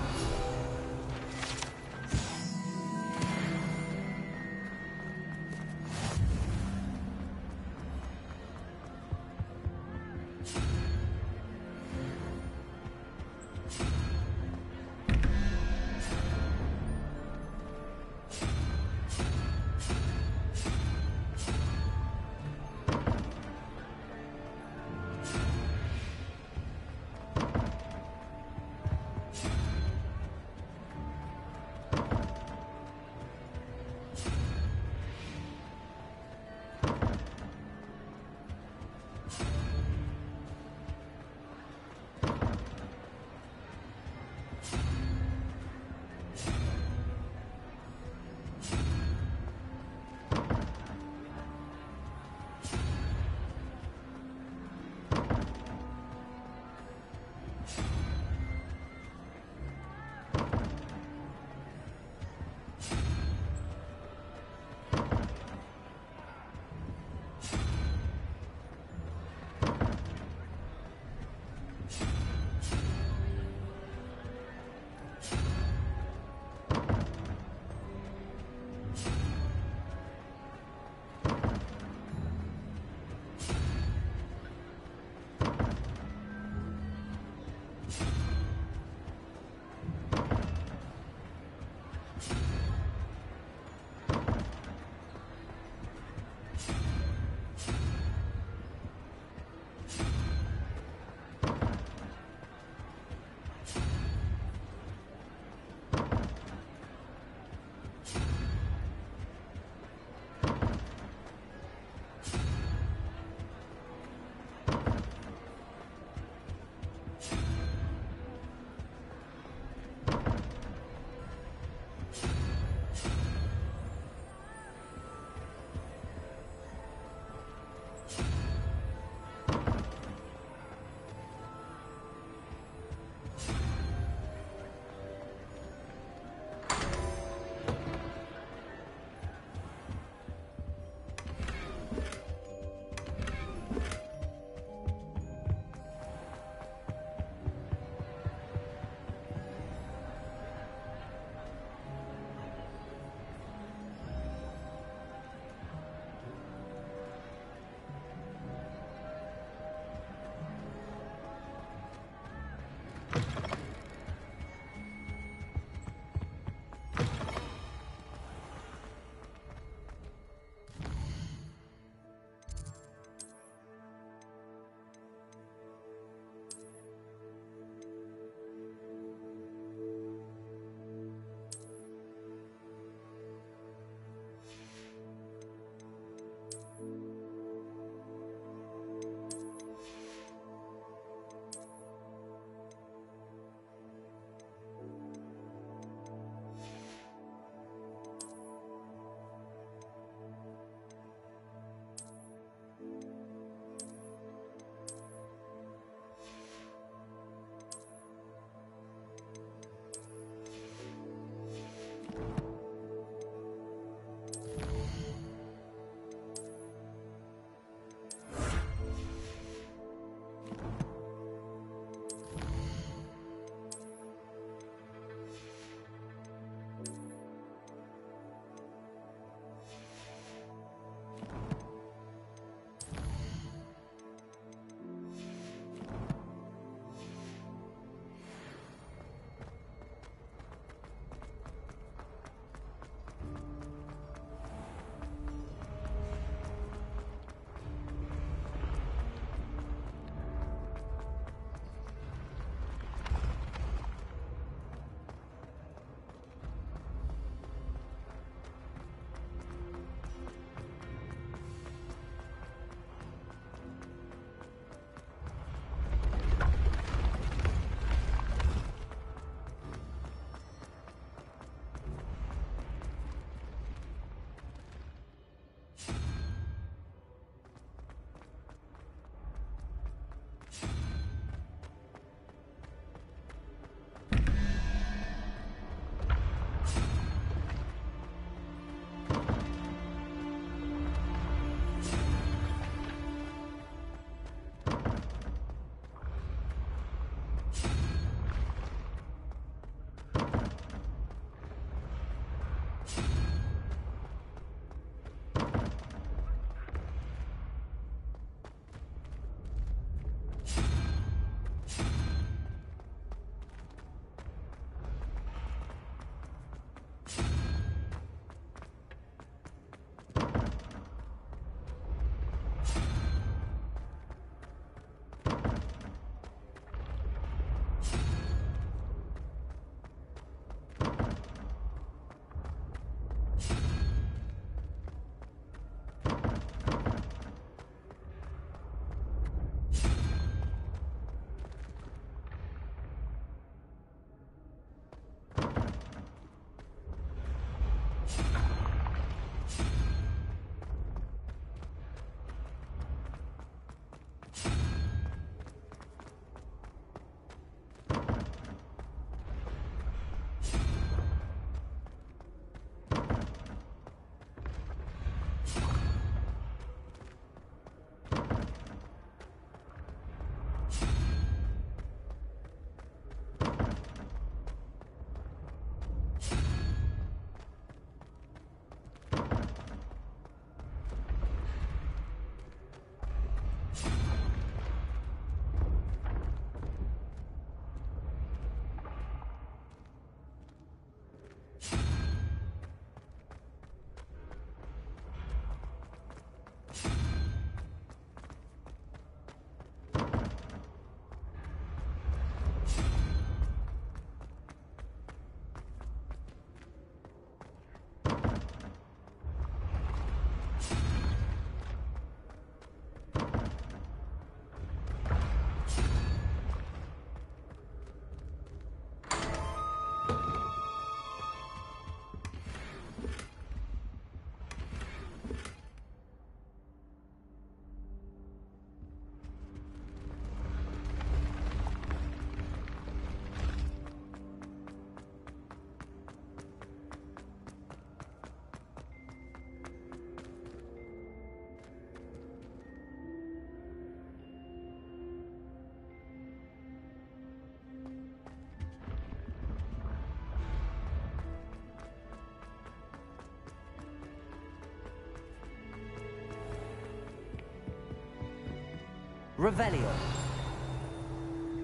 Revelio.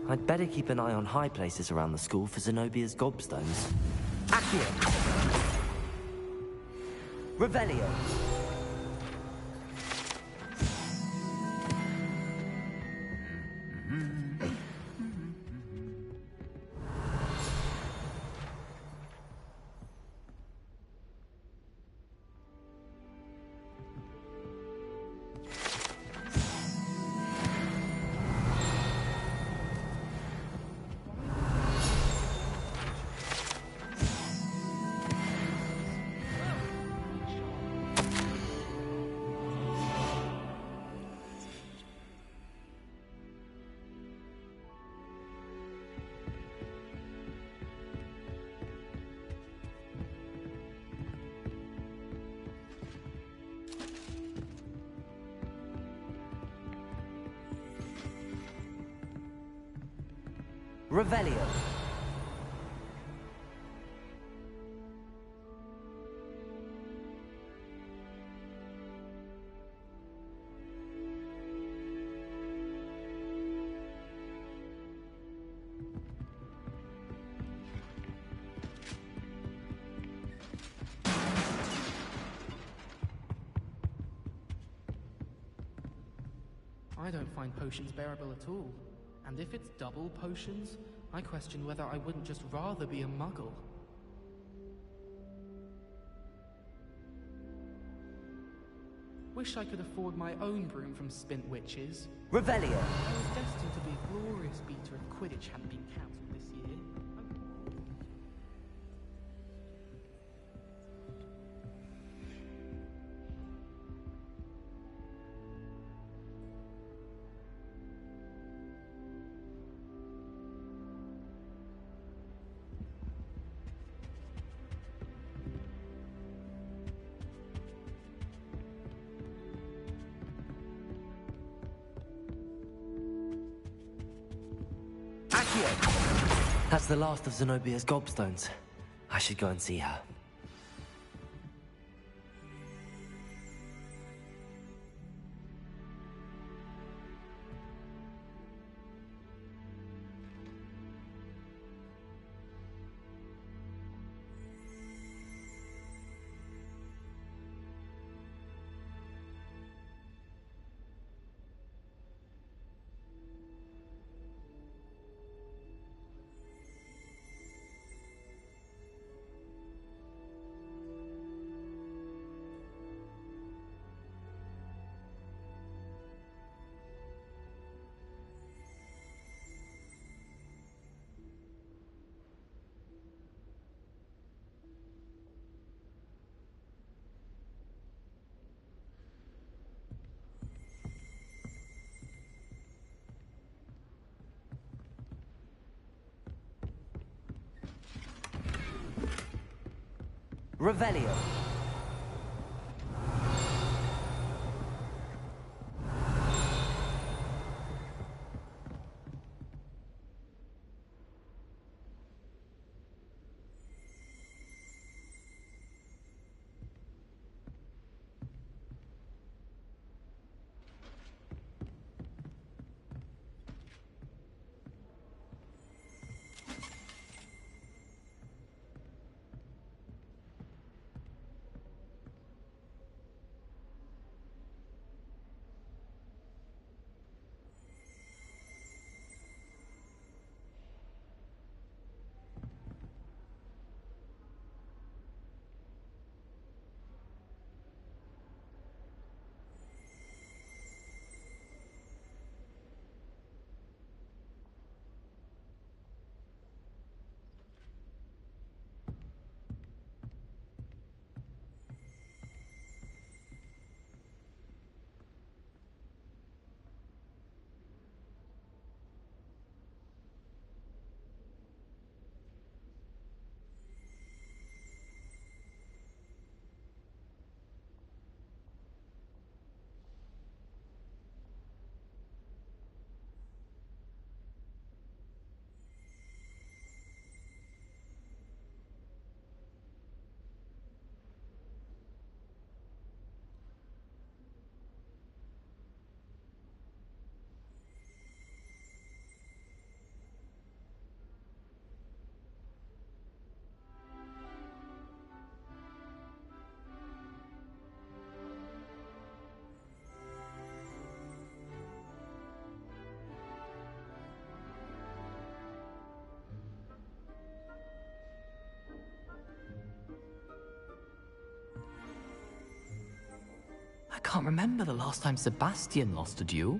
I'd better keep an eye on high places around the school for Zenobia's gobstones. Accio. Revelio. Revelio. I don't find potions bearable at all. And if it's double potions, I question whether I wouldn't just rather be a muggle. Wish I could afford my own broom from Spint Witches. Revelio. I was destined to be a glorious beater if Quidditch hadn't been cancelled this year. That's the last of Zenobia's gobstones. I should go and see her. Revelio. can't remember the last time Sebastian lost a duel.